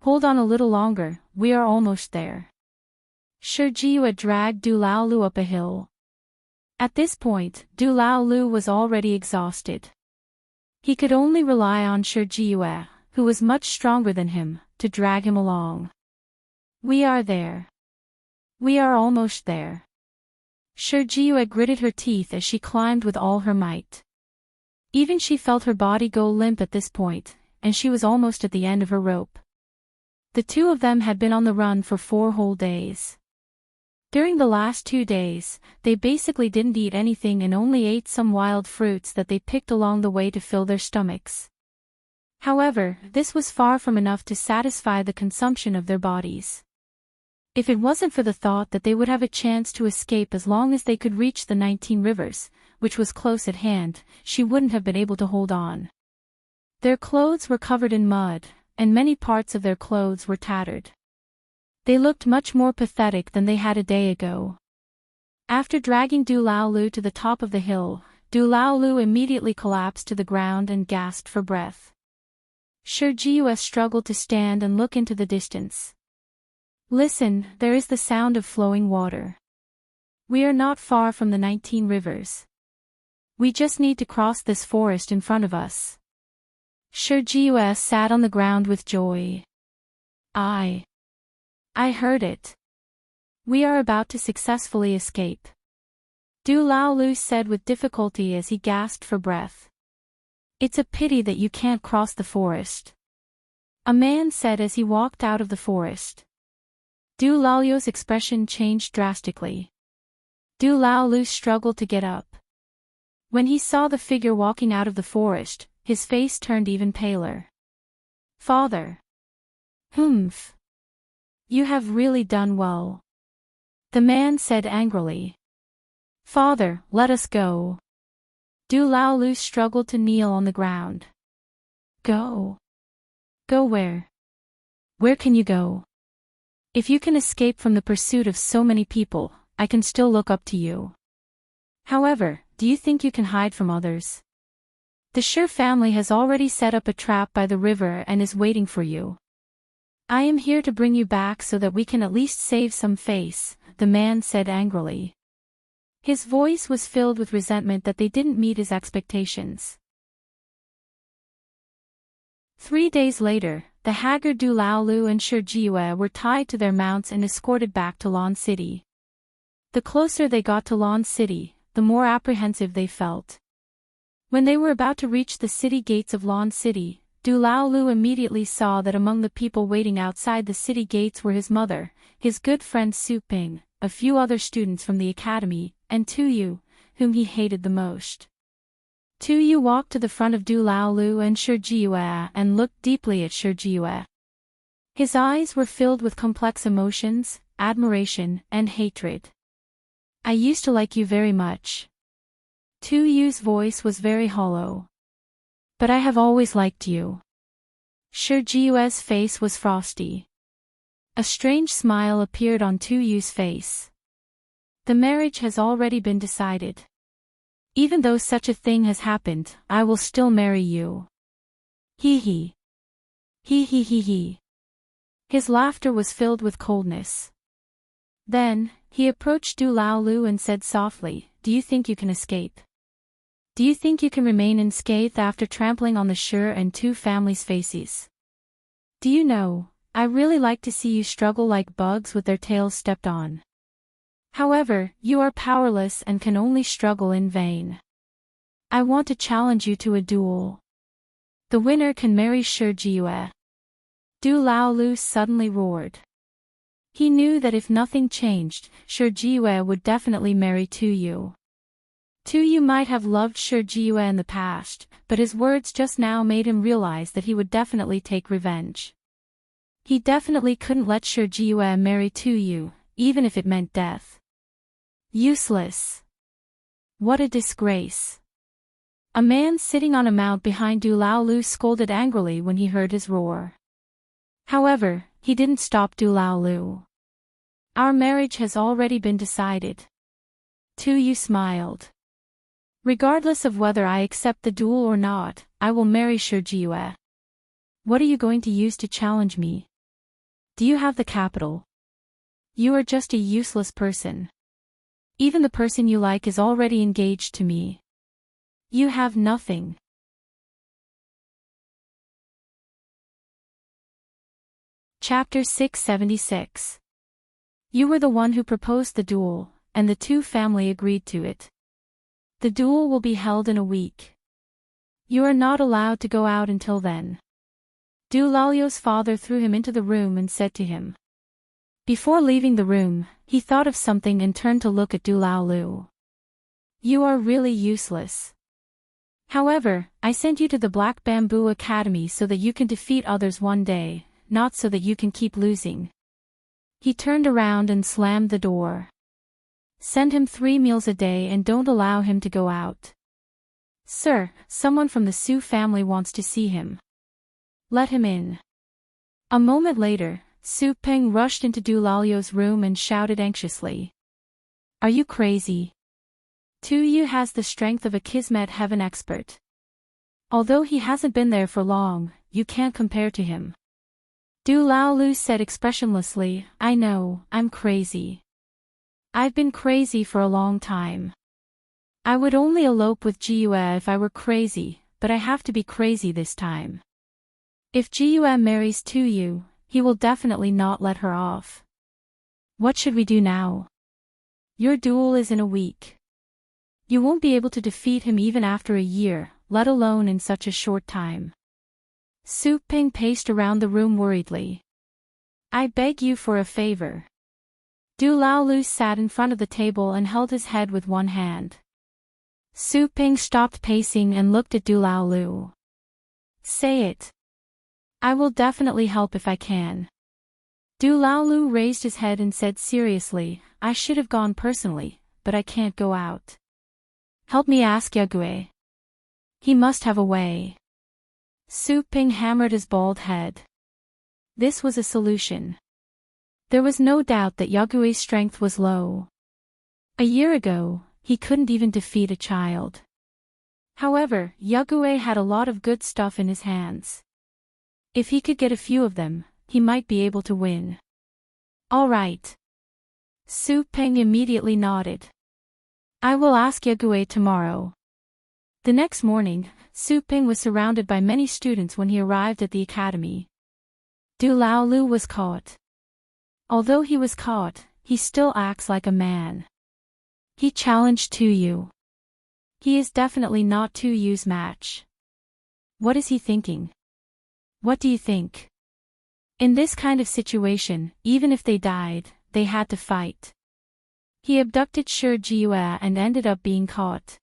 "Hold on a little longer, we are almost there." Shi Jiyue dragged Du Lao Lu up a hill. At this point, Du Lao Lu was already exhausted. He could only rely on Shi Jiyue, who was much stronger than him, to drag him along. "We are there. We are almost there." Shi Jiyue gritted her teeth as she climbed with all her might. Even she felt her body go limp at this point, and she was almost at the end of her rope. The two of them had been on the run for 4 whole days. During the last 2 days, they basically didn't eat anything and only ate some wild fruits that they picked along the way to fill their stomachs. However, this was far from enough to satisfy the consumption of their bodies. If it wasn't for the thought that they would have a chance to escape as long as they could reach the 19 Rivers, which was close at hand, she wouldn't have been able to hold on. Their clothes were covered in mud, and many parts of their clothes were tattered. They looked much more pathetic than they had a day ago. After dragging Du Lao Lu to the top of the hill, Du Lao Lu immediately collapsed to the ground and gasped for breath. Shi Jiyue struggled to stand and look into the distance. "Listen, there is the sound of flowing water. We are not far from the 19 Rivers. We just need to cross this forest in front of us." Shi Jiyue sat on the ground with joy. I heard it. We are about to successfully escape." Du Lao Lu said with difficulty as he gasped for breath. "It's a pity that you can't cross the forest," a man said as he walked out of the forest. Du Lao's expression changed drastically. Du Lao Lu struggled to get up. When he saw the figure walking out of the forest, his face turned even paler. Father. Humph. You have really done well. The man said angrily. Father, let us go. Dulaolu struggled to kneel on the ground. Go. Go where? Where can you go? If you can escape from the pursuit of so many people, I can still look up to you. However, do you think you can hide from others? The Sher family has already set up a trap by the river and is waiting for you. I am here to bring you back so that we can at least save some face, the man said angrily. His voice was filled with resentment that they didn't meet his expectations. 3 days later, the haggard Dulaolu and Shirjiue were tied to their mounts and escorted back to Lawn City. The closer they got to Lawn City, the more apprehensive they felt. When they were about to reach the city gates of Lawn City, Dulaolu immediately saw that among the people waiting outside the city gates were his mother, his good friend Su Ping, a few other students from the academy, and Tuyu, whom he hated the most. Tuyu walked to the front of Dulaolu and Shirjiue and looked deeply at Shirjiue. His eyes were filled with complex emotions, admiration, and hatred. I used to like you very much. Tuyu's voice was very hollow. But I have always liked you. Shirjiue's face was frosty. A strange smile appeared on Tuyu's face. The marriage has already been decided. Even though such a thing has happened, I will still marry you. Hee hee. Hee hee hee hee. His laughter was filled with coldness. Then, he approached Dulaolu and said softly, Do you think you can escape? Do you think you can remain unscathed after trampling on the Sher and two families' faces? Do you know, I really like to see you struggle like bugs with their tails stepped on. However, you are powerless and can only struggle in vain. I want to challenge you to a duel. The winner can marry Shirjiue. Dulaolu suddenly roared. He knew that if nothing changed, Shirjiue would definitely marry Tuyu. Tuyu might have loved Shirjiue in the past, but his words just now made him realize that he would definitely take revenge. He definitely couldn't let Shirjiue marry Tuyu, even if it meant death. Useless. What a disgrace. A man sitting on a mount behind Dulaolu scolded angrily when he heard his roar. However, he didn't stop Dulaolu. Our marriage has already been decided. Tuyu smiled. Regardless of whether I accept the duel or not, I will marry Shirjiue. What are you going to use to challenge me? Do you have the capital? You are just a useless person. Even the person you like is already engaged to me. You have nothing. Chapter 676. You were the one who proposed the duel, and the two family agreed to it. The duel will be held in a week. You are not allowed to go out until then. Dulalu's father threw him into the room and said to him. Before leaving the room, he thought of something and turned to look at Dulaolu. You are really useless. However, I sent you to the Black Bamboo Academy so that you can defeat others one day, not so that you can keep losing. He turned around and slammed the door. Send him 3 meals a day and don't allow him to go out. Sir, someone from the Su family wants to see him. Let him in. A moment later, Su Ping rushed into Dulalu's room and shouted anxiously. Are you crazy? Tuyu has the strength of a Kismet heaven expert. Although he hasn't been there for long, you can't compare to him. Dulaolu said expressionlessly, I know, I'm crazy. I've been crazy for a long time. I would only elope with Jiue if I were crazy, but I have to be crazy this time. If Jiue marries Tuyu, he will definitely not let her off. What should we do now? Your duel is in a week. You won't be able to defeat him even after a year, let alone in such a short time. Su Ping paced around the room worriedly. I beg you for a favor. Dulaolu sat in front of the table and held his head with one hand. Su Ping stopped pacing and looked at Du Lao Lu. Say it. I will definitely help if I can. Du Lao Lu raised his head and said seriously, I should have gone personally, but I can't go out. Help me ask Yagüe. He must have a way. Su Ping hammered his bald head. This was a solution. There was no doubt that Yagüe's strength was low. A year ago, he couldn't even defeat a child. However, Yagüe had a lot of good stuff in his hands. If he could get a few of them, he might be able to win. All right. Su Ping immediately nodded. I will ask Yagüe tomorrow. The next morning, Su Ping was surrounded by many students when he arrived at the academy. Du Lao Lu was caught. Although he was caught, he still acts like a man. He challenged Tu Yu. He is definitely not Tu Yu's match. What is he thinking? What do you think? In this kind of situation, even if they died, they had to fight. He abducted Shi Jiue and ended up being caught.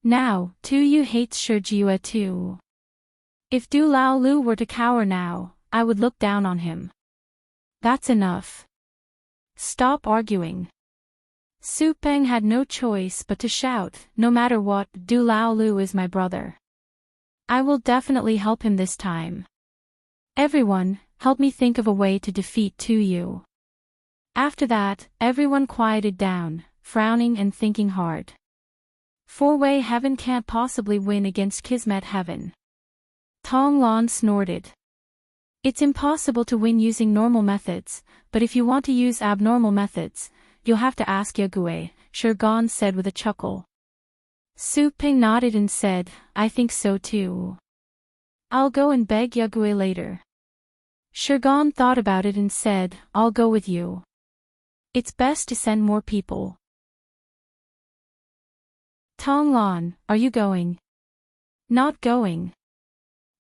Now, Tu Yu hates Shi Jiue too. If Du Lao Lu were to cower now, I would look down on him. That's enough. Stop arguing. Su Ping had no choice but to shout, no matter what, Du Lao Lu is my brother. I will definitely help him this time. Everyone, help me think of a way to defeat Tu Yu. After that, everyone quieted down, frowning and thinking hard. Four-way heaven can't possibly win against Kismet heaven. Tong Lan snorted. It's impossible to win using normal methods, but if you want to use abnormal methods, you'll have to ask Yagüe, Shirgan said with a chuckle. Su Ping nodded and said, I think so too. I'll go and beg Yagüe later. Shirgan thought about it and said, I'll go with you. It's best to send more people. Tong Lan, are you going? Not going.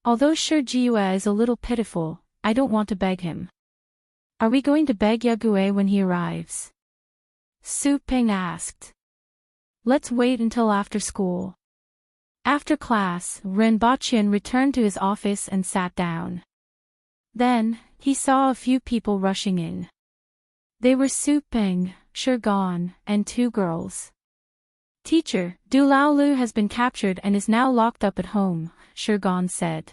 Although Shi Jiue is a little pitiful, I don't want to beg him. Are we going to beg Yagüe when he arrives? Su Ping asked. Let's wait until after school. After class, Renbaqian returned to his office and sat down. Then, he saw a few people rushing in. They were Su Ping, Shirgan, and two girls. Teacher, Du Lao Lu has been captured and is now locked up at home, Shirgan said.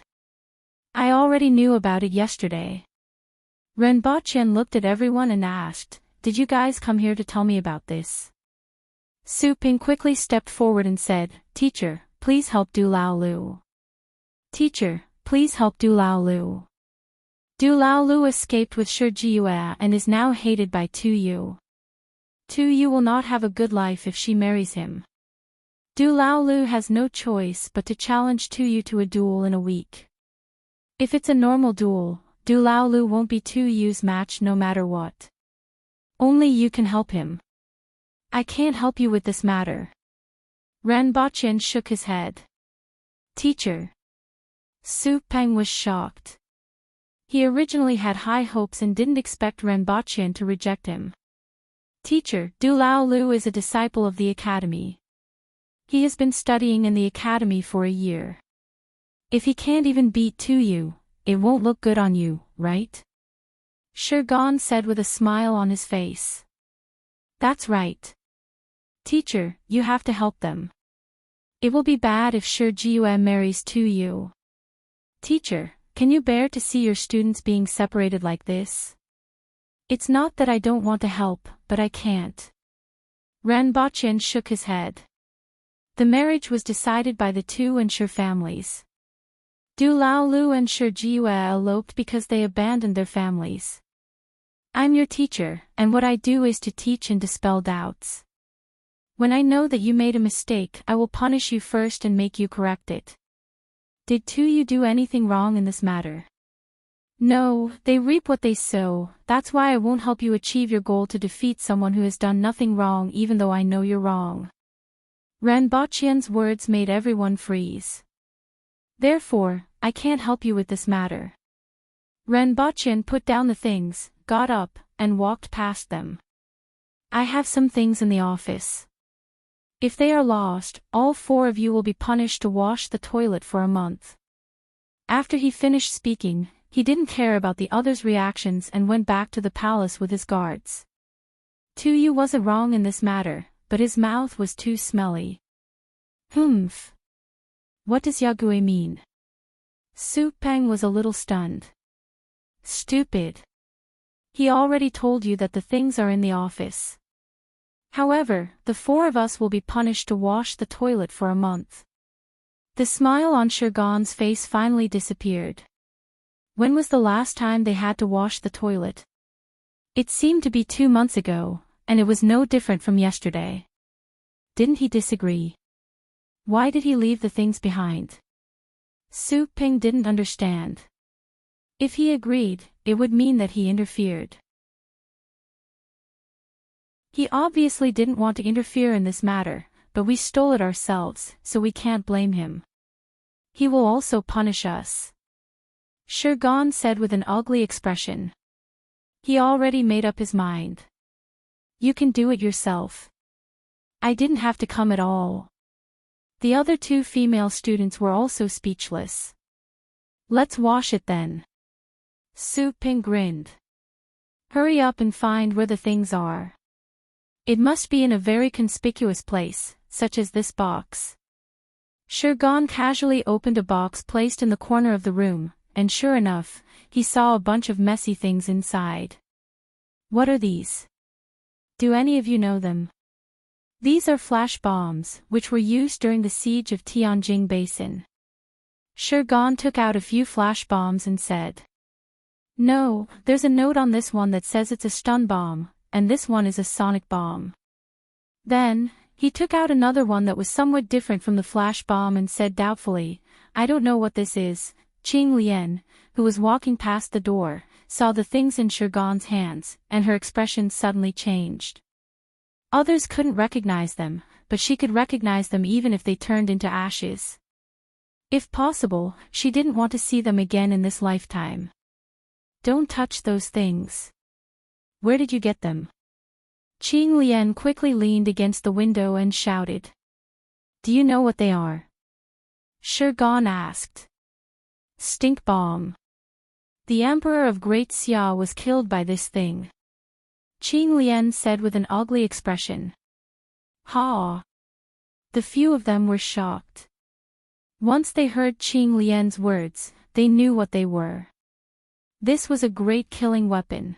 I already knew about it yesterday. Renbaqian looked at everyone and asked, Did you guys come here to tell me about this? Su Ping quickly stepped forward and said, Teacher, please help Du Lao Lu. Teacher, please help Du Lao Lu. Du Lao Lu escaped with Shi Jiue and is now hated by Tu Yu. Tu Yu will not have a good life if she marries him. Du Lao Lu has no choice but to challenge Tu Yu to a duel in a week. If it's a normal duel, Du Lao Lu won't be Tu Yu's match no matter what. Only you can help him. I can't help you with this matter. Renbaqian shook his head. Teacher. Su Peng was shocked. He originally had high hopes and didn't expect Renbaqian to reject him. Teacher, Du Lao Lu is a disciple of the academy. He has been studying in the academy for a year. If he can't even beat Tu Yu, it won't look good on you, right? Shirgan said with a smile on his face. That's right. Teacher, you have to help them. It will be bad if Shi Jiue marries Tu Yu. Teacher, can you bear to see your students being separated like this? It's not that I don't want to help, but I can't. Renbaqian shook his head. The marriage was decided by the Tu and Shi families. Du Lao Lu and Shi Jiue eloped because they abandoned their families. I'm your teacher, and what I do is to teach and dispel doubts. When I know that you made a mistake, I will punish you first and make you correct it. Did Tu Yu do anything wrong in this matter? No, they reap what they sow. That's why I won't help you achieve your goal to defeat someone who has done nothing wrong even though I know you're wrong. Renbaqian's words made everyone freeze. Therefore, I can't help you with this matter. Renbaqian put down the things, got up, and walked past them. I have some things in the office. If they are lost, all 4 of you will be punished to wash the toilet for a month. After he finished speaking, he didn't care about the others' reactions and went back to the palace with his guards. Tuyu wasn't wrong in this matter, but his mouth was too smelly. Humph. What does Yague mean? Supeng was a little stunned. Stupid. He already told you that the things are in the office. However, the 4 of us will be punished to wash the toilet for a month. The smile on Shirgan's face finally disappeared. When was the last time they had to wash the toilet? It seemed to be 2 months ago, and it was no different from yesterday. Didn't he disagree? Why did he leave the things behind? Su Ping didn't understand. If he agreed, it would mean that he interfered. He obviously didn't want to interfere in this matter, but we stole it ourselves, so we can't blame him. He will also punish us. Shirgan said with an ugly expression. He already made up his mind. You can do it yourself. I didn't have to come at all. The other 2 female students were also speechless. Let's wash it then. Su Ping grinned. Hurry up and find where the things are. It must be in a very conspicuous place, such as this box. Shirgan casually opened a box placed in the corner of the room, and sure enough, he saw a bunch of messy things inside. What are these? Do any of you know them? These are flash bombs, which were used during the siege of Tianjing Basin. Shirgan took out a few flash bombs and said. No, there's a note on this one that says it's a stun bomb, and this one is a sonic bomb. Then, he took out another one that was somewhat different from the flash bomb and said doubtfully, I don't know what this is. Qing Lian, who was walking past the door, saw the things in Shirgan's hands, and her expression suddenly changed. Others couldn't recognize them, but she could recognize them even if they turned into ashes. If possible, she didn't want to see them again in this lifetime. Don't touch those things. Where did you get them? Qing Lian quickly leaned against the window and shouted. Do you know what they are? Shirgan asked. Stink bomb. The Emperor of Great Xia was killed by this thing. Qing Lian said with an ugly expression. Ha! The few of them were shocked. Once they heard Qing Lian's words, they knew what they were. This was a great killing weapon.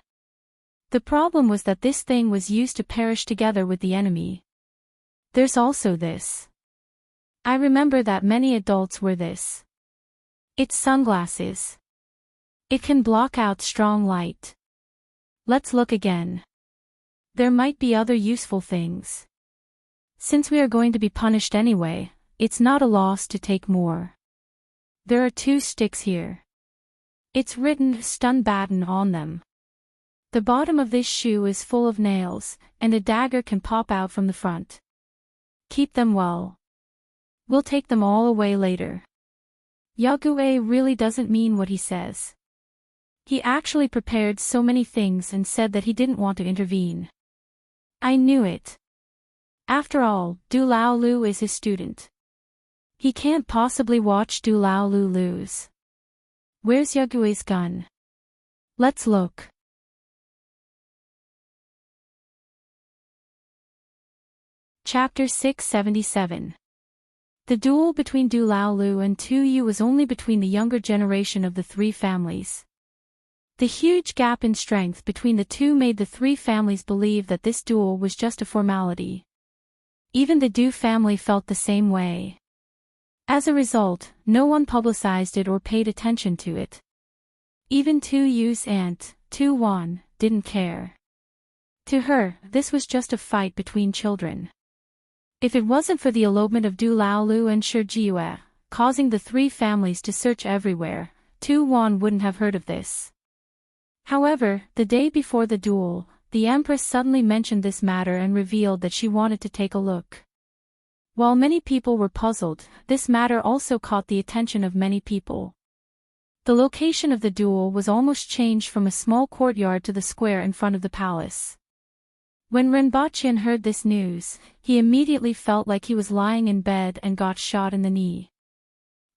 The problem was that this thing was used to perish together with the enemy. There's also this. I remember that many adults wear this. It's sunglasses. It can block out strong light. Let's look again. There might be other useful things. Since we are going to be punished anyway, it's not a loss to take more. There are 2 sticks here. It's written stun baton on them. The bottom of this shoe is full of nails, and a dagger can pop out from the front. Keep them well. We'll take them all away later. Yague really doesn't mean what he says. He actually prepared so many things and said that he didn't want to intervene. I knew it. After all, Du Laolu is his student. He can't possibly watch Du Laolu lose. Where's Yague's gun? Let's look. Chapter 677. The duel between Du Laolu and Tu Yu was only between the younger generation of the 3 families. The huge gap in strength between the 2 made the 3 families believe that this duel was just a formality. Even the Du family felt the same way. As a result, no one publicized it or paid attention to it. Even Tu Yu's aunt, Tu Wan, didn't care. To her, this was just a fight between children. If it wasn't for the elopement of Du Laolu and Shi Jiyue, causing the 3 families to search everywhere, Tu Wan wouldn't have heard of this. However, the day before the duel, the Empress suddenly mentioned this matter and revealed that she wanted to take a look. While many people were puzzled, this matter also caught the attention of many people. The location of the duel was almost changed from a small courtyard to the square in front of the palace. When Renbochin heard this news, he immediately felt like he was lying in bed and got shot in the knee.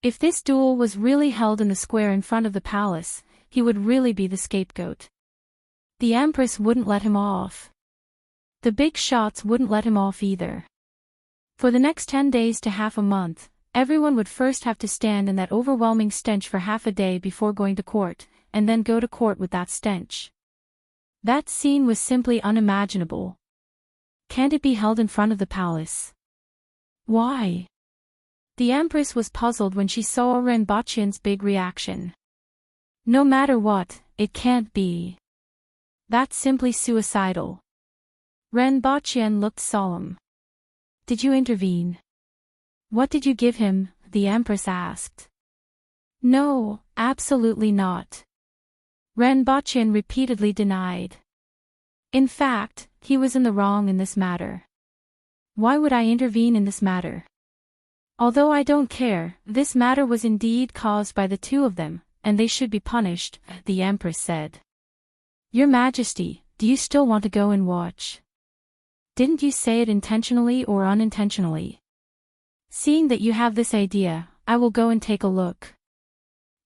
If this duel was really held in the square in front of the palace, he would really be the scapegoat. The Empress wouldn't let him off. The big shots wouldn't let him off either. For the next 10 days to half a month, everyone would first have to stand in that overwhelming stench for half a day before going to court, and then go to court with that stench. That scene was simply unimaginable. Can't it be held in front of the palace? Why? The Empress was puzzled when she saw Renbochin's big reaction. No matter what, it can't be. That's simply suicidal. Renbochin looked solemn. Did you intervene? What did you give him? The Empress asked. No, absolutely not. Renbochin repeatedly denied. In fact, he was in the wrong in this matter. Why would I intervene in this matter? Although I don't care, this matter was indeed caused by the two of them, and they should be punished, the Empress said. Your Majesty, do you still want to go and watch? Didn't you say it intentionally or unintentionally? Seeing that you have this idea, I will go and take a look.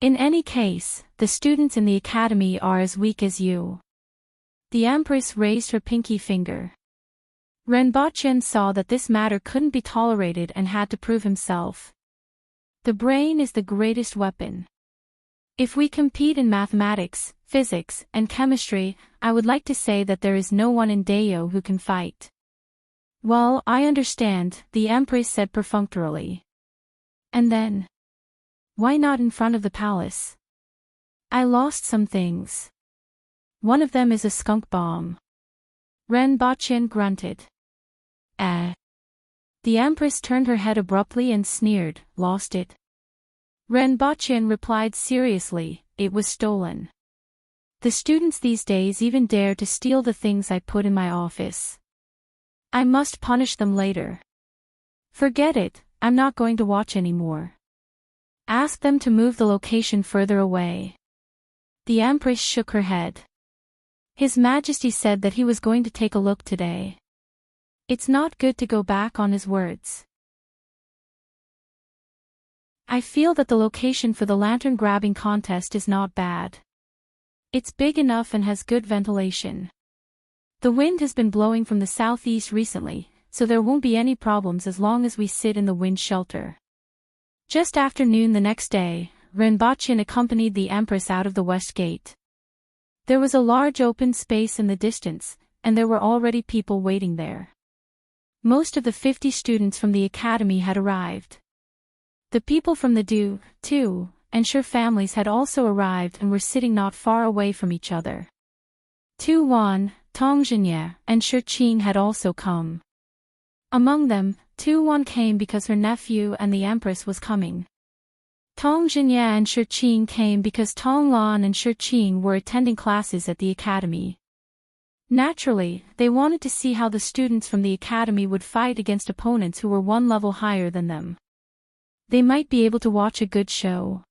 In any case, the students in the academy are as weak as you. The Empress raised her pinky finger. Renbochin saw that this matter couldn't be tolerated and had to prove himself. The brain is the greatest weapon. If we compete in mathematics, physics, and chemistry, I would like to say that there is no one in Dayo who can fight. Well, I understand, the Empress said perfunctorily. And then? Why not in front of the palace? I lost some things. One of them is a skunk bomb. Renbochin grunted. The Empress turned her head abruptly and sneered, lost it? Renbochin replied seriously, it was stolen. The students these days even dare to steal the things I put in my office. I must punish them later. Forget it, I'm not going to watch anymore. Ask them to move the location further away. The Empress shook her head. His Majesty said that he was going to take a look today. It's not good to go back on his words. I feel that the location for the lantern grabbing contest is not bad. It's big enough and has good ventilation. The wind has been blowing from the southeast recently, so there won't be any problems as long as we sit in the wind shelter. Just after noon the next day, Renbochin accompanied the Empress out of the west gate. There was a large open space in the distance, and there were already people waiting there. Most of the 50 students from the academy had arrived. The people from the Du, Tu, and Sure families had also arrived and were sitting not far away from each other. Tu Wan, Tong Zhenye, and Sure Qing had also come. Among them, Tu Wan came because her nephew and the Empress was coming. Tong Zhenye and Sure Qing came because Tong Lan and Sure Qing were attending classes at the academy. Naturally, they wanted to see how the students from the academy would fight against opponents who were one level higher than them. They might be able to watch a good show.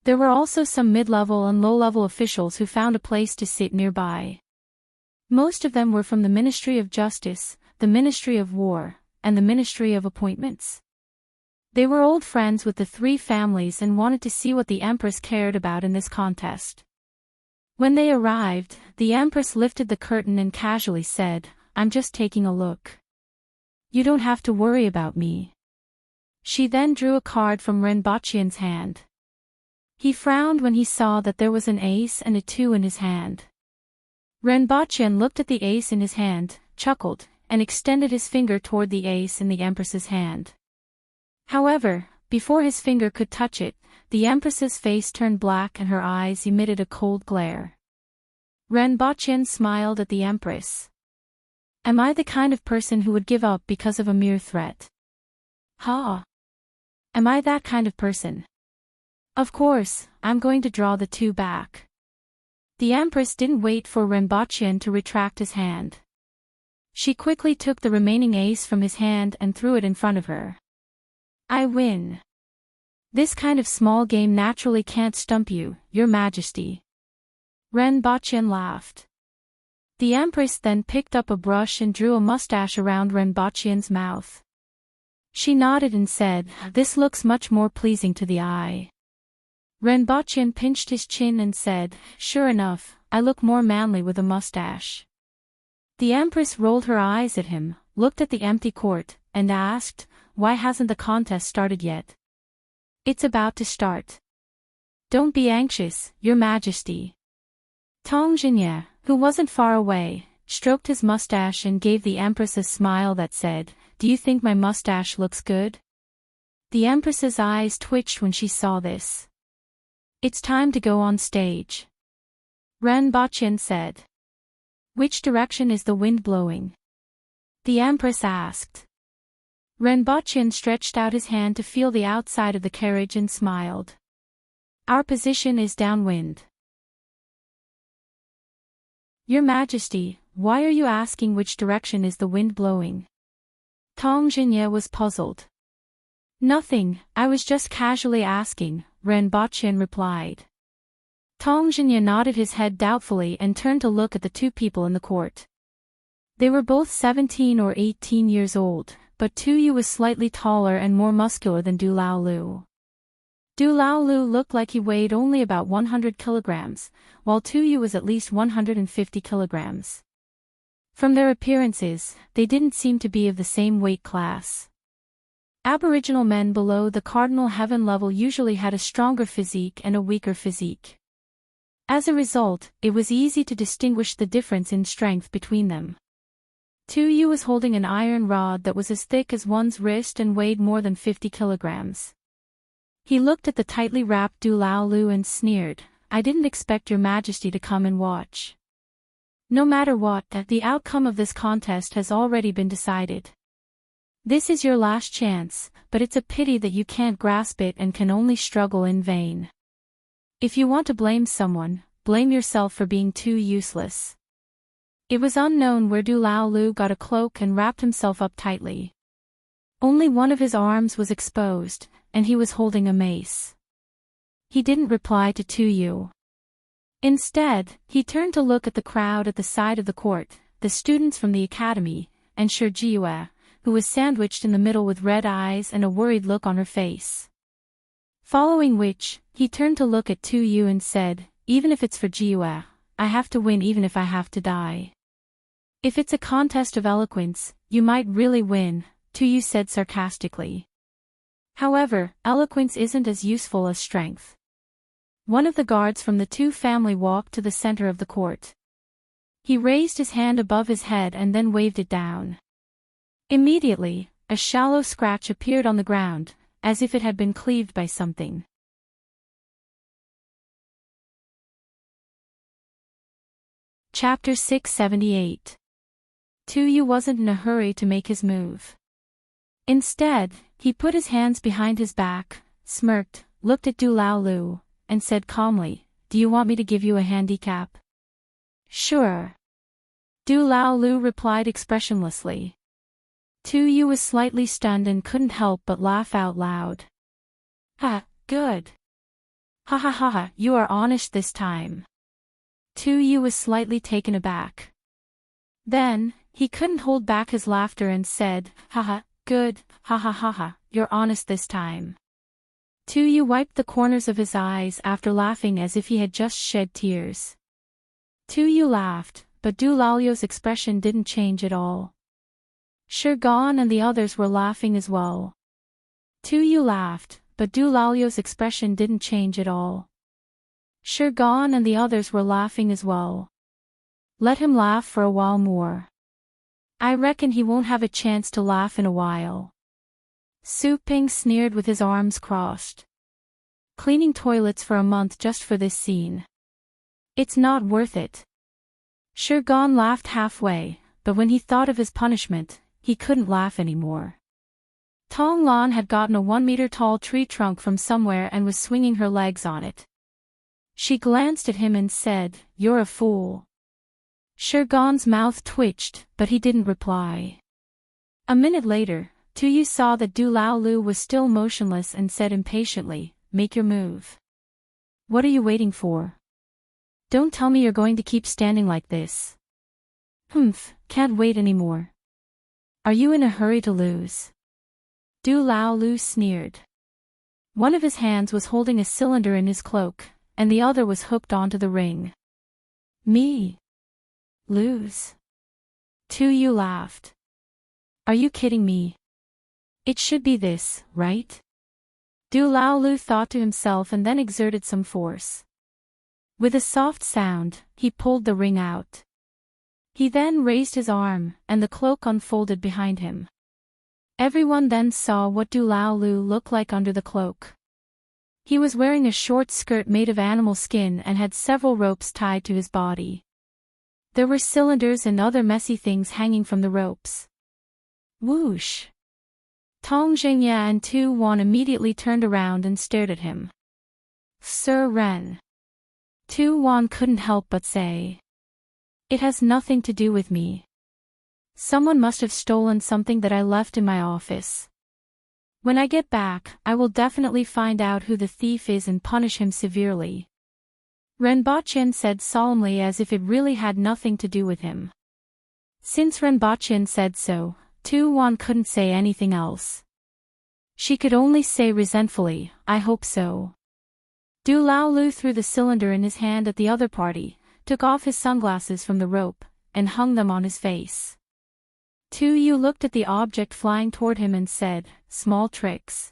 There were also some mid-level and low-level officials who found a place to sit nearby. Most of them were from the Ministry of Justice, the Ministry of War, and the Ministry of Appointments. They were old friends with the three families and wanted to see what the Empress cared about in this contest. When they arrived, the Empress lifted the curtain and casually said, "I'm just taking a look. You don't have to worry about me." She then drew a card from Renbochin's hand. He frowned when he saw that there was an ace and a 2 in his hand. Renbochin looked at the ace in his hand, chuckled, and extended his finger toward the ace in the Empress's hand. However, before his finger could touch it, the Empress's face turned black and her eyes emitted a cold glare. Renbochin smiled at the Empress. Am I the kind of person who would give up because of a mere threat? Ha! Am I that kind of person? Of course, I'm going to draw the 2 back. The Empress didn't wait for Renbochin to retract his hand. She quickly took the remaining ace from his hand and threw it in front of her. I win. This kind of small game naturally can't stump you, Your Majesty. Renbochin laughed. The Empress then picked up a brush and drew a mustache around Renbochen's mouth. She nodded and said, "This looks much more pleasing to the eye." Renbocchen pinched his chin and said, "Sure enough, I look more manly with a mustache." The Empress rolled her eyes at him, looked at the empty court, and asked, "Why hasn't the contest started yet?" "It's about to start. Don't be anxious, Your Majesty." Tong Jinye, who wasn't far away, stroked his mustache and gave the Empress a smile that said, "Do you think my mustache looks good?" The Empress's eyes twitched when she saw this. "It's time to go on stage," Renbocchen said. "Which direction is the wind blowing?" the Empress asked. Renbocchen stretched out his hand to feel the outside of the carriage and smiled. "Our position is downwind." "Your Majesty, why are you asking which direction is the wind blowing?" Tong Jinye was puzzled. "Nothing, I was just casually asking," Renbocchen replied. Tong Jinye nodded his head doubtfully and turned to look at the two people in the court. They were both 17 or 18 years old, but Tu Yu was slightly taller and more muscular than Du Lao Lu. Du Lao Lu looked like he weighed only about 100 kilograms, while Tu Yu was at least 150 kilograms. From their appearances, they didn't seem to be of the same weight class. Aboriginal men below the cardinal heaven level usually had a stronger physique and a weaker physique. As a result, it was easy to distinguish the difference in strength between them. Tu Yu was holding an iron rod that was as thick as one's wrist and weighed more than 50 kilograms. He looked at the tightly wrapped Du Lao Lu and sneered, "I didn't expect Your Majesty to come and watch. No matter what, the outcome of this contest has already been decided. This is your last chance, but it's a pity that you can't grasp it and can only struggle in vain. If you want to blame someone, blame yourself for being too useless." It was unknown where Du Lao Lu got a cloak and wrapped himself up tightly. Only one of his arms was exposed, and he was holding a mace. He didn't reply to Tu Yu. Instead, he turned to look at the crowd at the side of the court, the students from the academy, and Shi Jiue, who was sandwiched in the middle with red eyes and a worried look on her face. Following which, he turned to look at Tu Yu and said, "Even if it's for Jiue, I have to win even if I have to die." "If it's a contest of eloquence, you might really win," Tu Yu said sarcastically. "However, eloquence isn't as useful as strength." One of the guards from the Tu family walked to the center of the court. He raised his hand above his head and then waved it down. Immediately, a shallow scratch appeared on the ground, as if it had been cleaved by something. Chapter 678. Tu Yu wasn't in a hurry to make his move. Instead, he put his hands behind his back, smirked, looked at Du Lao Lu, and said calmly, "Do you want me to give you a handicap?" "Sure." Du Lao Lu replied expressionlessly. Tu Yu was slightly stunned and couldn't help but laugh out loud. "Ha, good. Ha ha ha ha, you are honest this time." Tu Yu was slightly taken aback. Then, he couldn't hold back his laughter and said, "Haha, good, ha ha ha ha, you're honest this time." Tu Yu wiped the corners of his eyes after laughing as if he had just shed tears. Tu Yu laughed, but Du Lao's expression didn't change at all. Shi Gan and the others were laughing as well. Tu Yu laughed, but Du Lao's expression didn't change at all. Shi Gan and the others were laughing as well. Let him laugh for a while more. I reckon he won't have a chance to laugh in a while. Su Ping sneered with his arms crossed. Cleaning toilets for a month just for this scene. It's not worth it. Shi Gan laughed halfway, but when he thought of his punishment, he couldn't laugh anymore. Tong Lan had gotten a 1-meter-tall tree trunk from somewhere and was swinging her legs on it. She glanced at him and said, "You're a fool." Shi Gan's mouth twitched, but he didn't reply. A minute later, Tu Yu saw that Du Lao Lu was still motionless and said impatiently, "Make your move. What are you waiting for? Don't tell me you're going to keep standing like this." Humph, can't wait anymore. Are you in a hurry to lose? Du Lao Lu sneered. One of his hands was holding a cylinder in his cloak, and the other was hooked onto the ring. Me? Lose? Tu Yu laughed. Are you kidding me? It should be this, right? Du Lao Lu thought to himself and then exerted some force. With a soft sound, he pulled the ring out. He then raised his arm, and the cloak unfolded behind him. Everyone then saw what Du Lao Lu looked like under the cloak. He was wearing a short skirt made of animal skin and had several ropes tied to his body. There were cylinders and other messy things hanging from the ropes. Whoosh! Tong Zhengya and Tu Wan immediately turned around and stared at him. Sir Ren. Tu Wan couldn't help but say. It has nothing to do with me. Someone must have stolen something that I left in my office. When I get back, I will definitely find out who the thief is and punish him severely. Renbachien said solemnly as if it really had nothing to do with him. Since Renbachien said so, Tu Wan couldn't say anything else. She could only say resentfully, I hope so. Du Lao Lu threw the cylinder in his hand at the other party, took off his sunglasses from the rope, and hung them on his face. Tu Yu looked at the object flying toward him and said, small tricks.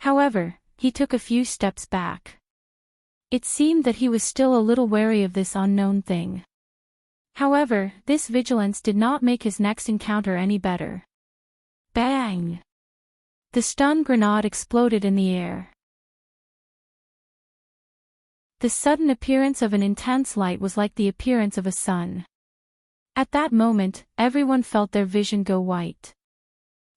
However, he took a few steps back. It seemed that he was still a little wary of this unknown thing. However, this vigilance did not make his next encounter any better. Bang! The stun grenade exploded in the air. The sudden appearance of an intense light was like the appearance of a sun. At that moment, everyone felt their vision go white.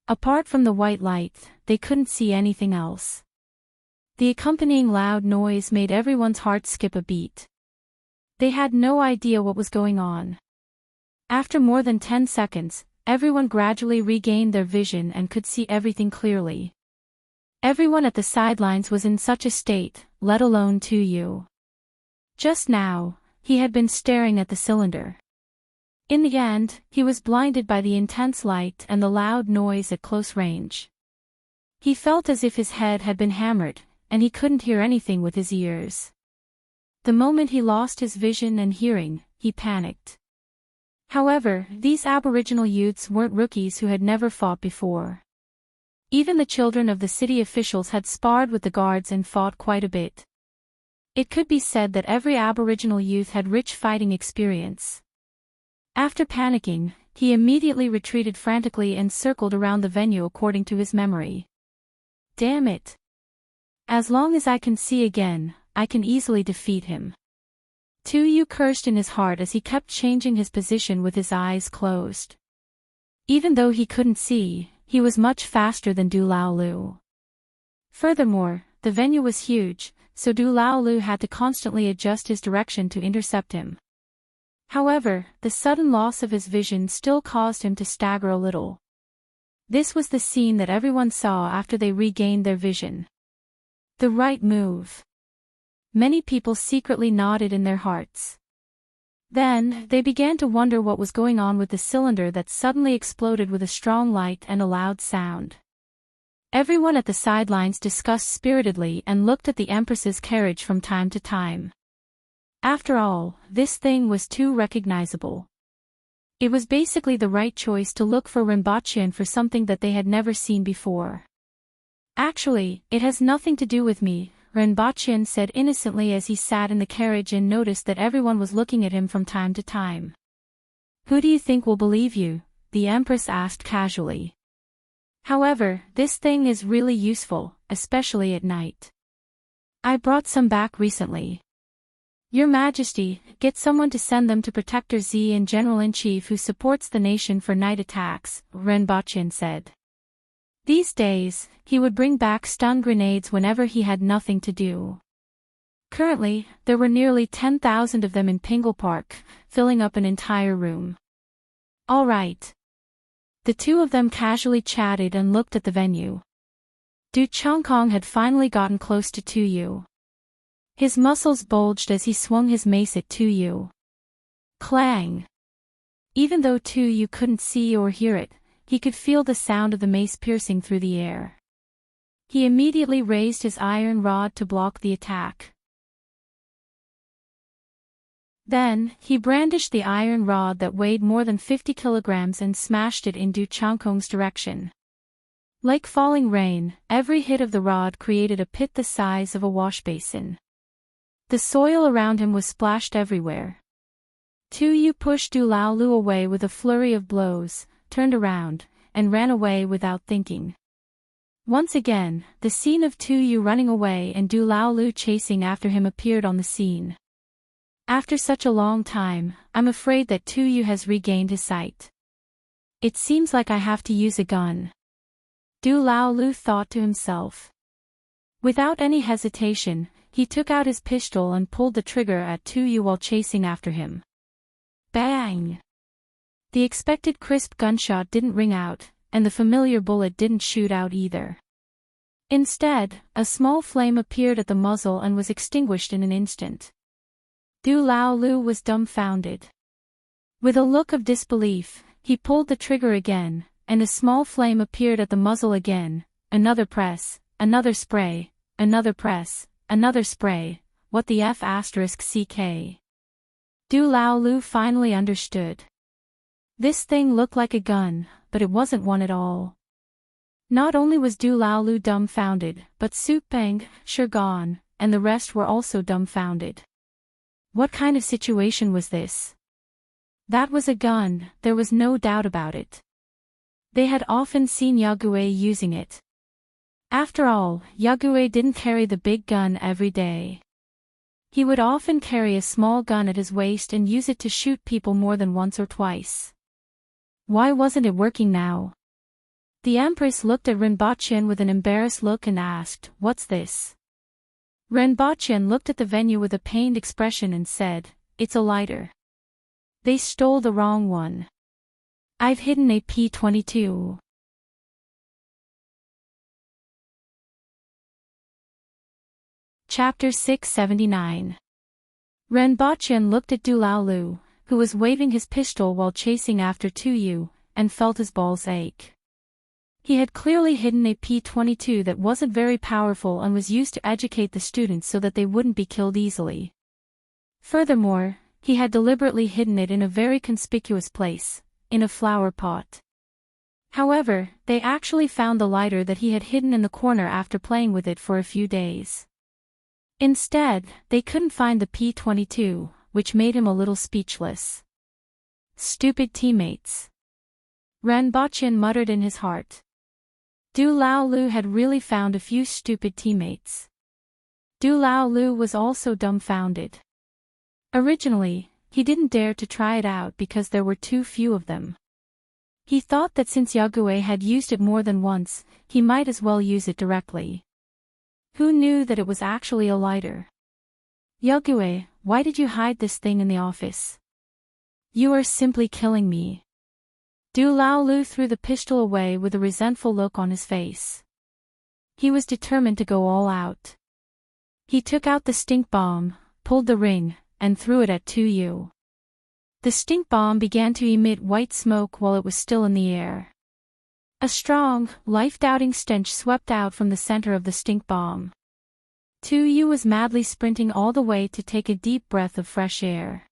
Apart from the white light, they couldn't see anything else. The accompanying loud noise made everyone's heart skip a beat. They had no idea what was going on. After more than 10 seconds, everyone gradually regained their vision and could see everything clearly. Everyone at the sidelines was in such a state, let alone Tu Yu. Just now, he had been staring at the cylinder. In the end, he was blinded by the intense light and the loud noise at close range. He felt as if his head had been hammered, and he couldn't hear anything with his ears. The moment he lost his vision and hearing, he panicked. However, these Aboriginal youths weren't rookies who had never fought before. Even the children of the city officials had sparred with the guards and fought quite a bit. It could be said that every Aboriginal youth had rich fighting experience. After panicking, he immediately retreated frantically and circled around the venue according to his memory. Damn it! As long as I can see again, I can easily defeat him. Tu Yu cursed in his heart as he kept changing his position with his eyes closed. Even though he couldn't see, he was much faster than Du Lao Lu. Furthermore, the venue was huge, so Du Lao Lu had to constantly adjust his direction to intercept him. However, the sudden loss of his vision still caused him to stagger a little. This was the scene that everyone saw after they regained their vision. The right move. Many people secretly nodded in their hearts. Then, they began to wonder what was going on with the cylinder that suddenly exploded with a strong light and a loud sound. Everyone at the sidelines discussed spiritedly and looked at the Empress's carriage from time to time. After all, this thing was too recognizable. It was basically the right choice to look for Rinpoche for something that they had never seen before. Actually, it has nothing to do with me, Rinpoche said innocently as he sat in the carriage and noticed that everyone was looking at him from time to time. Who do you think will believe you? The Empress asked casually. However, this thing is really useful, especially at night. I brought some back recently. Your Majesty, get someone to send them to Protector Z and General-in-Chief who supports the nation for night attacks, Rinpoche said. These days, he would bring back stun grenades whenever he had nothing to do. Currently, there were nearly 10,000 of them in Pingle Park, filling up an entire room. All right. The two of them casually chatted and looked at the venue. Du Chongkong had finally gotten close to Tu Yu. His muscles bulged as he swung his mace at Tu Yu. Clang! Even though Tu Yu couldn't see or hear it, he could feel the sound of the mace piercing through the air. He immediately raised his iron rod to block the attack. Then, he brandished the iron rod that weighed more than 50 kilograms and smashed it in Du Changkong's direction. Like falling rain, every hit of the rod created a pit the size of a washbasin. The soil around him was splashed everywhere. Tu Yu pushed Du Laolu away with a flurry of blows, turned around, and ran away without thinking. Once again, the scene of Tu Yu running away and Du Laolu chasing after him appeared on the scene. After such a long time, I'm afraid that Tu Yu has regained his sight. It seems like I have to use a gun. Du Laolu thought to himself. Without any hesitation, he took out his pistol and pulled the trigger at Tu Yu while chasing after him. Bang! The expected crisp gunshot didn't ring out, and the familiar bullet didn't shoot out either. Instead, a small flame appeared at the muzzle and was extinguished in an instant. Du Laolu was dumbfounded. With a look of disbelief, he pulled the trigger again, and a small flame appeared at the muzzle again. Another press, another spray, another press, another spray. What the F***ck? Du Laolu finally understood. This thing looked like a gun, but it wasn't one at all. Not only was Du Laolu dumbfounded, but Su Peng, Shi Gan, and the rest were also dumbfounded. What kind of situation was this? That was a gun, there was no doubt about it. They had often seen Yagüe using it. After all, Yagüe didn't carry the big gun every day. He would often carry a small gun at his waist and use it to shoot people more than once or twice. Why wasn't it working now? The Empress looked at Rinpochen with an embarrassed look and asked, "What's this?" Rinpochen looked at the venue with a pained expression and said, "It's a lighter. They stole the wrong one. I've hidden a P-22. Chapter 679. Rinpochen looked at Du Laolu, who was waving his pistol while chasing after Tu Yu, and felt his balls ache. He had clearly hidden a P-22 that wasn't very powerful and was used to educate the students so that they wouldn't be killed easily. Furthermore, he had deliberately hidden it in a very conspicuous place, in a flower pot. However, they actually found the lighter that he had hidden in the corner after playing with it for a few days. Instead, they couldn't find the P-22, which made him a little speechless. Stupid teammates. Rinpochen muttered in his heart. Du Laolu had really found a few stupid teammates. Du Laolu was also dumbfounded. Originally, he didn't dare to try it out because there were too few of them. He thought that since Yagüe had used it more than once, he might as well use it directly. Who knew that it was actually a lighter? Yagüe, why did you hide this thing in the office? You are simply killing me. Du Laolu threw the pistol away with a resentful look on his face. He was determined to go all out. He took out the stink bomb, pulled the ring, and threw it at Tu Yu. The stink bomb began to emit white smoke while it was still in the air. A strong, life-doubting stench swept out from the center of the stink bomb. Tu Yu was madly sprinting all the way to take a deep breath of fresh air.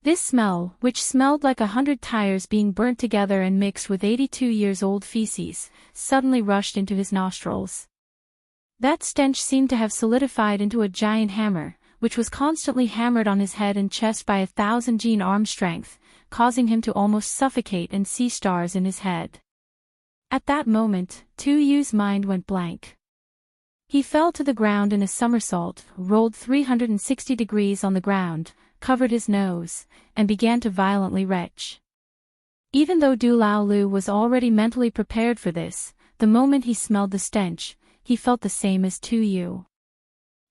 This smell, which smelled like 100 tires being burnt together and mixed with 82-years-old feces, suddenly rushed into his nostrils. That stench seemed to have solidified into a giant hammer, which was constantly hammered on his head and chest by 1,000 gene arm strength, causing him to almost suffocate and see stars in his head. At that moment, Tu Yu's mind went blank. He fell to the ground in a somersault, rolled 360 degrees on the ground, covered his nose, and began to violently retch. Even though Du Laolu was already mentally prepared for this, the moment he smelled the stench, he felt the same as Tu Yu.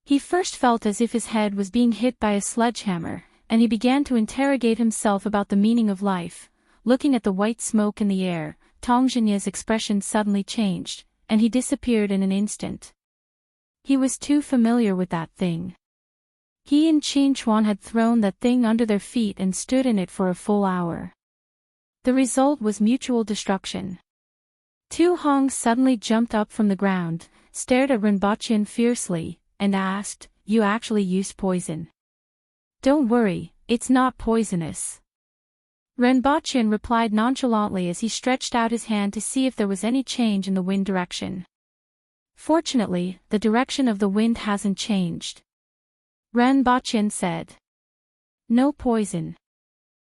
He first felt as if his head was being hit by a sledgehammer, and he began to interrogate himself about the meaning of life. Looking at the white smoke in the air, Tong Jinya's expression suddenly changed, and he disappeared in an instant. He was too familiar with that thing. He and Qin Chuan had thrown that thing under their feet and stood in it for a full hour. The result was mutual destruction. Tu Hong suddenly jumped up from the ground, stared at Rinpochen fiercely, and asked, "You actually used poison?" "Don't worry, it's not poisonous." Rinpochen replied nonchalantly as he stretched out his hand to see if there was any change in the wind direction. "Fortunately, the direction of the wind hasn't changed," Rinpochen said. "No poison.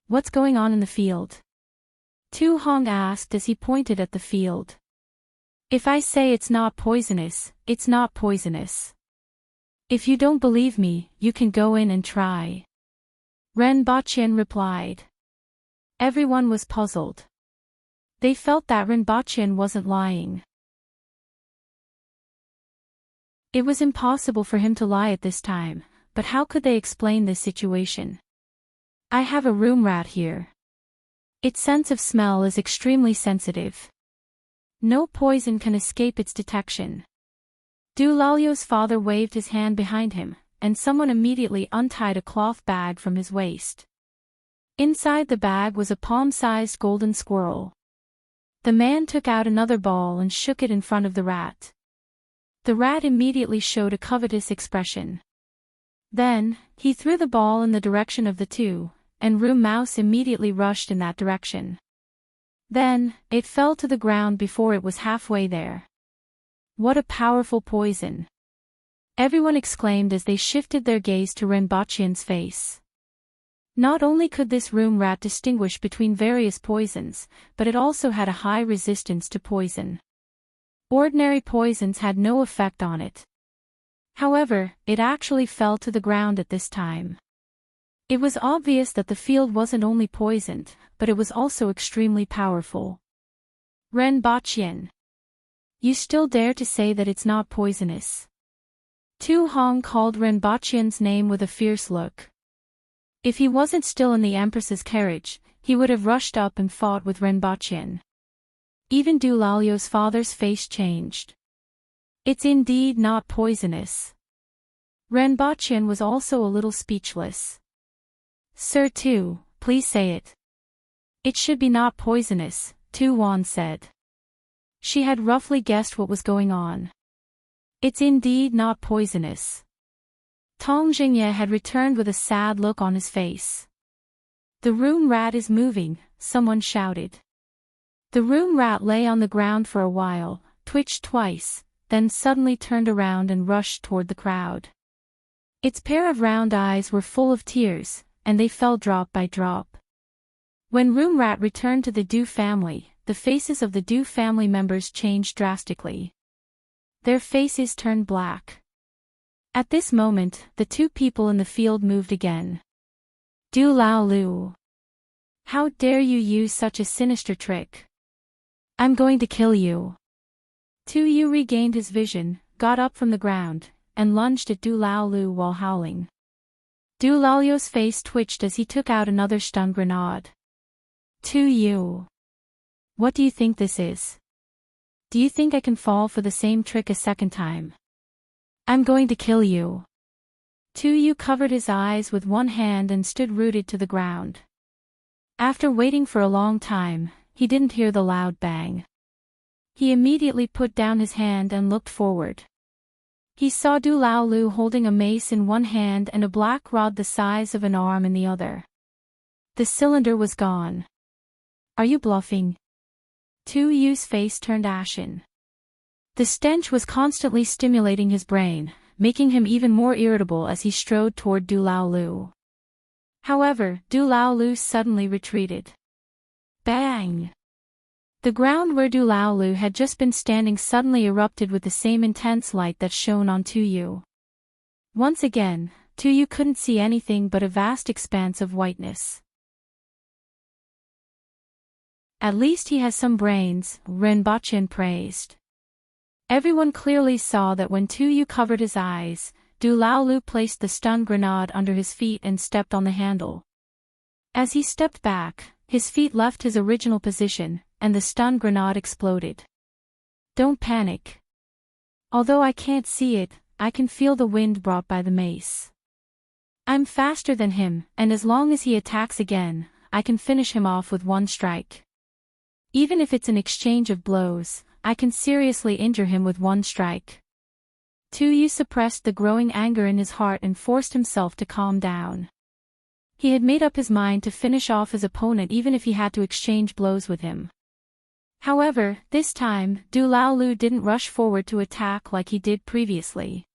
What's going on in the field?" Tu Hong asked as he pointed at the field. "If I say it's not poisonous, it's not poisonous. If you don't believe me, you can go in and try," Rinpochen replied. Everyone was puzzled. They felt that Rinpochen wasn't lying. It was impossible for him to lie at this time, but how could they explain this situation? "I have a room rat here. Its sense of smell is extremely sensitive. No poison can escape its detection." Du Lalio's father waved his hand behind him, and someone immediately untied a cloth bag from his waist. Inside the bag was a palm-sized golden squirrel. The man took out another ball and shook it in front of the rat. The rat immediately showed a covetous expression. Then, he threw the ball in the direction of the two, and Room Mouse immediately rushed in that direction. Then, it fell to the ground before it was halfway there. What a powerful poison! Everyone exclaimed as they shifted their gaze to Rinpochen's face. Not only could this room rat distinguish between various poisons, but it also had a high resistance to poison. Ordinary poisons had no effect on it. However, it actually fell to the ground at this time. It was obvious that the field wasn't only poisoned, but it was also extremely powerful. "Rinpochen, you still dare to say that it's not poisonous?" Tu Hong called Rinpochen's name with a fierce look. If he wasn't still in the Empress's carriage, he would have rushed up and fought with Rinpochen. Even Du Lalio's father's face changed. "It's indeed not poisonous." Rinpochen was also a little speechless. "Sir Tu, please say it." "It should be not poisonous," Tu Wan said. She had roughly guessed what was going on. "It's indeed not poisonous." Tong Jingye had returned with a sad look on his face. "The room rat is moving," someone shouted. The room rat lay on the ground for a while, twitched twice, then suddenly turned around and rushed toward the crowd. Its pair of round eyes were full of tears, and they fell drop by drop. When Room Rat returned to the Du family, the faces of the Du family members changed drastically. Their faces turned black. At this moment, the two people in the field moved again. "Du Lao Lu, how dare you use such a sinister trick? I'm going to kill you." Tu Yu regained his vision, got up from the ground, and lunged at Du Lao Lu while howling. Du Lalio's face twitched as he took out another stun grenade. "Tu Yu, what do you think this is? Do you think I can fall for the same trick a second time? I'm going to kill you." Tu Yu covered his eyes with one hand and stood rooted to the ground. After waiting for a long time, he didn't hear the loud bang. He immediately put down his hand and looked forward. He saw Du Lao Lu holding a mace in one hand and a black rod the size of an arm in the other. The cylinder was gone. "Are you bluffing?" Tu Yu's face turned ashen. The stench was constantly stimulating his brain, making him even more irritable as he strode toward Du Lao Lu. However, Du Lao Lu suddenly retreated. Bang! The ground where Du Lao Lu had just been standing suddenly erupted with the same intense light that shone on Tu Yu. Once again, Tu Yu couldn't see anything but a vast expanse of whiteness. "At least he has some brains," Rinpochen praised. Everyone clearly saw that when Tu Yu covered his eyes, Du Lao Lu placed the stun grenade under his feet and stepped on the handle. As he stepped back, his feet left his original position, and the stun grenade exploded. "Don't panic. Although I can't see it, I can feel the wind brought by the mace. I'm faster than him, and as long as he attacks again, I can finish him off with one strike. Even if it's an exchange of blows, I can seriously injure him with one strike. Tuyu suppressed the growing anger in his heart and forced himself to calm down. He had made up his mind to finish off his opponent even if he had to exchange blows with him. However, this time, Du Laolu didn't rush forward to attack like he did previously.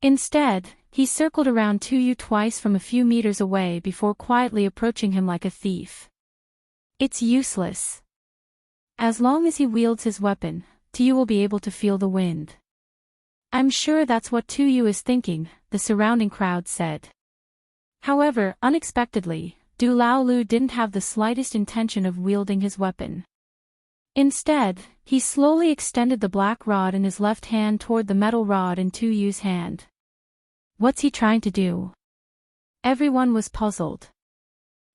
Instead, he circled around Tuyu twice from a few meters away before quietly approaching him like a thief. It's useless. As long as he wields his weapon, Tuyu will be able to feel the wind. I'm sure that's what Tuyu is thinking, the surrounding crowd said. However, unexpectedly, Du Laolu didn't have the slightest intention of wielding his weapon. Instead, he slowly extended the black rod in his left hand toward the metal rod in Tuyu's hand. What's he trying to do? Everyone was puzzled.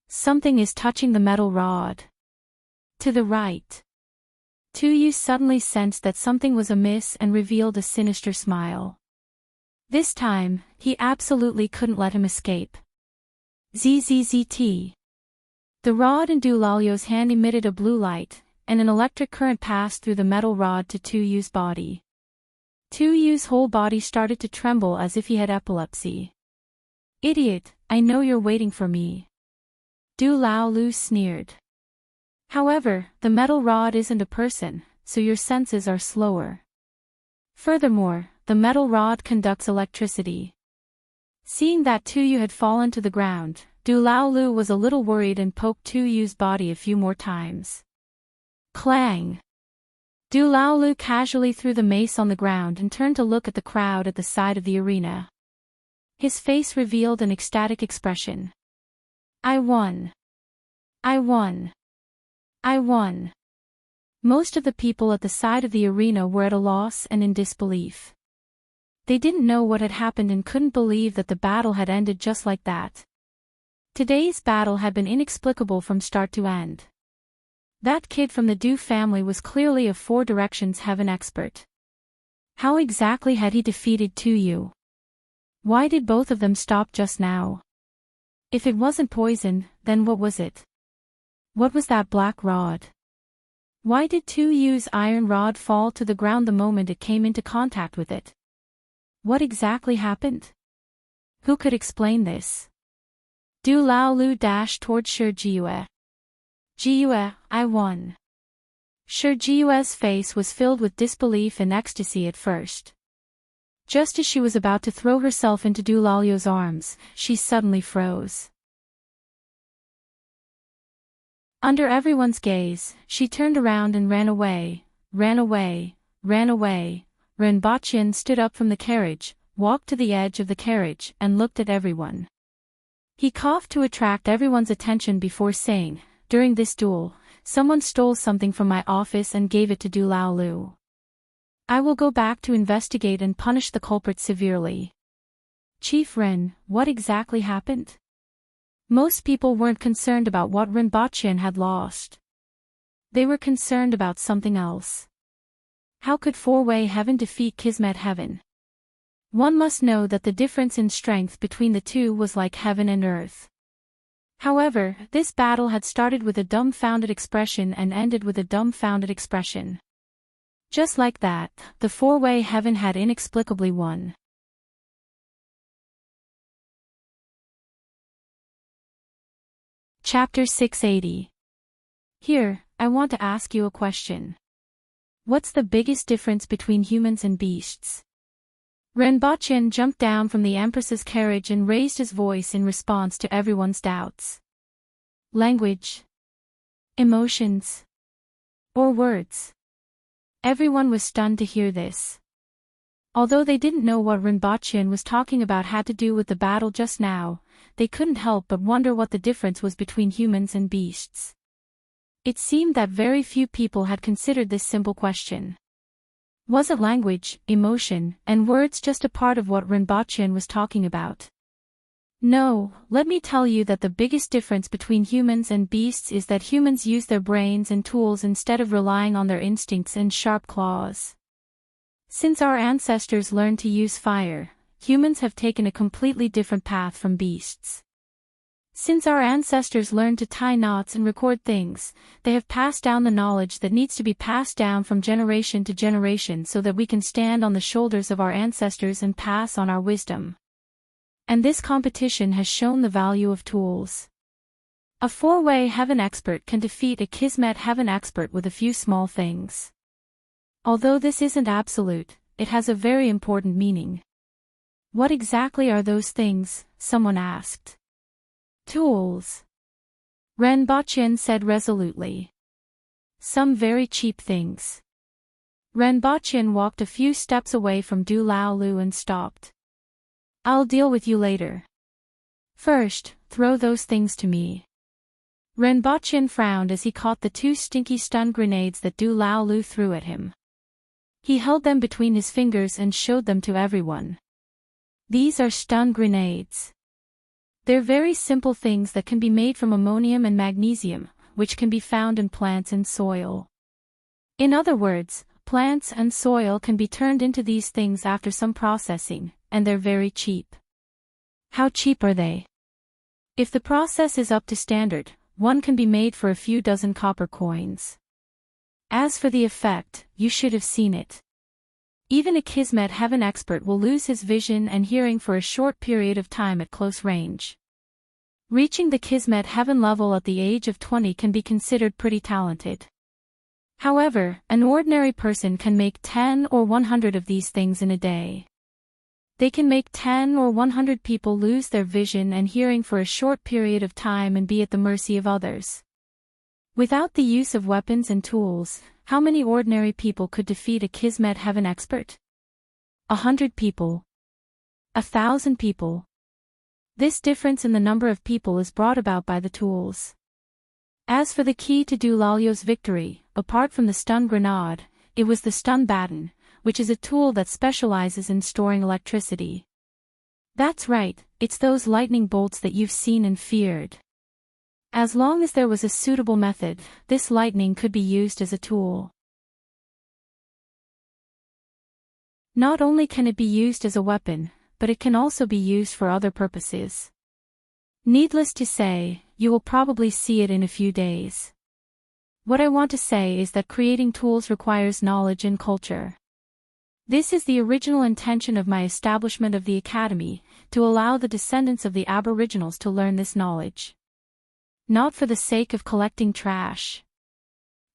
Something is touching the metal rod. To the right. Tuyu suddenly sensed that something was amiss and revealed a sinister smile. This time, he absolutely couldn't let him escape. ZZZT. The rod in Du Laolu's hand emitted a blue light, and an electric current passed through the metal rod to Tuyu's body. Tuyu's whole body started to tremble as if he had epilepsy. Idiot, I know you're waiting for me. Du Laolu sneered. However, the metal rod isn't a person, so your senses are slower. Furthermore, the metal rod conducts electricity. Seeing that Tuyu had fallen to the ground, Du Laolu was a little worried and poked Tuyu's body a few more times. Clang! Du Laolu casually threw the mace on the ground and turned to look at the crowd at the side of the arena. His face revealed an ecstatic expression. I won! I won! I won! Most of the people at the side of the arena were at a loss and in disbelief. They didn't know what had happened and couldn't believe that the battle had ended just like that. Today's battle had been inexplicable from start to end. That kid from the Du family was clearly a Four Directions Heaven expert. How exactly had he defeated Tuyu? Why did both of them stop just now? If it wasn't poison, then what was it? What was that black rod? Why did Tuyu's iron rod fall to the ground the moment it came into contact with it? What exactly happened? Who could explain this? Du Laolu dashed toward Shi Jiyue. Jiyue, I won. Shi Jiyue's face was filled with disbelief and ecstasy at first. Just as she was about to throw herself into Du Laolu's arms, she suddenly froze. Under everyone's gaze, she turned around and ran away, ran away, ran away. Renbachyan stood up from the carriage, walked to the edge of the carriage, and looked at everyone. He coughed to attract everyone's attention before saying, during this duel, someone stole something from my office and gave it to Du Laolu. I will go back to investigate and punish the culprit severely. Chief Ren, what exactly happened? Most people weren't concerned about what Renbachyan had lost. They were concerned about something else. How could Four-Way Heaven defeat Kismet Heaven? One must know that the difference in strength between the two was like heaven and earth. However, this battle had started with a dumbfounded expression and ended with a dumbfounded expression. Just like that, the Four-Way Heaven had inexplicably won. Chapter 680. Here, I want to ask you a question. What's the biggest difference between humans and beasts? Renbachyan jumped down from the Empress's carriage and raised his voice in response to everyone's doubts. Language? Emotions? Or words? Everyone was stunned to hear this. Although they didn't know what Renbachyan was talking about had to do with the battle just now, they couldn't help but wonder what the difference was between humans and beasts. It seemed that very few people had considered this simple question. Wasn't language, emotion, and words just a part of what Renbachyan was talking about? No, let me tell you that the biggest difference between humans and beasts is that humans use their brains and tools instead of relying on their instincts and sharp claws. Since our ancestors learned to use fire, humans have taken a completely different path from beasts. Since our ancestors learned to tie knots and record things, they have passed down the knowledge that needs to be passed down from generation to generation so that we can stand on the shoulders of our ancestors and pass on our wisdom. And this competition has shown the value of tools. A four-way heaven expert can defeat a Kismet heaven expert with a few small things. Although this isn't absolute, it has a very important meaning. What exactly are those things? Someone asked. Tools. Renbochin said resolutely. Some very cheap things. Renbochin walked a few steps away from Du Lao Lu and stopped. I'll deal with you later. First, throw those things to me. Renbochin frowned as he caught the two stinky stun grenades that Du Lao Lu threw at him. He held them between his fingers and showed them to everyone. These are stun grenades. They're very simple things that can be made from ammonium and magnesium, which can be found in plants and soil. In other words, plants and soil can be turned into these things after some processing, and they're very cheap. How cheap are they? If the process is up to standard, one can be made for a few dozen copper coins. As for the effect, you should have seen it. Even a Kismet heaven expert will lose his vision and hearing for a short period of time at close range. Reaching the Kismet heaven level at the age of 20 can be considered pretty talented. However, an ordinary person can make 10 or 100 of these things in a day. They can make 10 or 100 people lose their vision and hearing for a short period of time and be at the mercy of others. Without the use of weapons and tools, how many ordinary people could defeat a Kismet heaven expert? 100 people. 1,000 people. This difference in the number of people is brought about by the tools. As for the key to Du Lalio's victory, apart from the stun grenade, it was the stun baton, which is a tool that specializes in storing electricity. That's right, it's those lightning bolts that you've seen and feared. As long as there was a suitable method, this lightning could be used as a tool. Not only can it be used as a weapon, but it can also be used for other purposes. Needless to say, you will probably see it in a few days. What I want to say is that creating tools requires knowledge and culture. This is the original intention of my establishment of the Academy, to allow the descendants of the Aboriginals to learn this knowledge. Not for the sake of collecting trash.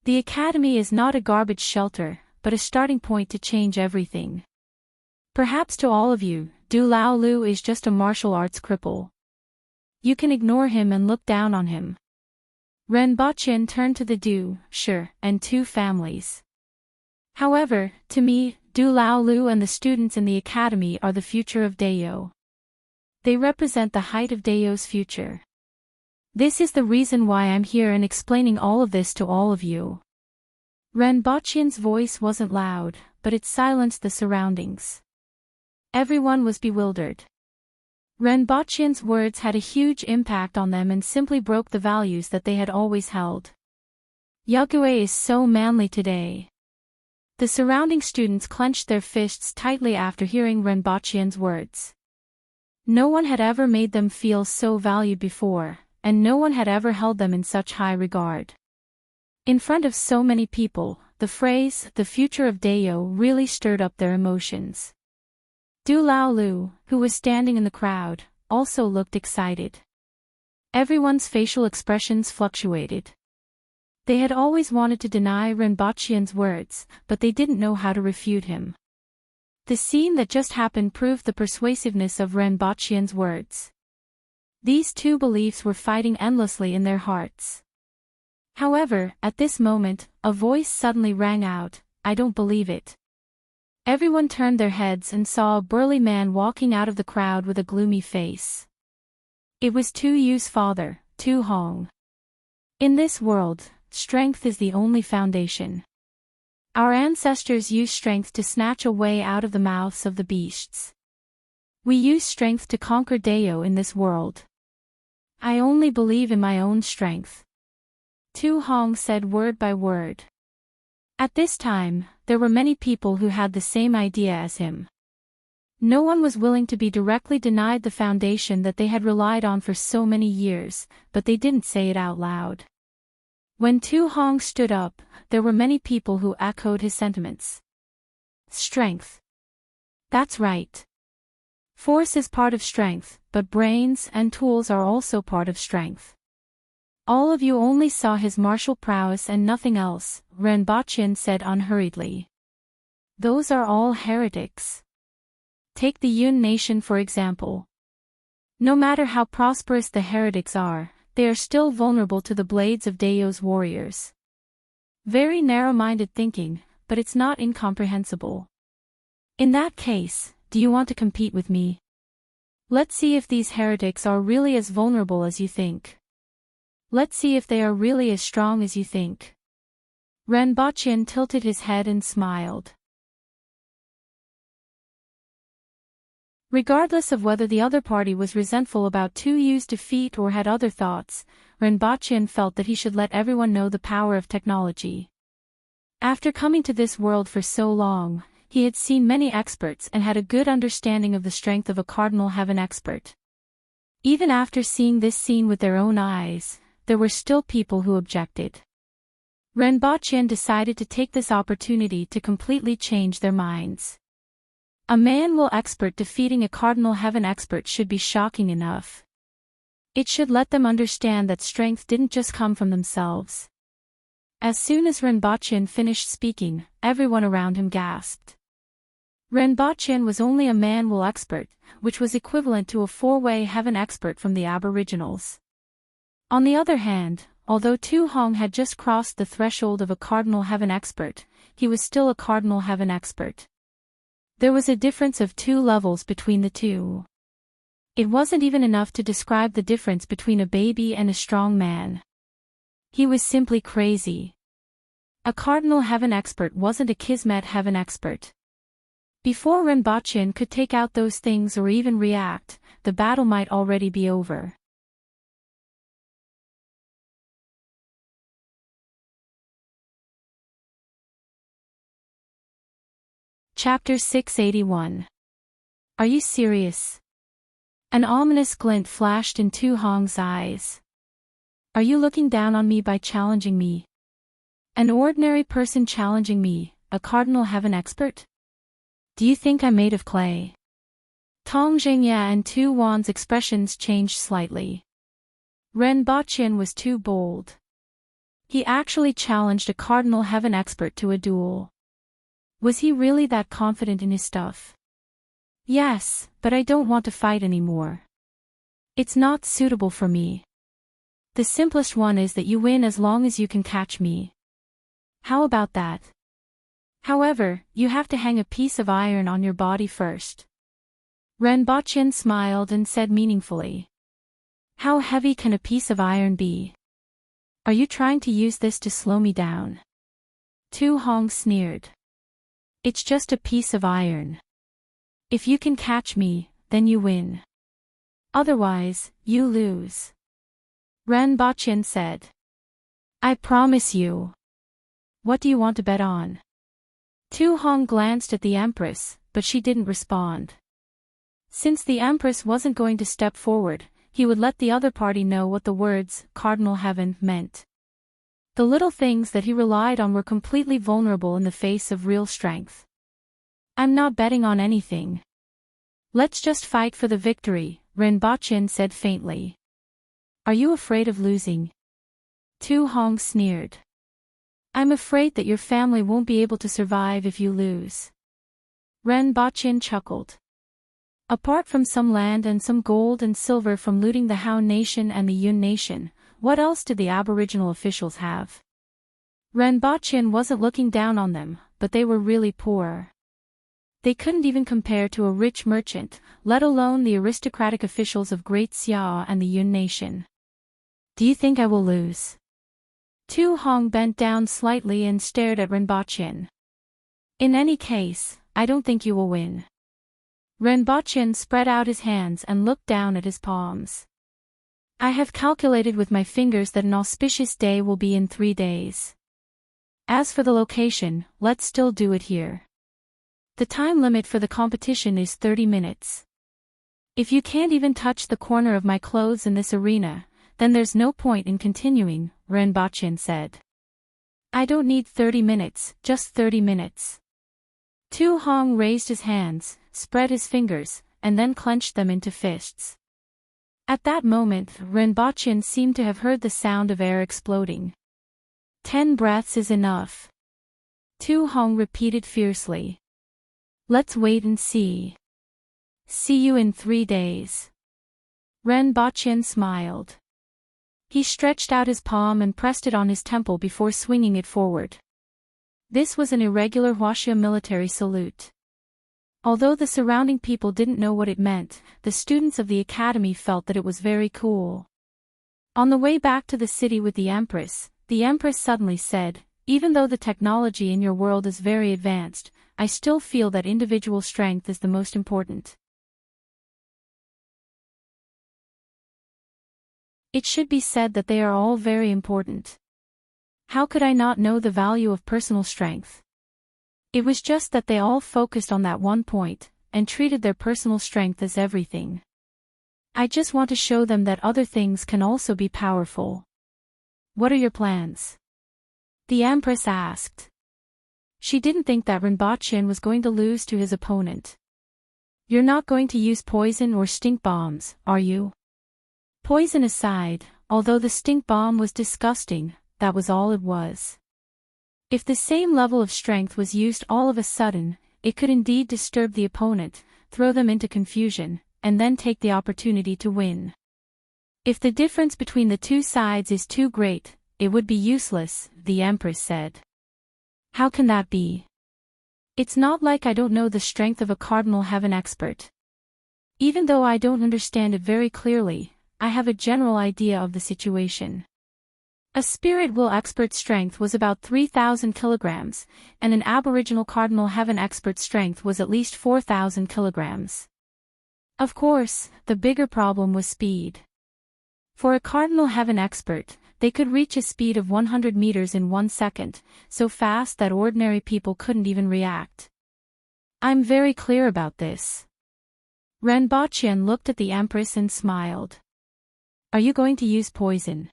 The Academy is not a garbage shelter, but a starting point to change everything. Perhaps to all of you, Du Lao Lu is just a martial arts cripple. You can ignore him and look down on him. Renbochin turned to the Du, Shi, and two families. However, to me, Du Lao Lu and the students in the Academy are the future of Dayo. They represent the height of Dayo's future. This is the reason why I'm here and explaining all of this to all of you. Renbochin's voice wasn't loud, but it silenced the surroundings. Everyone was bewildered. Renbochin's words had a huge impact on them and simply broke the values that they had always held. Yagüe is so manly today. The surrounding students clenched their fists tightly after hearing Renbochin's words. No one had ever made them feel so valued before, and no one had ever held them in such high regard. In front of so many people, the phrase, "the future of Dayo," really stirred up their emotions. Du Lao Lu, who was standing in the crowd, also looked excited. Everyone's facial expressions fluctuated. They had always wanted to deny Renbochin's words, but they didn't know how to refute him. The scene that just happened proved the persuasiveness of Renbochin's words. These two beliefs were fighting endlessly in their hearts. However, at this moment, a voice suddenly rang out, "I don't believe it." Everyone turned their heads and saw a burly man walking out of the crowd with a gloomy face. It was Tu Yu's father, Tu Hong. In this world, strength is the only foundation. Our ancestors used strength to snatch a way out of the mouths of the beasts. We use strength to conquer Dayo in this world. I only believe in my own strength. Tu Hong said word by word. At this time, there were many people who had the same idea as him. No one was willing to be directly denied the foundation that they had relied on for so many years, but they didn't say it out loud. When Tu Hong stood up, there were many people who echoed his sentiments. Strength. That's right. Force is part of strength, but brains and tools are also part of strength. All of you only saw his martial prowess and nothing else, Ren Baqin said unhurriedly. Those are all heretics. Take the Yun nation for example. No matter how prosperous the heretics are, they are still vulnerable to the blades of Dao's warriors. Very narrow-minded thinking, but it's not incomprehensible. In that case, do you want to compete with me? Let's see if these heretics are really as vulnerable as you think. Let's see if they are really as strong as you think. Ren Baqin tilted his head and smiled. Regardless of whether the other party was resentful about Tu Yu's defeat or had other thoughts, Ren Baqin felt that he should let everyone know the power of technology. After coming to this world for so long, he had seen many experts and had a good understanding of the strength of a Cardinal Heaven expert. Even after seeing this scene with their own eyes, there were still people who objected. Ren Baqin decided to take this opportunity to completely change their minds. A man-will expert defeating a Cardinal Heaven expert should be shocking enough. It should let them understand that strength didn't just come from themselves. As soon as Ren Baqin finished speaking, everyone around him gasped. Ren Baqin was only a man-will expert, which was equivalent to a four-way heaven expert from the Aboriginals. On the other hand, although Tu Hong had just crossed the threshold of a Cardinal Heaven expert, he was still a Cardinal Heaven expert. There was a difference of 2 levels between the two. It wasn't even enough to describe the difference between a baby and a strong man. He was simply crazy. A Cardinal Heaven expert wasn't a Kismet Heaven expert. Before Ren Baqin could take out those things or even react, the battle might already be over. Chapter 681. Are you serious? An ominous glint flashed in Tu Hong's eyes. Are you looking down on me by challenging me? An ordinary person challenging me, a Cardinal Heaven expert? Do you think I'm made of clay? Tong Jingya and Tu Wan's expressions changed slightly. Ren Baqin was too bold. He actually challenged a Cardinal Heaven expert to a duel. Was he really that confident in his stuff? Yes, but I don't want to fight anymore. It's not suitable for me. The simplest one is that you win as long as you can catch me. How about that? However, you have to hang a piece of iron on your body first. Ren Baqin smiled and said meaningfully. How heavy can a piece of iron be? Are you trying to use this to slow me down? Tu Hong sneered. It's just a piece of iron. If you can catch me, then you win. Otherwise, you lose. Ren Baqin said. I promise you. What do you want to bet on? Tu Hong glanced at the Empress, but she didn't respond. Since the Empress wasn't going to step forward, he would let the other party know what the words, Cardinal Heaven, meant. The little things that he relied on were completely vulnerable in the face of real strength. I'm not betting on anything. Let's just fight for the victory, Ren Baqin said faintly. Are you afraid of losing? Tu Hong sneered. I'm afraid that your family won't be able to survive if you lose. Ren Baqin chuckled. Apart from some land and some gold and silver from looting the Han nation and the Yun nation, what else did the Aboriginal officials have? Ren Baqin wasn't looking down on them, but they were really poor. They couldn't even compare to a rich merchant, let alone the aristocratic officials of Great Xia and the Yun nation. Do you think I will lose? Tu Hong bent down slightly and stared at Ren Baqin. In any case, I don't think you will win. Ren Baqin spread out his hands and looked down at his palms. I have calculated with my fingers that an auspicious day will be in 3 days. As for the location, let's still do it here. The time limit for the competition is 30 minutes. If you can't even touch the corner of my clothes in this arena, then there's no point in continuing, Renbochin said. I don't need 30 minutes, just 30 minutes. Tu Hong raised his hands, spread his fingers, and then clenched them into fists. At that moment, Renbochin seemed to have heard the sound of air exploding. 10 breaths is enough. Tu Hong repeated fiercely. Let's wait and see. See you in 3 days. Renbochin smiled. He stretched out his palm and pressed it on his temple before swinging it forward. This was an irregular Huaxia military salute. Although the surrounding people didn't know what it meant, the students of the academy felt that it was very cool. On the way back to the city with the Empress suddenly said, even though the technology in your world is very advanced, I still feel that individual strength is the most important. It should be said that they are all very important. How could I not know the value of personal strength? It was just that they all focused on that one point, and treated their personal strength as everything. I just want to show them that other things can also be powerful. What are your plans? The Empress asked. She didn't think that Renbochin was going to lose to his opponent. You're not going to use poison or stink bombs, are you? Poison aside, although the stink bomb was disgusting, that was all it was. If the same level of strength was used all of a sudden, it could indeed disturb the opponent, throw them into confusion, and then take the opportunity to win. If the difference between the two sides is too great, it would be useless, the Empress said. How can that be? It's not like I don't know the strength of a Cardinal Heaven expert. Even though I don't understand it very clearly, I have a general idea of the situation. A Spirit Will expert's strength was about 3,000 kilograms, and an Aboriginal Cardinal Heaven expert's strength was at least 4,000 kilograms. Of course, the bigger problem was speed. For a Cardinal Heaven expert, they could reach a speed of 100 meters in 1 second, so fast that ordinary people couldn't even react. I'm very clear about this. Renbochin looked at the Empress and smiled. Are you going to use poison?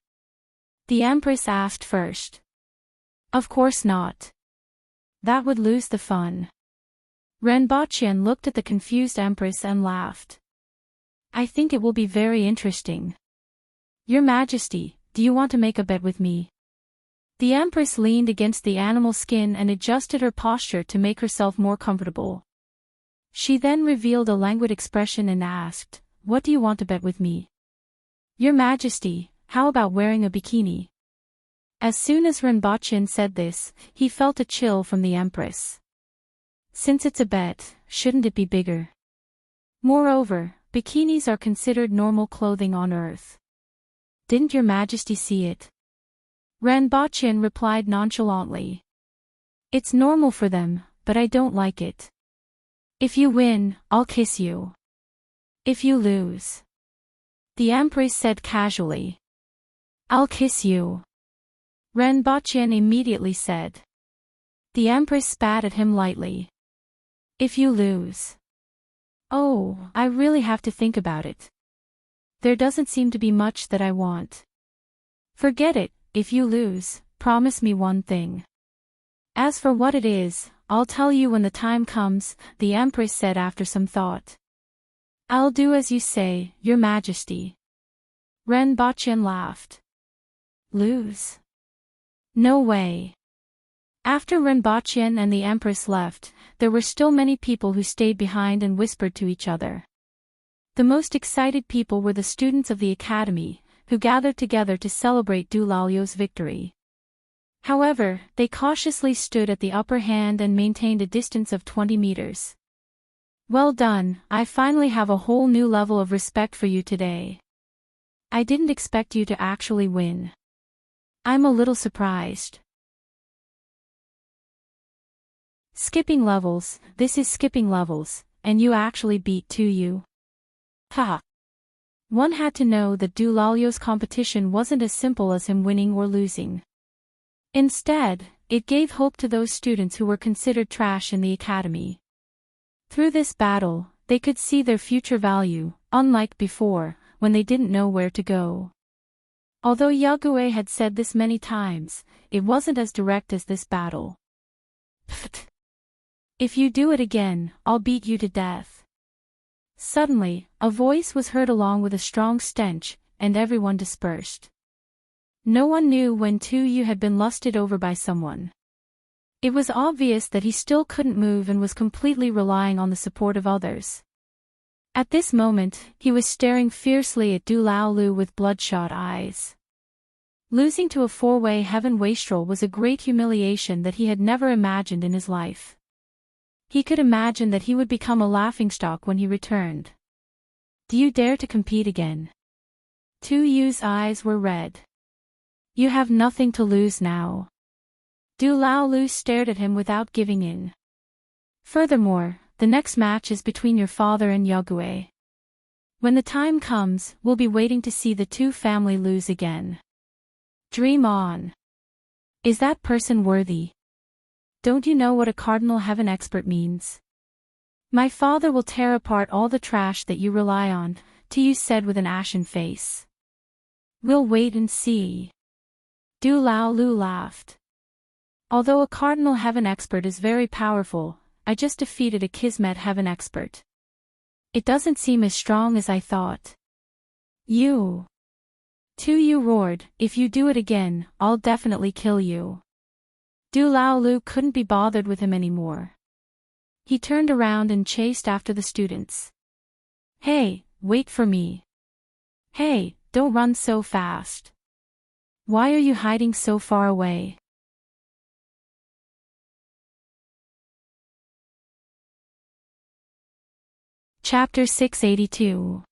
The Empress asked first. Of course not. That would lose the fun. Renbochin looked at the confused Empress and laughed. I think it will be very interesting. Your Majesty, do you want to make a bet with me? The Empress leaned against the animal skin and adjusted her posture to make herself more comfortable. She then revealed a languid expression and asked, What do you want to bet with me? Your Majesty, how about wearing a bikini? As soon as Renbochin said this, he felt a chill from the Empress. Since it's a bet, shouldn't it be bigger? Moreover, bikinis are considered normal clothing on Earth. Didn't Your Majesty see it? Renbochin replied nonchalantly. It's normal for them, but I don't like it. If you win, I'll kiss you. If you lose, the Empress said casually. I'll kiss you. Renbochin immediately said. The Empress spat at him lightly. If you lose. Oh, I really have to think about it. There doesn't seem to be much that I want. Forget it, if you lose, promise me one thing. As for what it is, I'll tell you when the time comes, the Empress said after some thought. I'll do as you say, Your Majesty. Renbochin laughed. Lose? No way. After Renbochin and the Empress left, there were still many people who stayed behind and whispered to each other. The most excited people were the students of the academy, who gathered together to celebrate Du Lalio's victory. However, they cautiously stood at the upper hand and maintained a distance of 20 meters. Well done, I finally have a whole new level of respect for you today. I didn't expect you to actually win. I'm a little surprised. Skipping levels, this is skipping levels, and you actually beat Tu. Ha! One had to know that Du Lalio's competition wasn't as simple as him winning or losing. Instead, it gave hope to those students who were considered trash in the academy. Through this battle, they could see their future value, unlike before, when they didn't know where to go. Although Yague had said this many times, it wasn't as direct as this battle. Pfft. If you do it again, I'll beat you to death. Suddenly, a voice was heard along with a strong stench, and everyone dispersed. No one knew when Tuyu had been lusted over by someone. It was obvious that he still couldn't move and was completely relying on the support of others. At this moment, he was staring fiercely at Du Lao Lu with bloodshot eyes. Losing to a four-way heaven wastrel was a great humiliation that he had never imagined in his life. He could imagine that he would become a laughingstock when he returned. Do you dare to compete again? Tu Yu's eyes were red. You have nothing to lose now. Du Lao Lu stared at him without giving in. Furthermore, the next match is between your father and Yague. When the time comes, we'll be waiting to see the two family lose again. Dream on. Is that person worthy? Don't you know what a cardinal heaven expert means? My father will tear apart all the trash that you rely on, Tu said with an ashen face. We'll wait and see. Du Lao Lu laughed. Although a cardinal heaven expert is very powerful, I just defeated a Kismet heaven expert. It doesn't seem as strong as I thought. You. Tu roared, if you do it again, I'll definitely kill you. Du Lao Lu couldn't be bothered with him anymore. He turned around and chased after the students. Hey, wait for me. Hey, don't run so fast. Why are you hiding so far away? Chapter 682.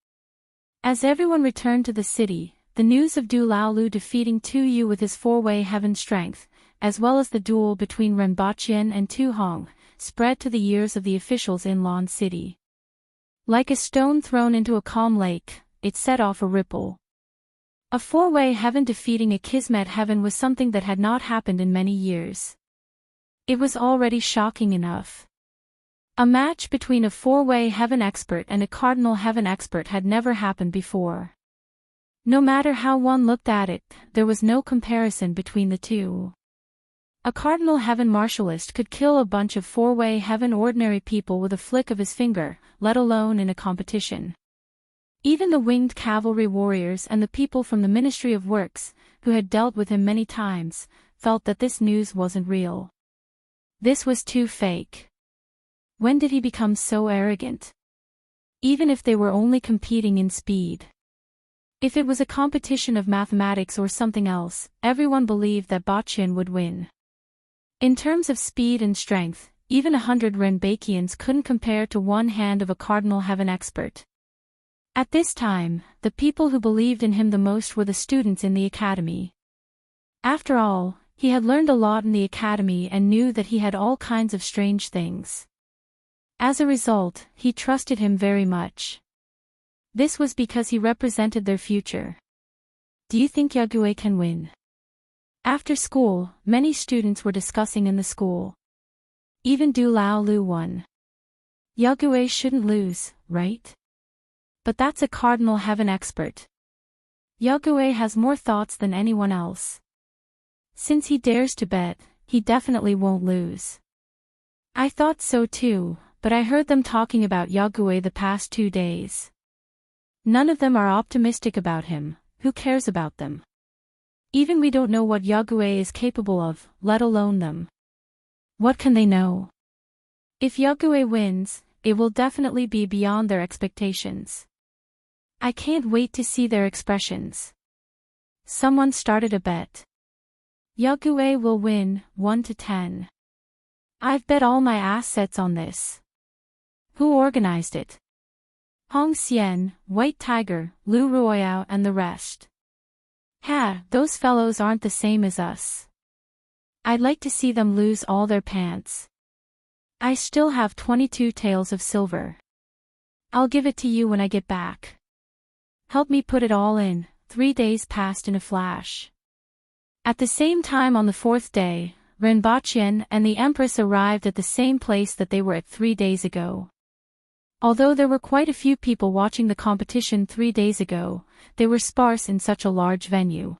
As everyone returned to the city, the news of Du Lao Lu defeating Tu Yu with his four-way heaven strength, as well as the duel between Renbaqian and Tu Hong, spread to the ears of the officials in Lan City. Like a stone thrown into a calm lake, it set off a ripple. A four-way heaven defeating a Kismet heaven was something that had not happened in many years. It was already shocking enough. A match between a four-way heaven expert and a cardinal heaven expert had never happened before. No matter how one looked at it, there was no comparison between the two. A cardinal heaven martialist could kill a bunch of four-way heaven ordinary people with a flick of his finger, let alone in a competition. Even the winged cavalry warriors and the people from the Ministry of Works, who had dealt with him many times, felt that this news wasn't real. This was too fake. When did he become so arrogant? Even if they were only competing in speed. If it was a competition of mathematics or something else, everyone believed that Baqian would win. In terms of speed and strength, even 100 Renbaqians couldn't compare to one hand of a cardinal heaven expert. At this time, the people who believed in him the most were the students in the academy. After all, he had learned a lot in the academy and knew that he had all kinds of strange things. As a result, he trusted him very much. This was because he represented their future. Do you think Yague can win? After school, many students were discussing in the school. Even Du Lao Lu won. Yague shouldn't lose, right? But that's a cardinal heaven expert. Yague has more thoughts than anyone else. Since he dares to bet, he definitely won't lose. I thought so too, but I heard them talking about Yague the past 2 days. None of them are optimistic about him. Who cares about them? Even we don't know what Yague is capable of, let alone them. What can they know? If Yague wins, it will definitely be beyond their expectations. I can't wait to see their expressions. Someone started a bet. Yague will win, 1 to 10. I've bet all my assets on this. Who organized it? Hong Xian, White Tiger, Lu Ruoyao and the rest. Ha, those fellows aren't the same as us. I'd like to see them lose all their pants. I still have 22 taels of silver. I'll give it to you when I get back. Help me put it all in. 3 days passed in a flash. At the same time on the 4th day, Renbaqian and the Empress arrived at the same place that they were at 3 days ago. Although there were quite a few people watching the competition 3 days ago, they were sparse in such a large venue.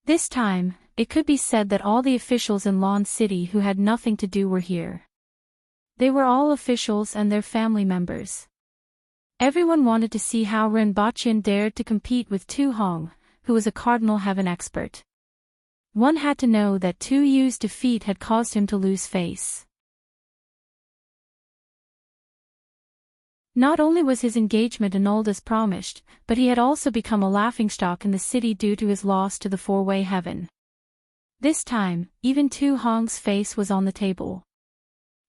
This time, it could be said that all the officials in Lawn City who had nothing to do were here. They were all officials and their family members. Everyone wanted to see how Renbochin dared to compete with Tu Hong, who was a Cardinal Heaven expert. One had to know that Tu Yu's defeat had caused him to lose face. Not only was his engagement annulled as promised, but he had also become a laughingstock in the city due to his loss to the Four-Way Heaven. This time, even Tu Hong's face was on the table.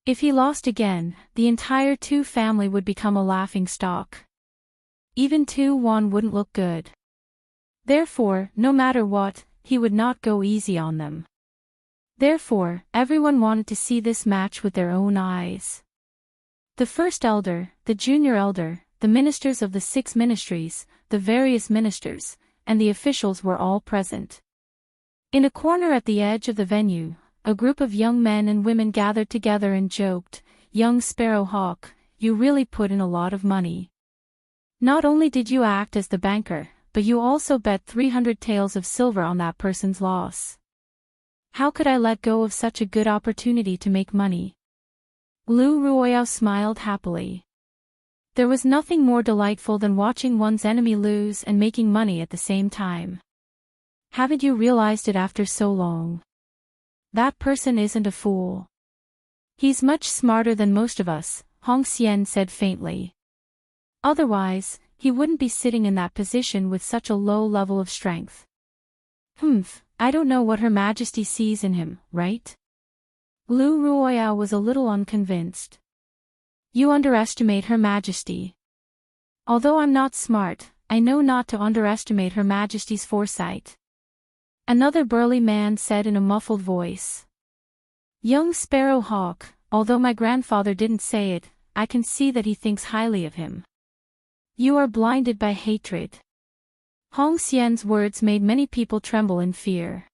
If he lost again, the entire Tu family would become a laughingstock. Even Tu Wan wouldn't look good. Therefore, no matter what, he would not go easy on them. Therefore, everyone wanted to see this match with their own eyes. The first elder, the junior elder, the ministers of the 6 ministries, the various ministers, and the officials were all present. In a corner at the edge of the venue, a group of young men and women gathered together and joked, "Young Sparrow Hawk, you really put in a lot of money. Not only did you act as the banker, but you also bet 300 taels of silver on that person's loss. How could I let go of such a good opportunity to make money?" Lu Ruoyao smiled happily. There was nothing more delightful than watching one's enemy lose and making money at the same time. Haven't you realized it after so long? That person isn't a fool. He's much smarter than most of us, Hong Xian said faintly. Otherwise, he wouldn't be sitting in that position with such a low level of strength. I don't know what Her Majesty sees in him, right? Lu Ruoyao was a little unconvinced. You underestimate Her Majesty. Although I'm not smart, I know not to underestimate Her Majesty's foresight. Another burly man said in a muffled voice. Young Sparrow Hawk, although my grandfather didn't say it, I can see that he thinks highly of him. You are blinded by hatred. Hong Xian's words made many people tremble in fear.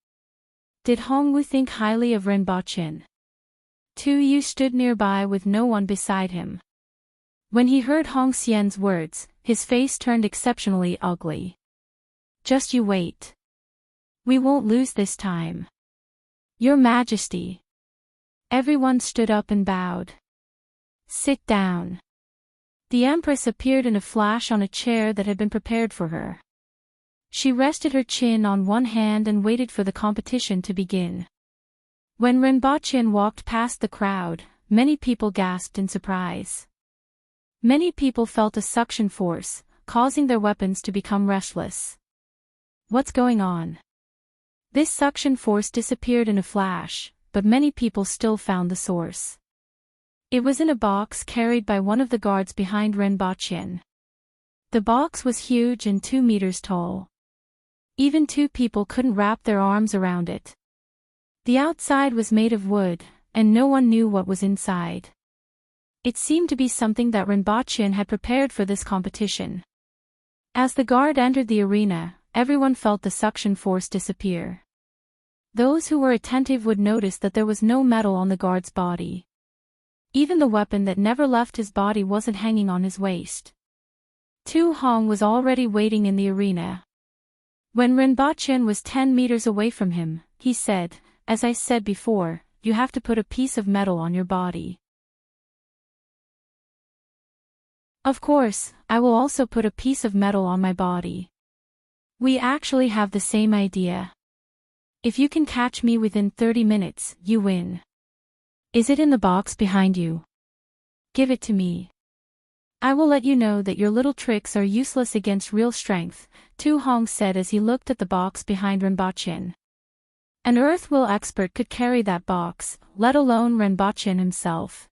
Did Hong Wu think highly of Renbochin? Tu Yu stood nearby with no one beside him. When he heard Hong Xian's words, his face turned exceptionally ugly. Just you wait. We won't lose this time. Your Majesty. Everyone stood up and bowed. Sit down. The Empress appeared in a flash on a chair that had been prepared for her. She rested her chin on one hand and waited for the competition to begin. When Renbochin walked past the crowd, many people gasped in surprise. Many people felt a suction force, causing their weapons to become restless. What's going on? This suction force disappeared in a flash, but many people still found the source. It was in a box carried by one of the guards behind Renbochin. The box was huge and 2 meters tall. Even 2 people couldn't wrap their arms around it. The outside was made of wood, and no one knew what was inside. It seemed to be something that Renbochin had prepared for this competition. As the guard entered the arena, everyone felt the suction force disappear. Those who were attentive would notice that there was no metal on the guard's body. Even the weapon that never left his body wasn't hanging on his waist. Tu Hong was already waiting in the arena. When Renbochin was 10 meters away from him, he said, "As I said before, you have to put a piece of metal on your body." Of course, I will also put a piece of metal on my body. We actually have the same idea. If you can catch me within 30 minutes, you win. Is it in the box behind you? Give it to me. I will let you know that your little tricks are useless against real strength, Tu Hong said as he looked at the box behind Renbochin. An earth will expert could carry that box, let alone Renbochin himself.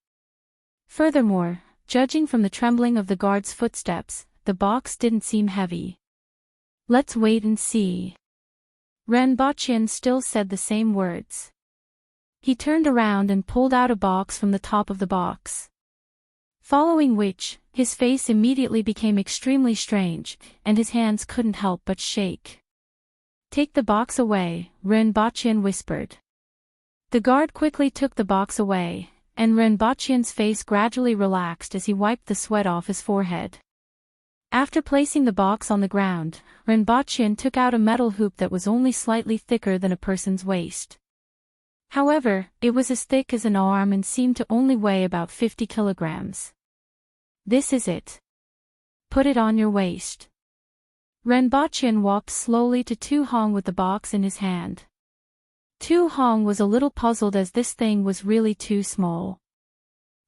Furthermore, judging from the trembling of the guard's footsteps, the box didn't seem heavy. Let's wait and see. Renbochin still said the same words. He turned around and pulled out a box from the top of the box. Following which, his face immediately became extremely strange, and his hands couldn't help but shake. Take the box away, Renbochin whispered. The guard quickly took the box away, and Renbochen's face gradually relaxed as he wiped the sweat off his forehead. After placing the box on the ground, Renbochen took out a metal hoop that was only slightly thicker than a person's waist. However, it was as thick as an arm and seemed to only weigh about 50 kilograms. "This is it. Put it on your waist." Renbochen walked slowly to Tu Hong with the box in his hand. Tu Hong was a little puzzled as this thing was really too small.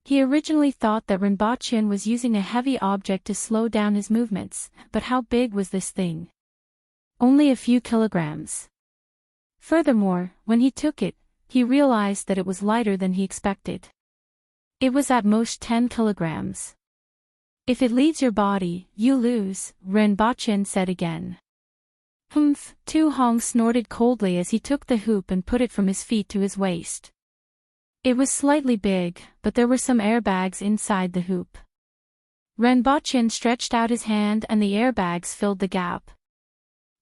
He originally thought that Renbochen was using a heavy object to slow down his movements, but how big was this thing? Only a few kilograms. Furthermore, when he took it, he realized that it was lighter than he expected. It was at most 10 kilograms. "If it leaves your body, you lose," Renbochen said again. "Humph," Tu Hong snorted coldly as he took the hoop and put it from his feet to his waist. It was slightly big, but there were some airbags inside the hoop. Renbochen stretched out his hand and the airbags filled the gap.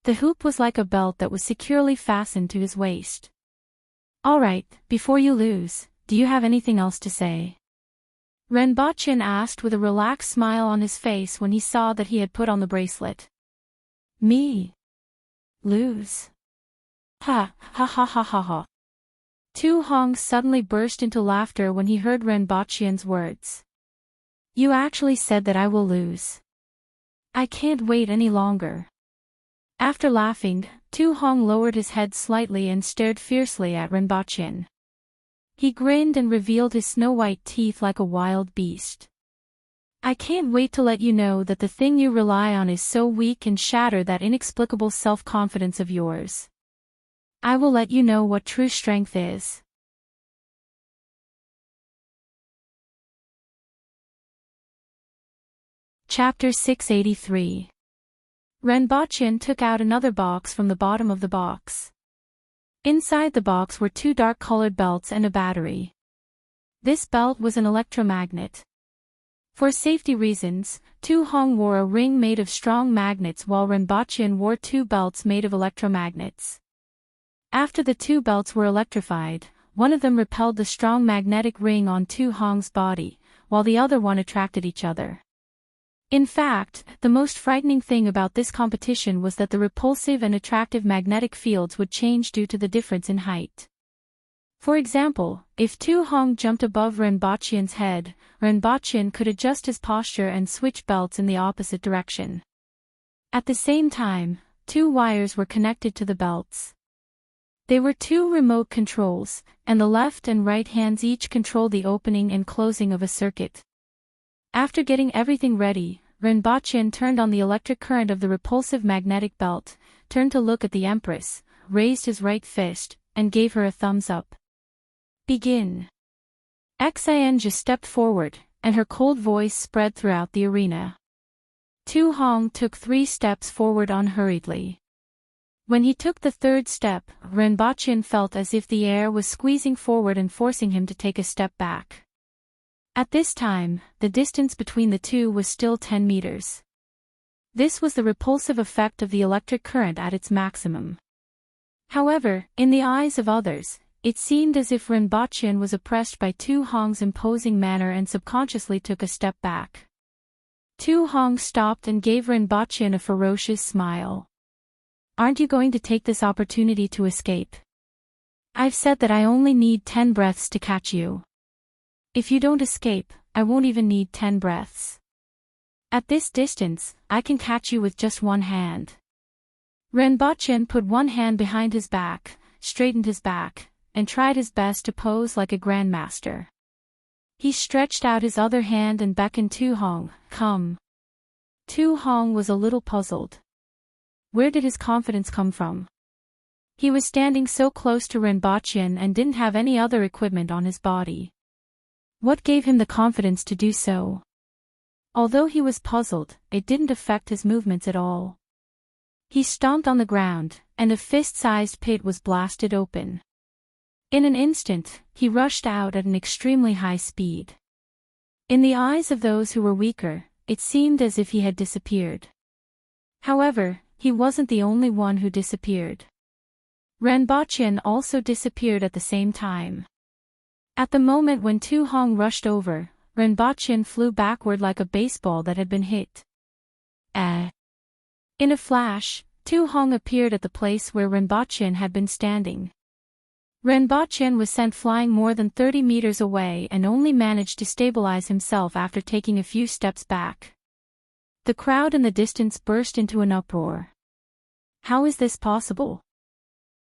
The hoop was like a belt that was securely fastened to his waist. "All right, before you lose, do you have anything else to say?" Renbochen asked with a relaxed smile on his face when he saw that he had put on the bracelet. "Me? Lose? Ha, ha ha ha ha ha." Tu Hong suddenly burst into laughter when he heard Renbochen's words. "You actually said that I will lose. I can't wait any longer." After laughing, Tu Hong lowered his head slightly and stared fiercely at Renbochen. He grinned and revealed his snow-white teeth like a wild beast. "I can't wait to let you know that the thing you rely on is so weak and shatter that inexplicable self-confidence of yours. I will let you know what true strength is." Chapter 683. Renbochen took out another box from the bottom of the box. Inside the box were 2 dark-colored belts and a battery. This belt was an electromagnet. For safety reasons, Tu Hong wore a ring made of strong magnets while Renbochen wore 2 belts made of electromagnets. After the 2 belts were electrified, one of them repelled the strong magnetic ring on Tu Hong's body, while the other one attracted each other. In fact, the most frightening thing about this competition was that the repulsive and attractive magnetic fields would change due to the difference in height. For example, if Tu Hong jumped above Renbochen's head, Renbochen could adjust his posture and switch belts in the opposite direction. At the same time, 2 wires were connected to the belts. They were 2 remote controls, and the left and right hands each controlled the opening and closing of a circuit. After getting everything ready, Renbochen turned on the electric current of the repulsive magnetic belt, turned to look at the Empress, raised his right fist, and gave her a thumbs up. "Begin." Xian just stepped forward, and her cold voice spread throughout the arena. Tu Hong took 3 steps forward unhurriedly. When he took the 3rd step, Renbochen felt as if the air was squeezing forward and forcing him to take a step back. At this time, the distance between the two was still 10 meters. This was the repulsive effect of the electric current at its maximum. However, in the eyes of others, it seemed as if Renbochen was oppressed by Tu Hong's imposing manner and subconsciously took a step back. Tu Hong stopped and gave Renbochen a ferocious smile. "Aren't you going to take this opportunity to escape? I've said that I only need 10 breaths to catch you. If you don't escape, I won't even need 10 breaths. At this distance, I can catch you with just one hand." Renbochen put one hand behind his back, straightened his back, and tried his best to pose like a grandmaster. He stretched out his other hand and beckoned Tu Hong, "Come." Tu Hong was a little puzzled. Where did his confidence come from? He was standing so close to Renbochen and didn't have any other equipment on his body. What gave him the confidence to do so? Although he was puzzled, it didn't affect his movements at all. He stomped on the ground, and a fist-sized pit was blasted open. In an instant, he rushed out at an extremely high speed. In the eyes of those who were weaker, it seemed as if he had disappeared. However, he wasn't the only one who disappeared. Renbochen also disappeared at the same time. At the moment when Tu Hong rushed over, Renbochin flew backward like a baseball that had been hit. In a flash, Tu Hong appeared at the place where Renbochin had been standing. Renbochin was sent flying more than 30 meters away and only managed to stabilize himself after taking a few steps back. The crowd in the distance burst into an uproar. How is this possible?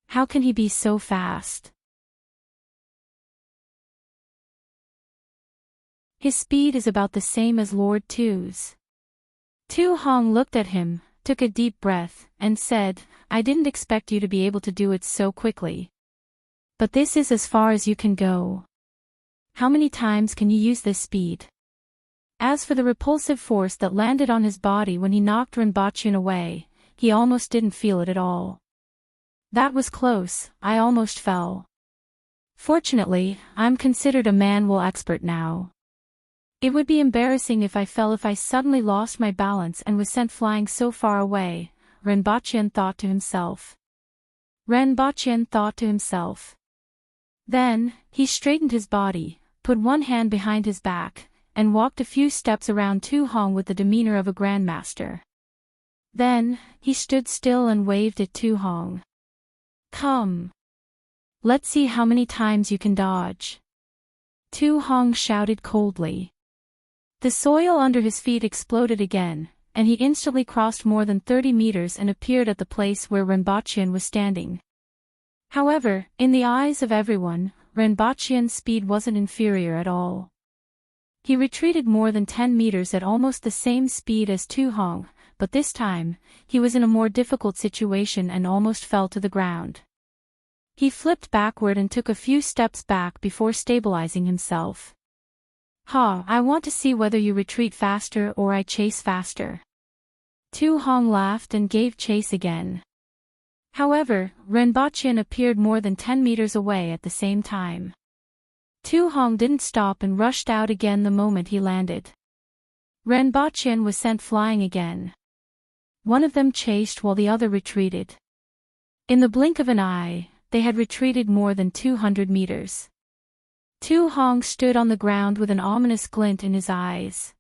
How can he be so fast? His speed is about the same as Lord Tu's. Tu Hong looked at him, took a deep breath, and said, I didn't expect you to be able to do it so quickly. But this is as far as you can go. How many times can you use this speed? As for the repulsive force that landed on his body when he knocked Renbochin away, he almost didn't feel it at all. That was close, I almost fell. Fortunately, I'm considered a manual expert now. It would be embarrassing if I fell if I suddenly lost my balance and was sent flying so far away, Renbochin thought to himself. Then, he straightened his body, put one hand behind his back, and walked a few steps around Tu Hong with the demeanor of a grandmaster. Then, he stood still and waved at Tu Hong. Come. Let's see how many times you can dodge. Tu Hong shouted coldly. The soil under his feet exploded again, and he instantly crossed more than 30 meters and appeared at the place where Renbochin was standing. However, in the eyes of everyone, Renbochin's speed wasn't inferior at all. He retreated more than 10 meters at almost the same speed as Tu Hong, but this time, he was in a more difficult situation and almost fell to the ground. He flipped backward and took a few steps back before stabilizing himself. I want to see whether you retreat faster or I chase faster. Tu Hong laughed and gave chase again. However, Renbochin appeared more than 10 meters away at the same time. Tu Hong didn't stop and rushed out again the moment he landed. Renbochin was sent flying again. One of them chased while the other retreated. In the blink of an eye, they had retreated more than 200 meters. Tu Hong stood on the ground with an ominous glint in his eyes.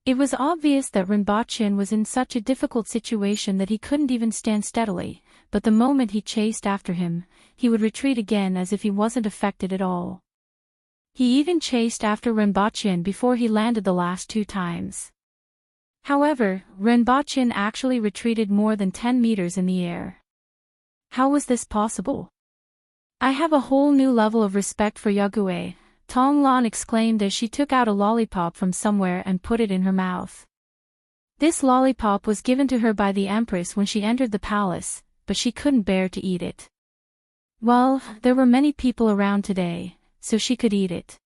It was obvious that Renbochin was in such a difficult situation that he couldn't even stand steadily, but the moment he chased after him, he would retreat again as if he wasn't affected at all. He even chased after Renbochin before he landed the last 2 times. However, Renbochin actually retreated more than 10 meters in the air. How was this possible? I have a whole new level of respect for Yagüe, Tong Lan exclaimed as she took out a lollipop from somewhere and put it in her mouth. This lollipop was given to her by the Empress when she entered the palace, but she couldn't bear to eat it. Well, there were many people around today, so she could eat it.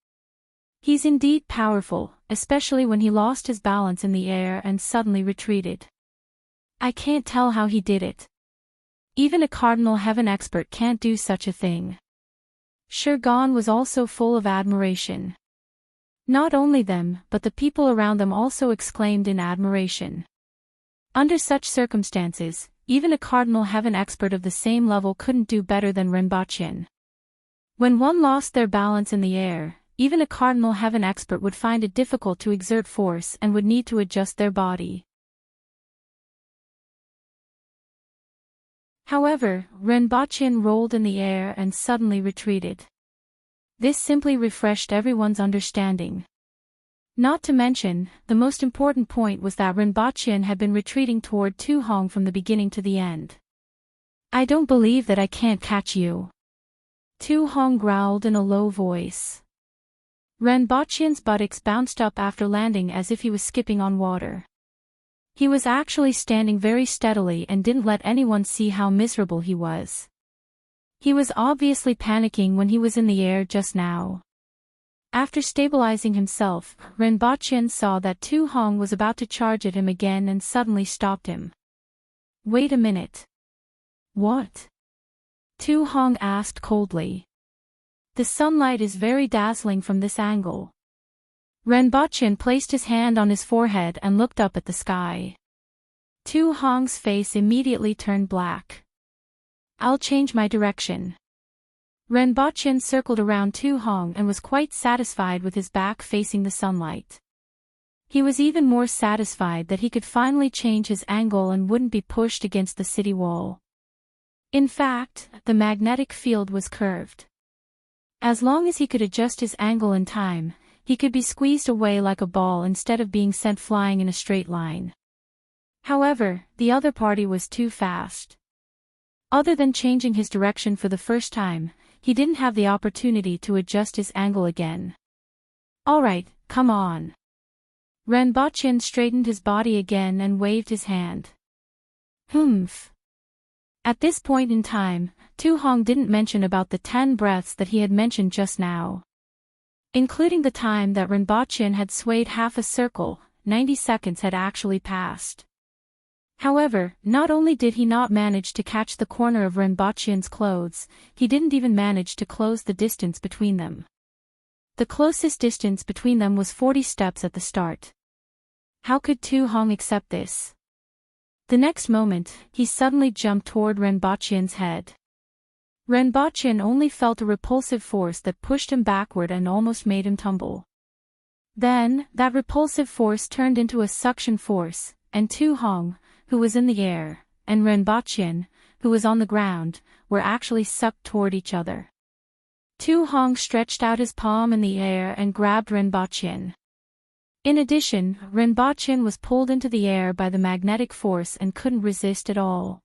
He's indeed powerful, especially when he lost his balance in the air and suddenly retreated. I can't tell how he did it. Even a Cardinal Heaven expert can't do such a thing. Shirgan was also full of admiration. Not only them, but the people around them also exclaimed in admiration. Under such circumstances, even a Cardinal Heaven expert of the same level couldn't do better than Renbochin. When one lost their balance in the air, even a Cardinal Heaven expert would find it difficult to exert force and would need to adjust their body. However, Renbochin rolled in the air and suddenly retreated. This simply refreshed everyone's understanding. Not to mention, the most important point was that Renbochin had been retreating toward Tu Hong from the beginning to the end. I don't believe that I can't catch you. Tu Hong growled in a low voice. Renbochin's buttocks bounced up after landing as if he was skipping on water. He was actually standing very steadily and didn't let anyone see how miserable he was. He was obviously panicking when he was in the air just now. After stabilizing himself, Renbochin saw that Tu Hong was about to charge at him again and suddenly stopped him. Wait a minute. What? Tu Hong asked coldly. The sunlight is very dazzling from this angle. Renbochin placed his hand on his forehead and looked up at the sky. Tu Hong's face immediately turned black. I'll change my direction. Renbochin circled around Tu Hong and was quite satisfied with his back facing the sunlight. He was even more satisfied that he could finally change his angle and wouldn't be pushed against the city wall. In fact, the magnetic field was curved. As long as he could adjust his angle in time, he could be squeezed away like a ball instead of being sent flying in a straight line. However, the other party was too fast. Other than changing his direction for the first time, he didn't have the opportunity to adjust his angle again. Alright, come on. Renbochin straightened his body again and waved his hand. Humph. At this point in time, Tu Hong didn't mention about the 10 breaths that he had mentioned just now. Including the time that Renbochin had swayed half a circle, 90 seconds had actually passed. However, not only did he not manage to catch the corner of Renbochin's clothes, he didn't even manage to close the distance between them. The closest distance between them was 40 steps at the start. How could Tu Hong accept this? The next moment, he suddenly jumped toward Renbochin's head. Renbochin only felt a repulsive force that pushed him backward and almost made him tumble. Then, that repulsive force turned into a suction force, and Tu Hong, who was in the air, and Renbochin, who was on the ground, were actually sucked toward each other. Tu Hong stretched out his palm in the air and grabbed Renbochin. In addition, Renbochin was pulled into the air by the magnetic force and couldn't resist at all.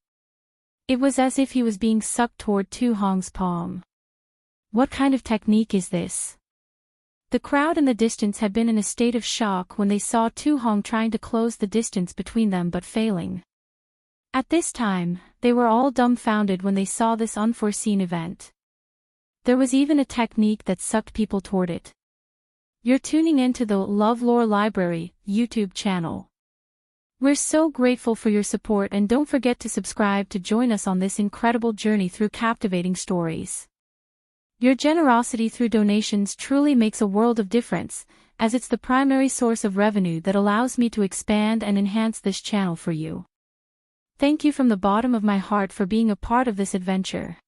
It was as if he was being sucked toward Tu Hong's palm. What kind of technique is this? The crowd in the distance had been in a state of shock when they saw Tu Hong trying to close the distance between them but failing. At this time, they were all dumbfounded when they saw this unforeseen event. There was even a technique that sucked people toward it. You're tuning into the LoveLore Library YouTube channel. We're so grateful for your support, and don't forget to subscribe to join us on this incredible journey through captivating stories. Your generosity through donations truly makes a world of difference, as it's the primary source of revenue that allows me to expand and enhance this channel for you. Thank you from the bottom of my heart for being a part of this adventure.